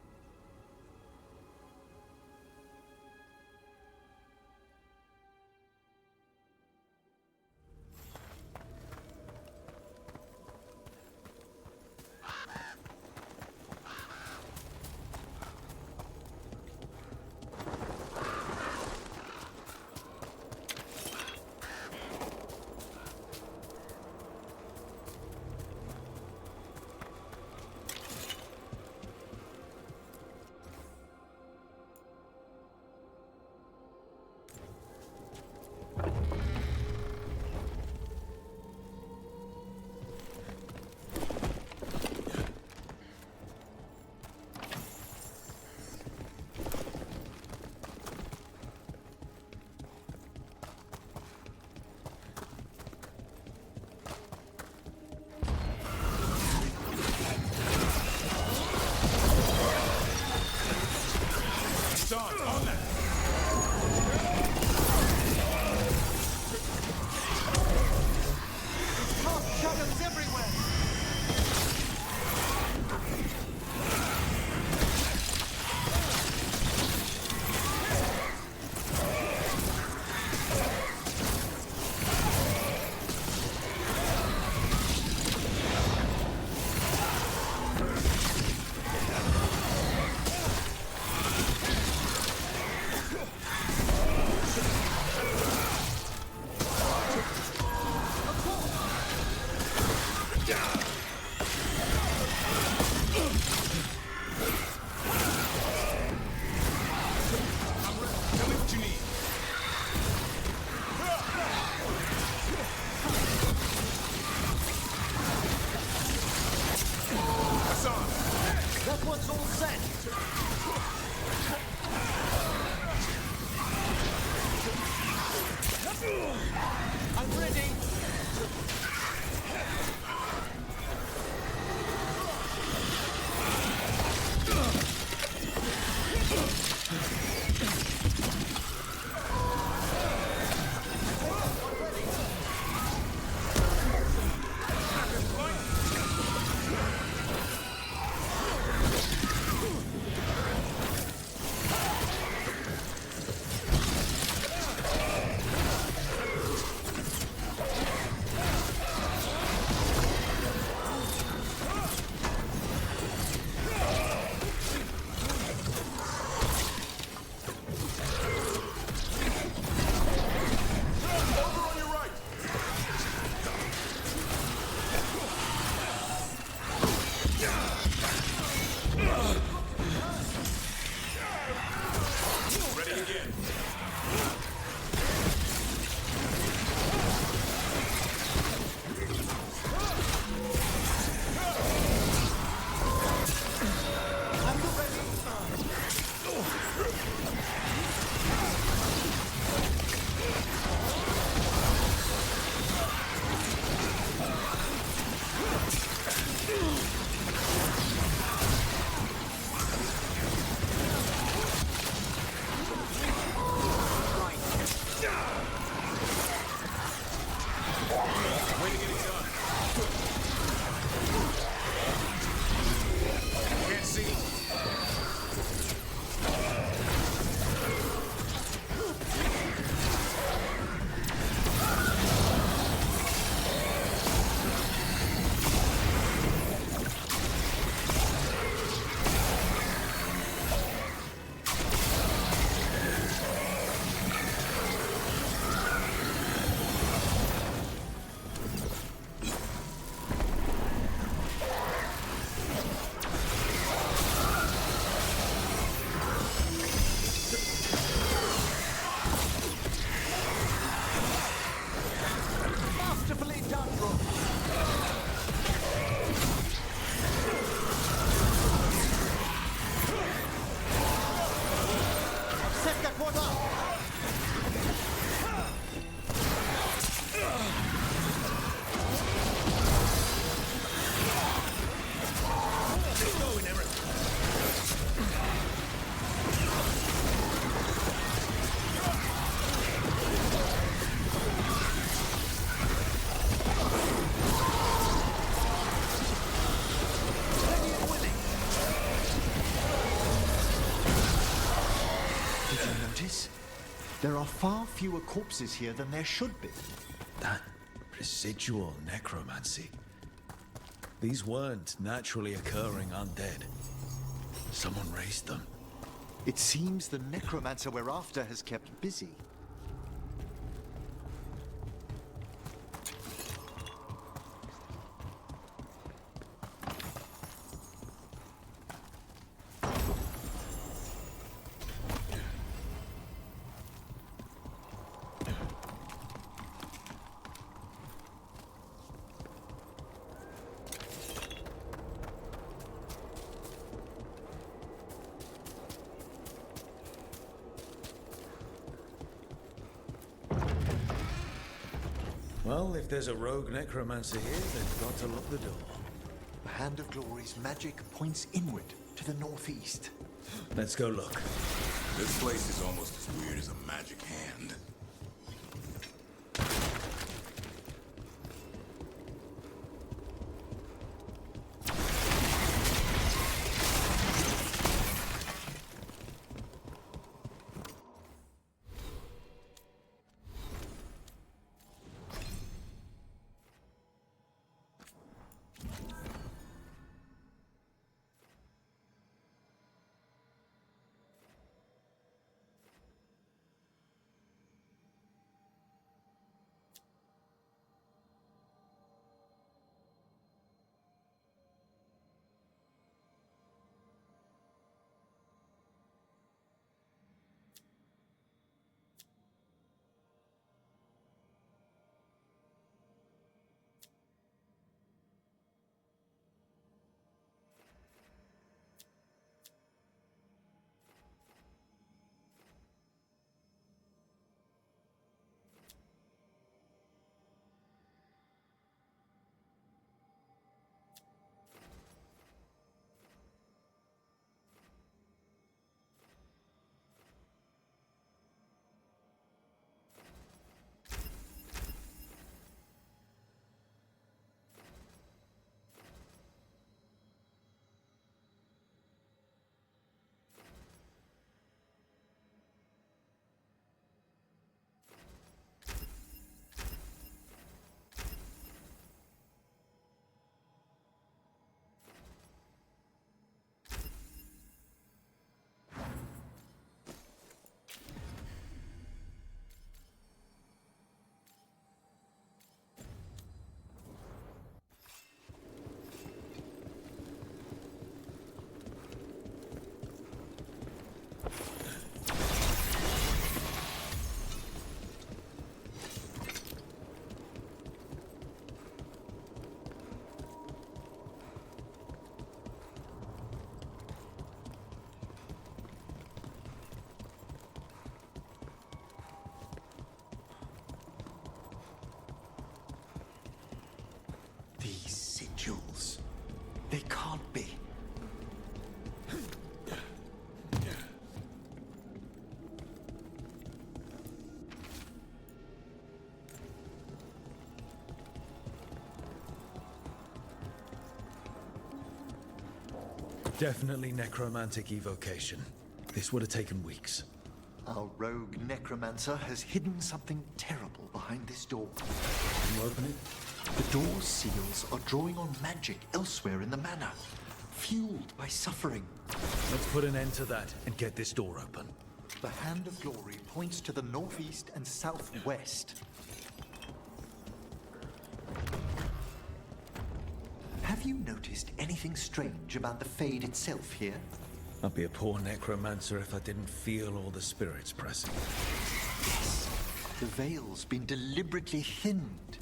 There are far fewer corpses here than there should be. That residual necromancy. These weren't naturally occurring undead. Someone raised them. It seems the necromancer we're after has kept busy. Well, if there's a rogue necromancer here, they've got to lock the door. The Hand of Glory's magic points inward to the northeast. Let's go look. This place is almost as weird as a magic hand. Sigils. They can't be. Definitely necromantic evocation. This would have taken weeks. Our rogue necromancer has hidden something terrible behind this door. Can you open it? The door's seals are drawing on magic elsewhere in the manor, fueled by suffering. Let's put an end to that and get this door open. The Hand of Glory points to the northeast and southwest. Have you noticed anything strange about the Fade itself here? I'd be a poor necromancer if I didn't feel all the spirits pressing. Yes, the veil's been deliberately thinned.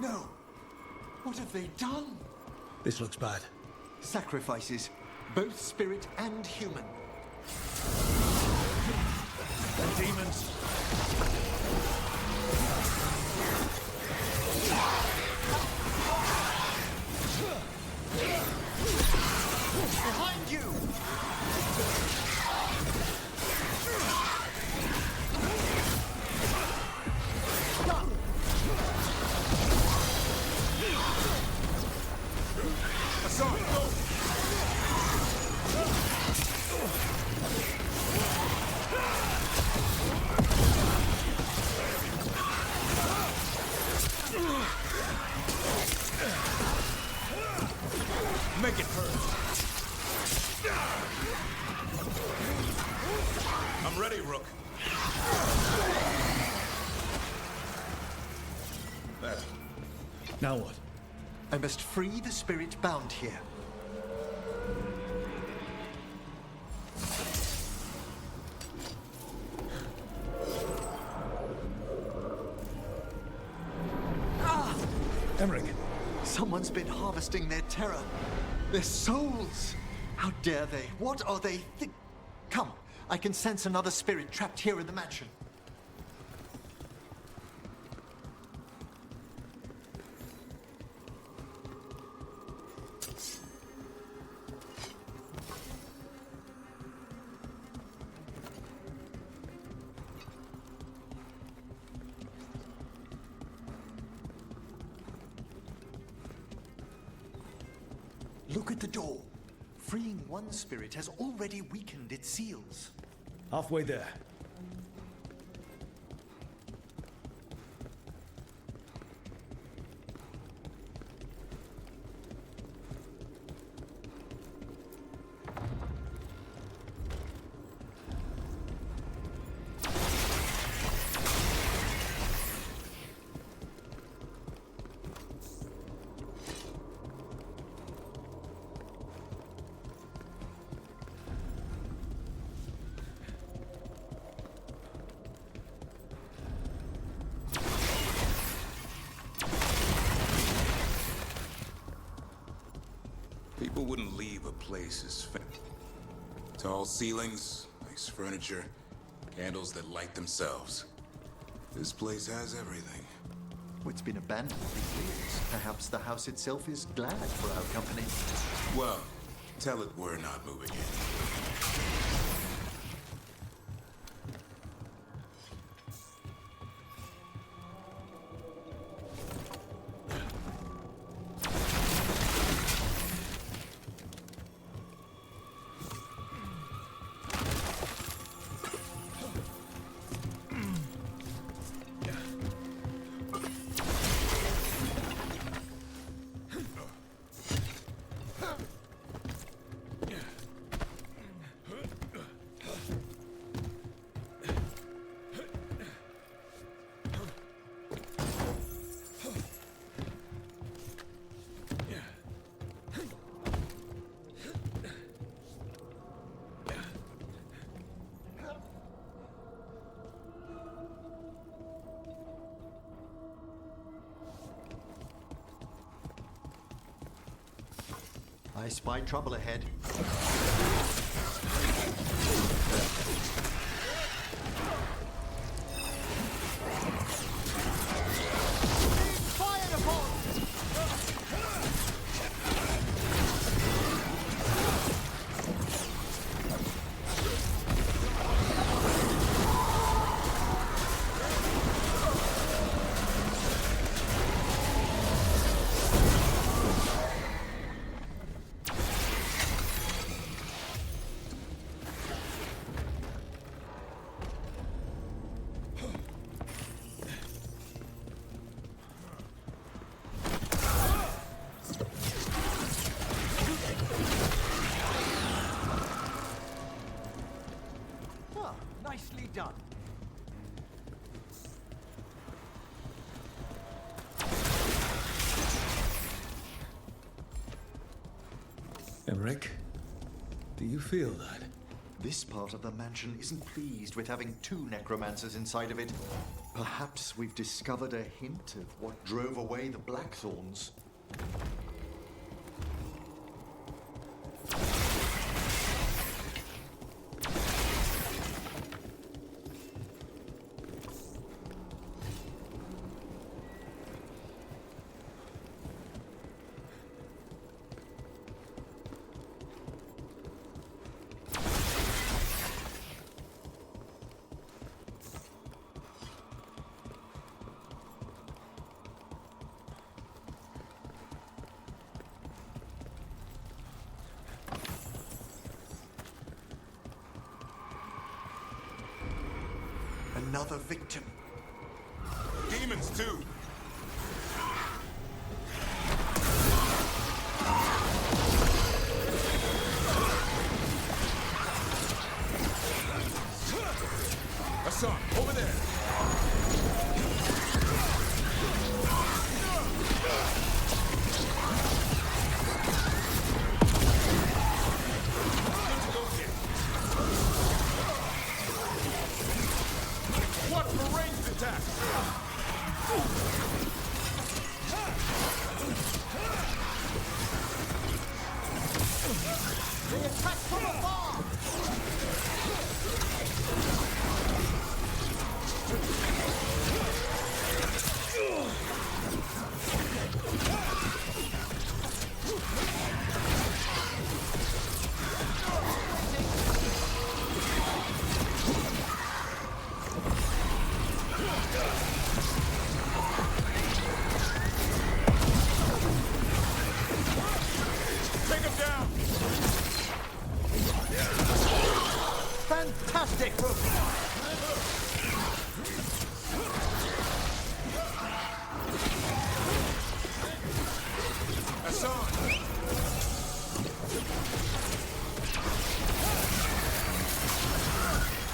No! What have they done? This looks bad. Sacrifices, both spirit and human. The demons. Behind you! Make it hurt. I'm ready, Rook. There. Now what? I must free the spirit bound here. Emmerich. Someone's been harvesting their terror. Their souls. How dare they? What are they Come, I can sense another spirit trapped here in the mansion. Look at the door. Freeing one spirit has already weakened its seals. Halfway there. People wouldn't leave a place as tall ceilings, nice furniture, candles that light themselves. This place has everything. It's been abandoned for years. Perhaps the house itself is glad for our company. Well, tell it we're not moving in. I spy trouble ahead. Fired upon! Nicely done. Emmerich, do you feel that? This part of the mansion isn't pleased with having 2 necromancers inside of it. Perhaps we've discovered a hint of what drove away the Blackthorns. Another victim. Demons, too. Hassan, over there. Watch for ranged attack! They attack from afar! Take him down! Fantastic! Hassan!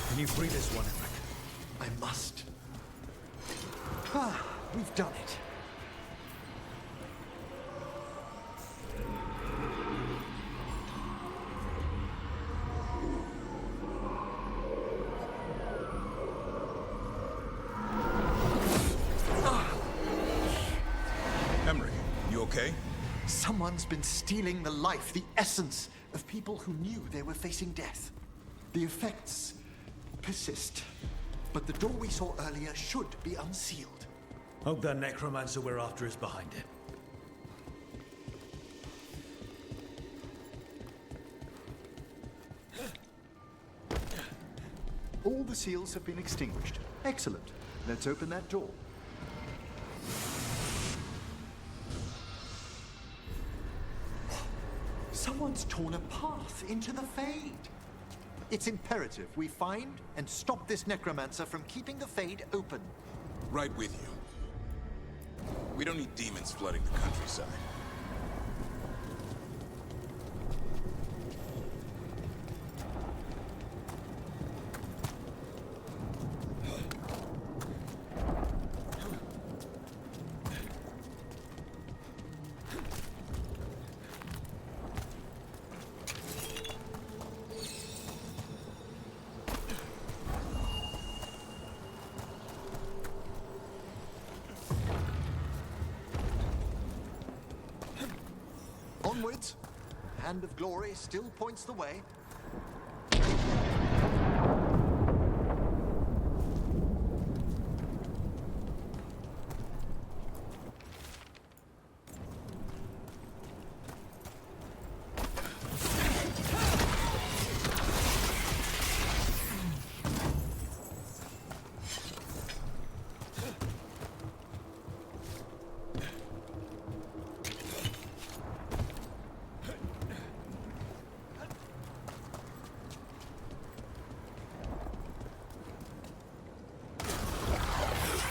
Can you free this one, Emmerich? I must. Ah, we've done it. Emmerich, you okay? Someone's been stealing the life, the essence of people who knew they were facing death. The effects persist, but the door we saw earlier should be unsealed. Hope that necromancer we're after is behind it. All the seals have been extinguished. Excellent. Let's open that door. Someone's torn a path into the Fade. It's imperative we find and stop this necromancer from keeping the Fade open. Right with you. We don't need demons flooding the countryside. Onwards. Hand of Glory still points the way.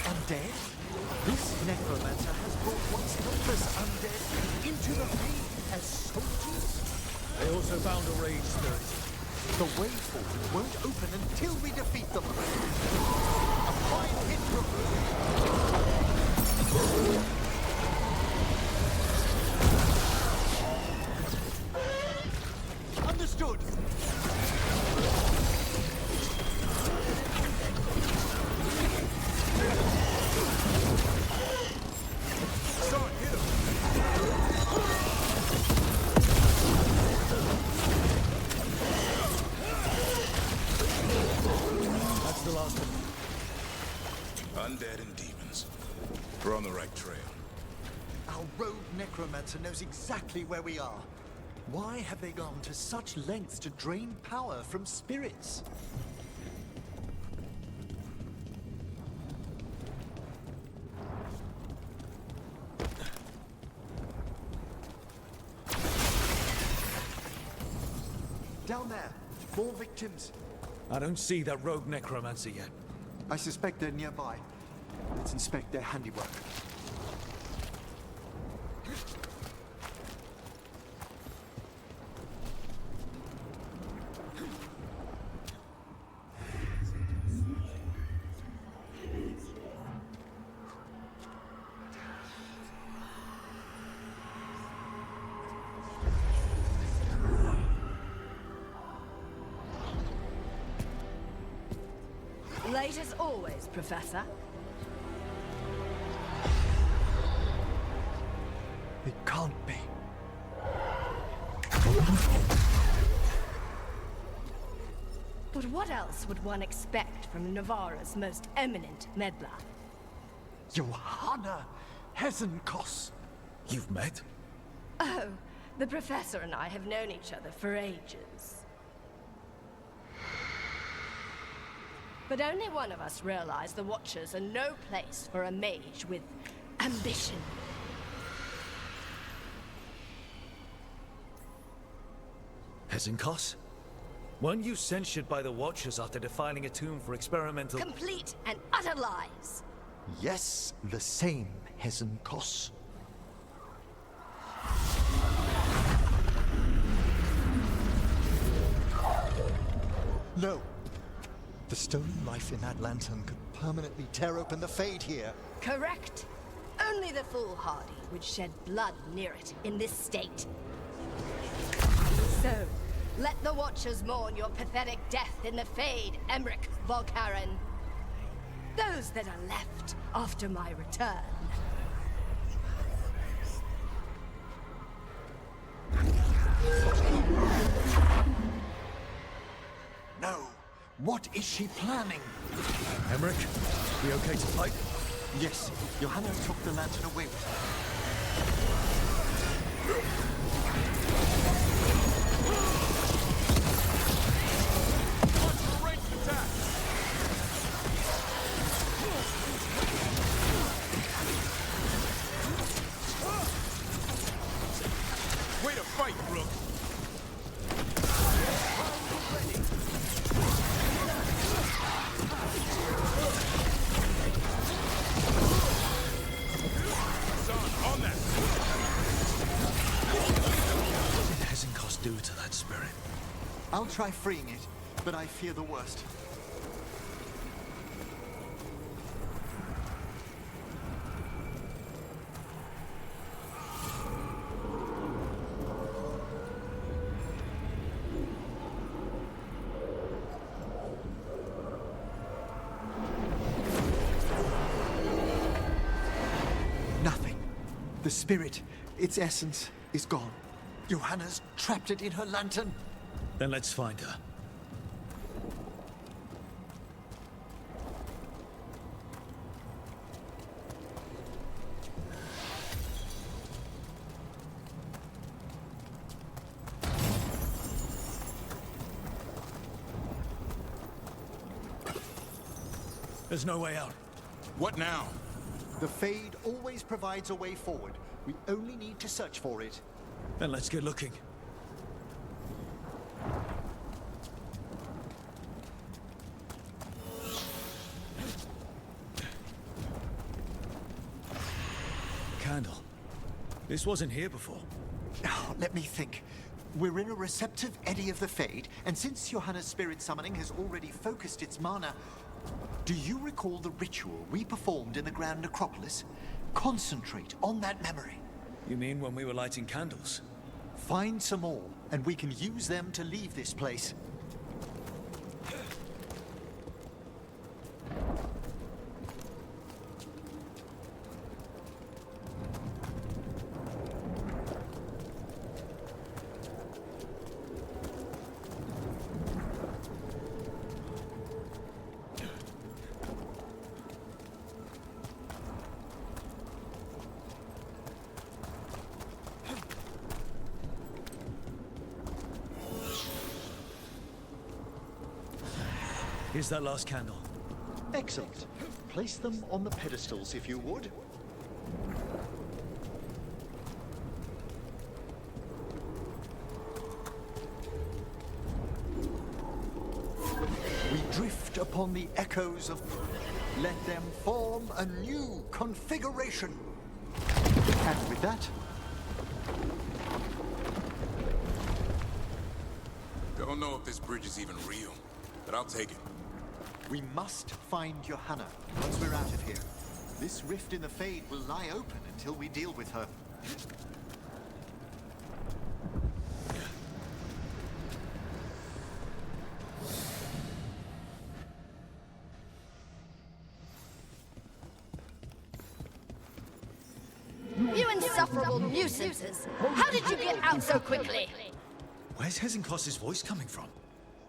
Undead? This necromancer has brought once helpless undead into the Fade as soldiers? They also found a rage spirit. The way forward won't open until we defeat them. A fine hit removed. Understood. the last one? Undead and demons. We're on the right trail. Our rogue necromancer knows exactly where we are. Why have they gone to such lengths to drain power from spirits? Down there, more victims. I don't see that rogue necromancer yet. I suspect they're nearby. Let's inspect their handiwork. Late as always, Professor. It can't be. But what else would one expect from Navarra's most eminent meddler? Johanna Hesenkos. You've met? Oh, the Professor and I have known each other for ages. But only one of us realized the Watchers are no place for a mage with ambition. Hesenkos? Weren't you censured by the Watchers after defiling a tomb for experimental— Complete and utter lies! Yes, the same Hesenkos. No. The stolen life in that lantern could permanently tear open the Fade here. Correct. Only the foolhardy would shed blood near it in this state. So, let the Watchers mourn your pathetic death in the Fade, Emmerich Volkaren. Those that are left after my return. No. What is she planning? Emmerich, we okay to fight? Yes. Johanna took the lantern away with her. Way to fight, Rook! On that! What did Hesenkos do to that spirit? I'll try freeing it, but I fear the worst. Nothing. The spirit, its essence, is gone. Johanna's trapped it in her lantern. Then let's find her. There's no way out. What now? The Fade always provides a way forward. We only need to search for it. Then let's get looking. Candle. This wasn't here before. Oh, let me think. We're in a receptive eddy of the Fade, and since Johanna's spirit summoning has already focused its mana, do you recall the ritual we performed in the Grand Necropolis? Concentrate on that memory. You mean when we were lighting candles? Find some more, and we can use them to leave this place. Here's that last candle. Excellent. Place them on the pedestals, if you would. We drift upon the echoes of... Let them form a new configuration. And with that... Don't know if this bridge is even real, but I'll take it. We must find Johanna once we're out of here. This rift in the Fade will lie open until we deal with her. You insufferable nuisances! How did you get out so quickly? Where's Hezenkos's voice coming from?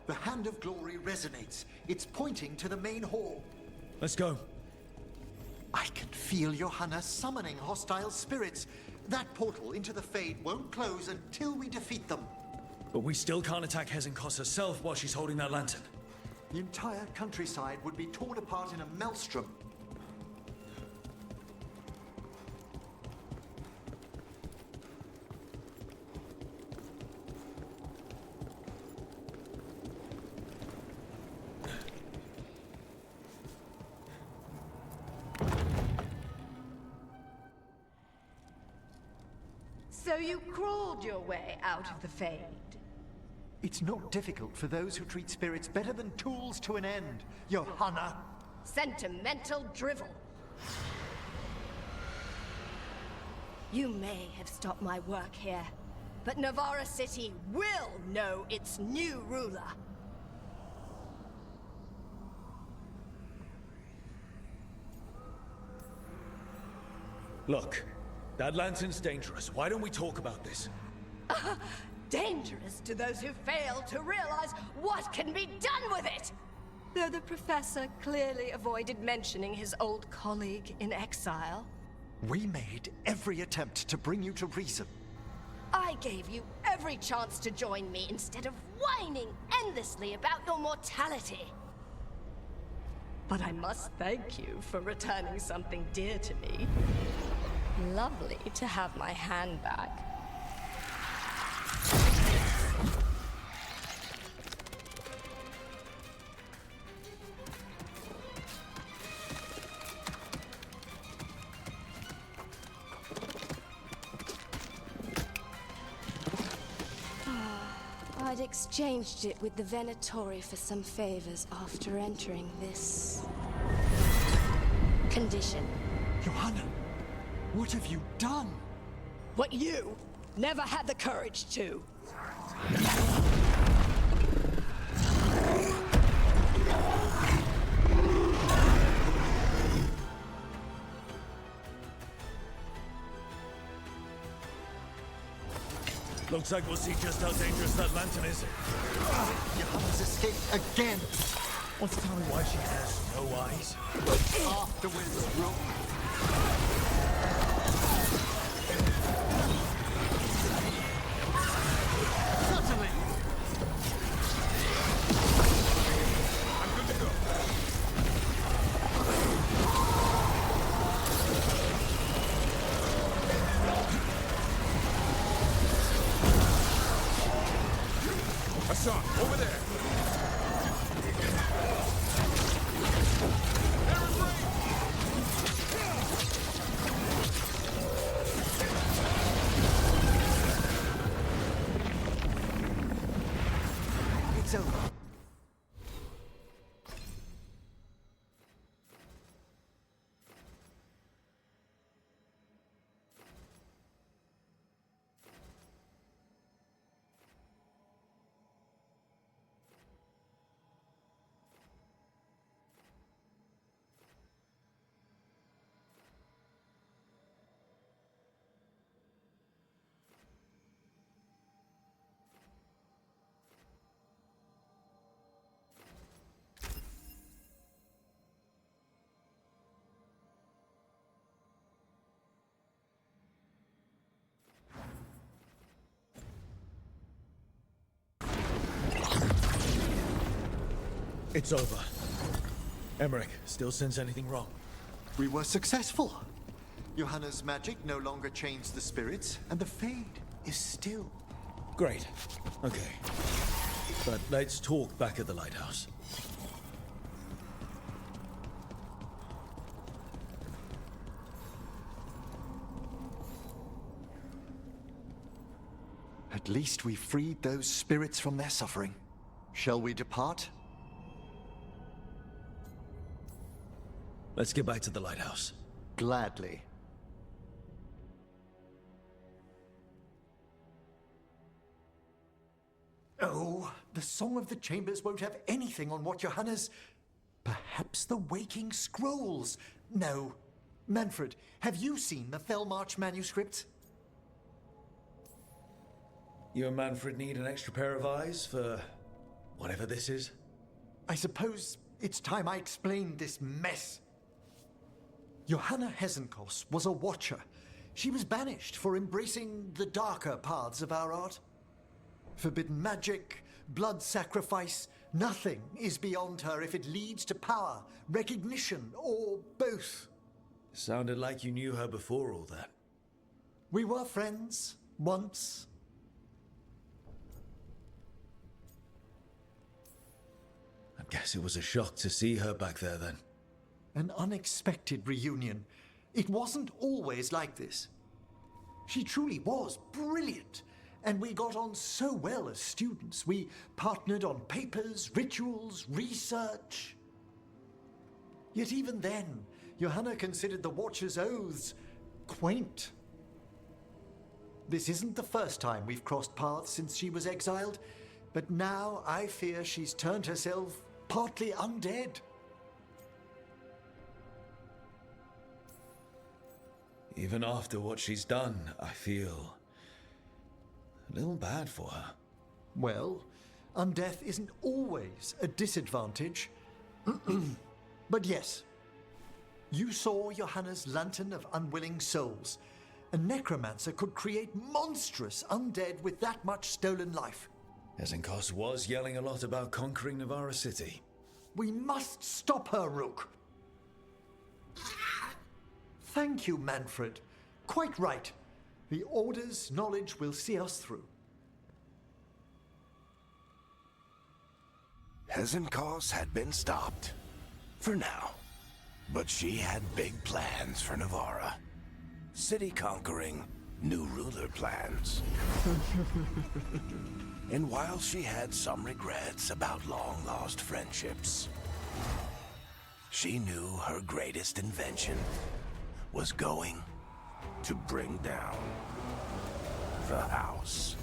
The Hand of Glory resonates. It's pointing to the main hall. Let's go. I can feel Johanna summoning hostile spirits. That portal into the Fade won't close until we defeat them. But we still can't attack Hezenkos herself while she's holding that lantern. The entire countryside would be torn apart in a maelstrom. So you crawled your way out of the Fade? It's not difficult for those who treat spirits better than tools to an end, Johanna. Sentimental drivel. You may have stopped my work here, but Navarra City will know its new ruler. Look, that lantern's dangerous. Why don't we talk about this? Dangerous to those who fail to realize what can be done with it! Though the professor clearly avoided mentioning his old colleague in exile. We made every attempt to bring you to reason. I gave you every chance to join me instead of whining endlessly about your mortality. But I must thank you for returning something dear to me. Lovely to have my hand back. I'd exchanged it with the Venatori for some favors after entering this... condition. Johanna, what have you done? What you never had the courage to. Looks like we'll see just how dangerous that lantern is. Johanna's escaped again. Want to tell me why she has no eyes? Afterwards, Rook. Certainly. I'm good to go. Hassan, over there. It's over. Emmerich, still sense anything wrong? We were successful. Johanna's magic no longer changed the spirits, and the Fade is still. Great. Okay. But let's talk back at the lighthouse. At least we freed those spirits from their suffering. Shall we depart? Let's get back to the lighthouse. Gladly. Oh, the Song of the Chambers won't have anything on what Johanna's... Perhaps the Waking Scrolls? No. Manfred, have you seen the Felmarch manuscripts? You and Manfred need an extra pair of eyes for whatever this is? I suppose it's time I explained this mess. Johanna Hesenkos was a watcher. She was banished for embracing the darker paths of our art. Forbidden magic, blood sacrifice, nothing is beyond her if it leads to power, recognition, or both. Sounded like you knew her before all that. We were friends, once. I guess it was a shock to see her back there then. An unexpected reunion. It wasn't always like this. She truly was brilliant, and we got on so well as students. We partnered on papers, rituals, research. Yet even then, Johanna considered the Watcher's oaths quaint. This isn't the first time we've crossed paths since she was exiled, but now I fear she's turned herself partly undead. Even after what she's done, I feel a little bad for her. Well, undeath isn't always a disadvantage. But yes, you saw Johanna's Lantern of Unwilling Souls. A necromancer could create monstrous undead with that much stolen life. Hesenkos was yelling a lot about conquering Navarra City. We must stop her, Rook. Thank you, Manfred. Quite right. The Order's knowledge will see us through. Hesenkos had been stopped. For now. But she had big plans for Navarra. City conquering, new ruler plans. And while she had some regrets about long-lost friendships, she knew her greatest invention was going to bring down the house.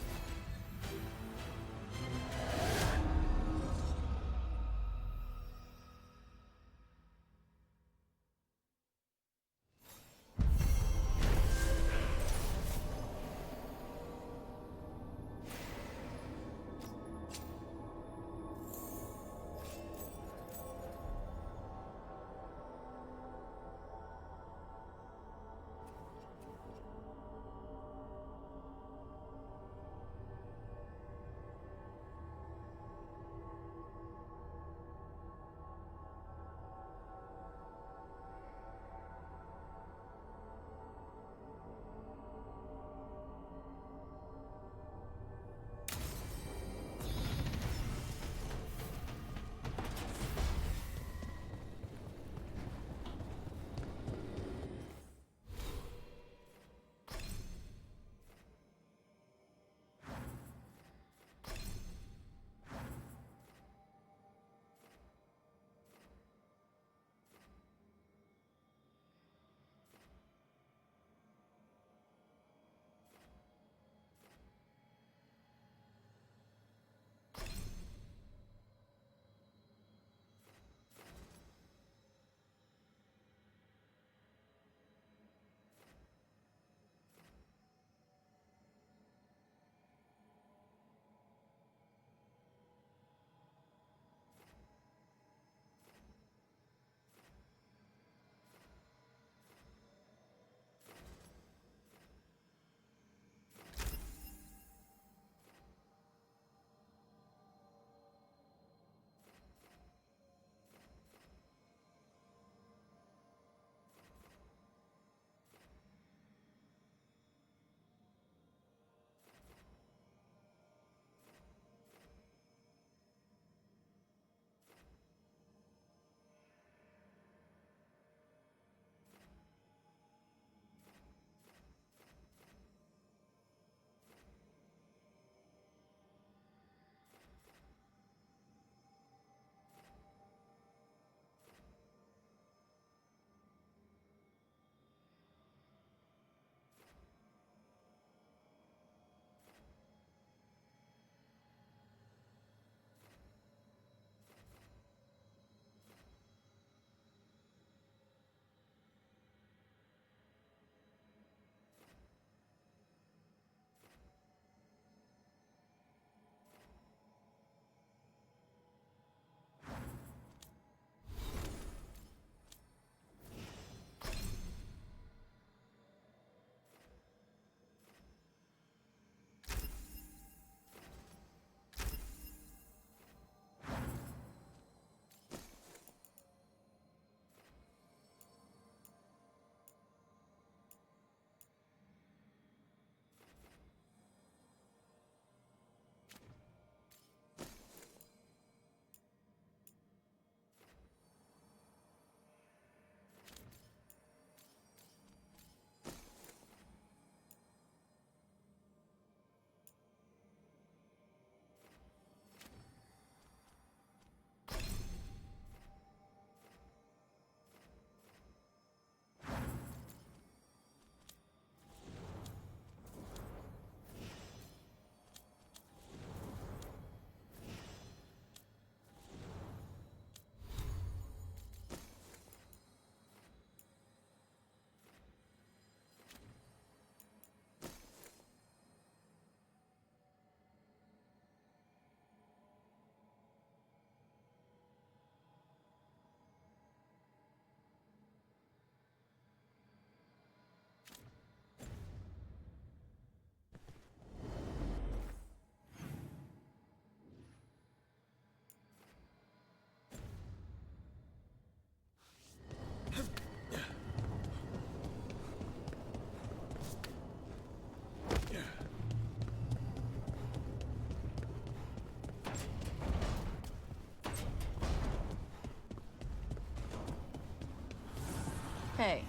Hey,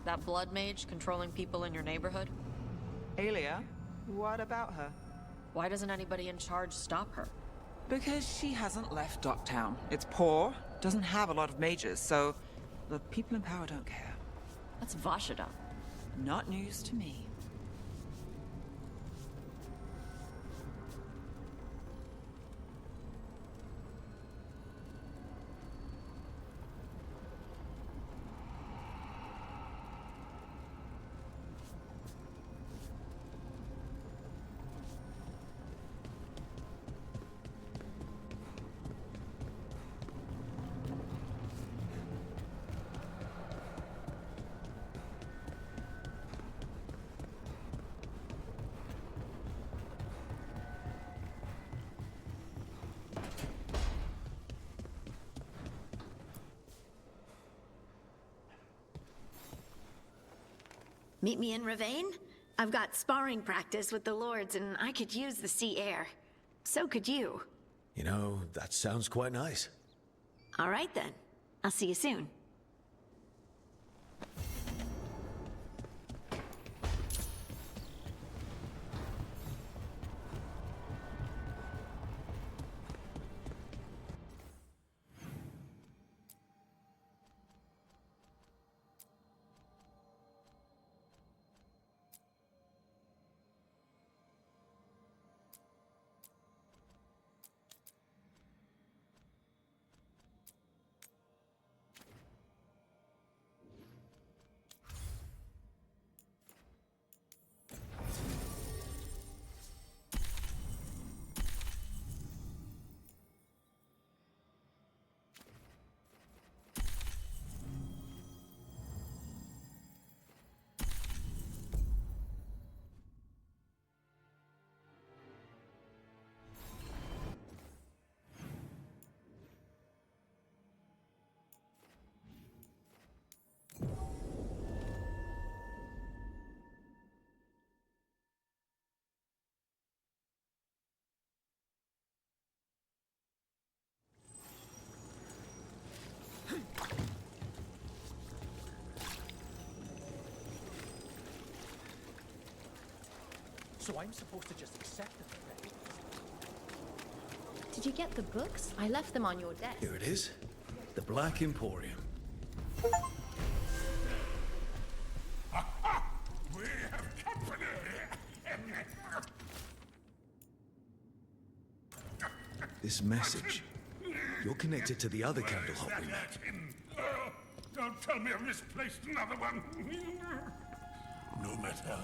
that blood mage controlling people in your neighborhood? Alia? What about her? Why doesn't anybody in charge stop her? Because she hasn't left Docktown. It's poor, doesn't have a lot of mages, so the people in power don't care. That's Vashida. Not news to me. Meet me in Ravane? I've got sparring practice with the lords, and I could use the sea air. So could you. You know, that sounds quite nice. All right then. I'll see you soon. So I'm supposed to just accept it? Did you get the books? I left them on your desk. Here it is. The Black Emporium. We have company! This message. You're connected to the other Candlehop we met. Oh, don't tell me I've misplaced another one! No matter.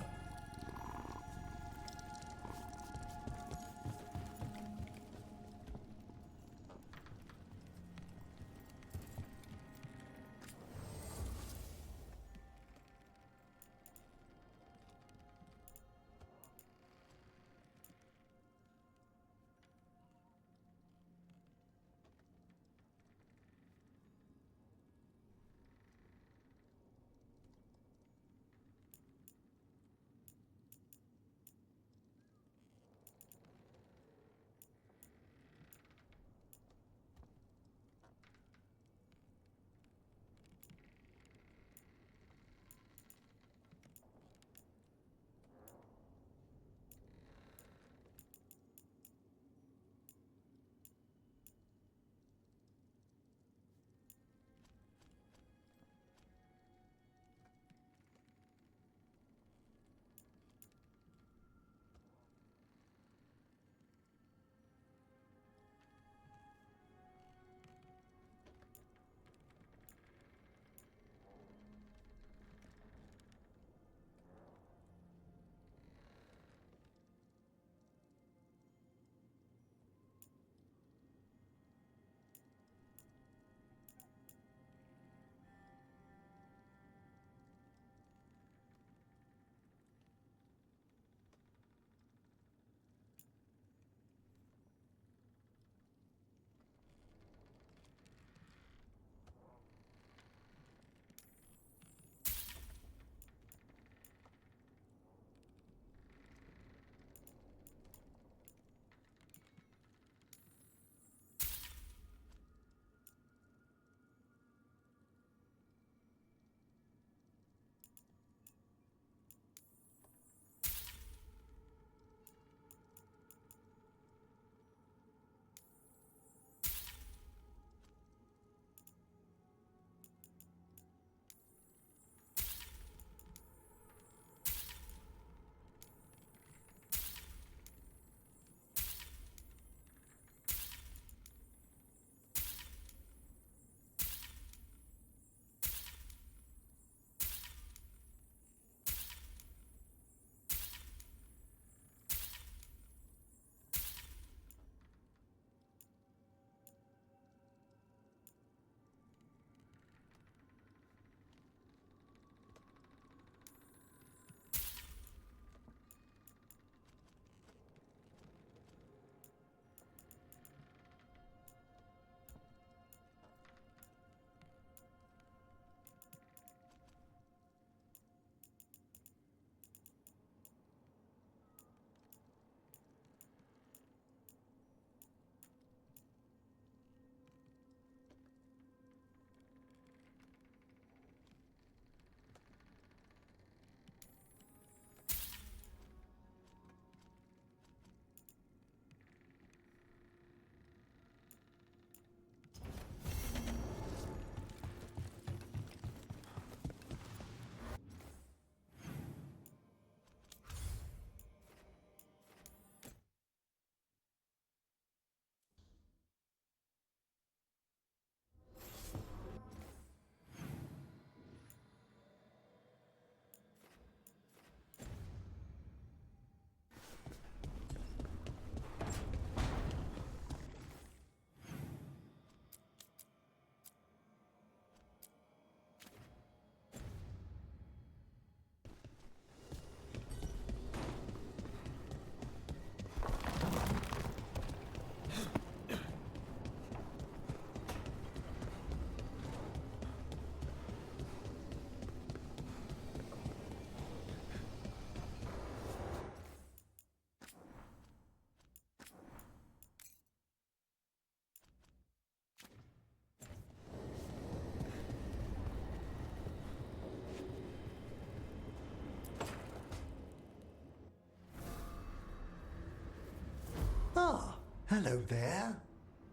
Hello there.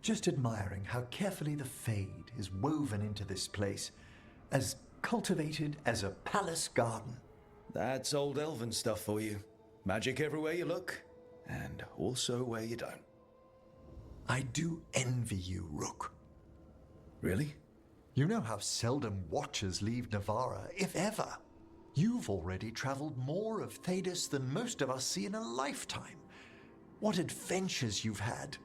Just admiring how carefully the Fade is woven into this place, as cultivated as a palace garden. That's old elven stuff for you. Magic everywhere you look, and also where you don't. I do envy you, Rook. Really? You know how seldom watchers leave Navarra, if ever. You've already traveled more of Thedas than most of us see in a lifetime. What adventures you've had.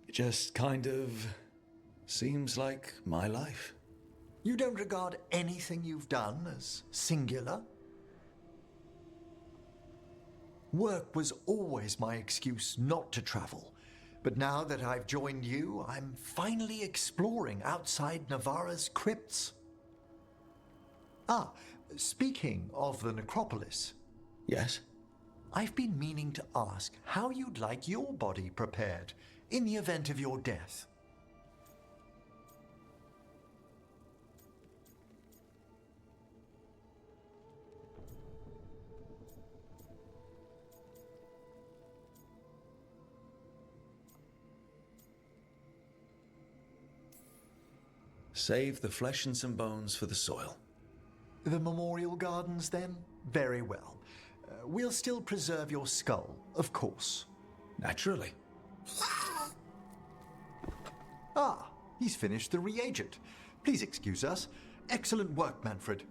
It just kind of seems like my life. You don't regard anything you've done as singular? Work was always my excuse not to travel, but now that I've joined you, I'm finally exploring outside Navarra's crypts. Ah, speaking of the necropolis. Yes? I've been meaning to ask how you'd like your body prepared in the event of your death. Save the flesh and some bones for the soil. The memorial gardens, then? Very well. We'll still preserve your skull, of course. Naturally. Ah, he's finished the reagent. Please excuse us. Excellent work, Manfred.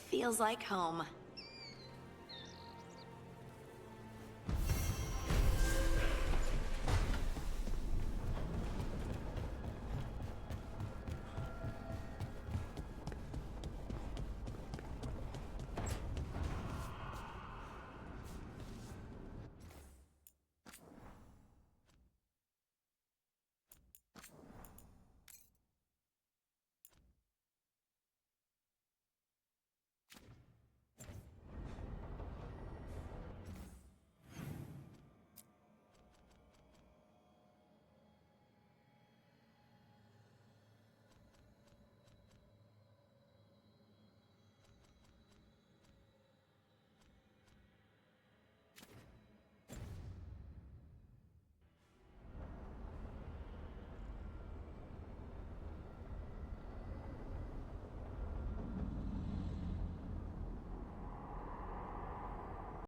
Feels like home.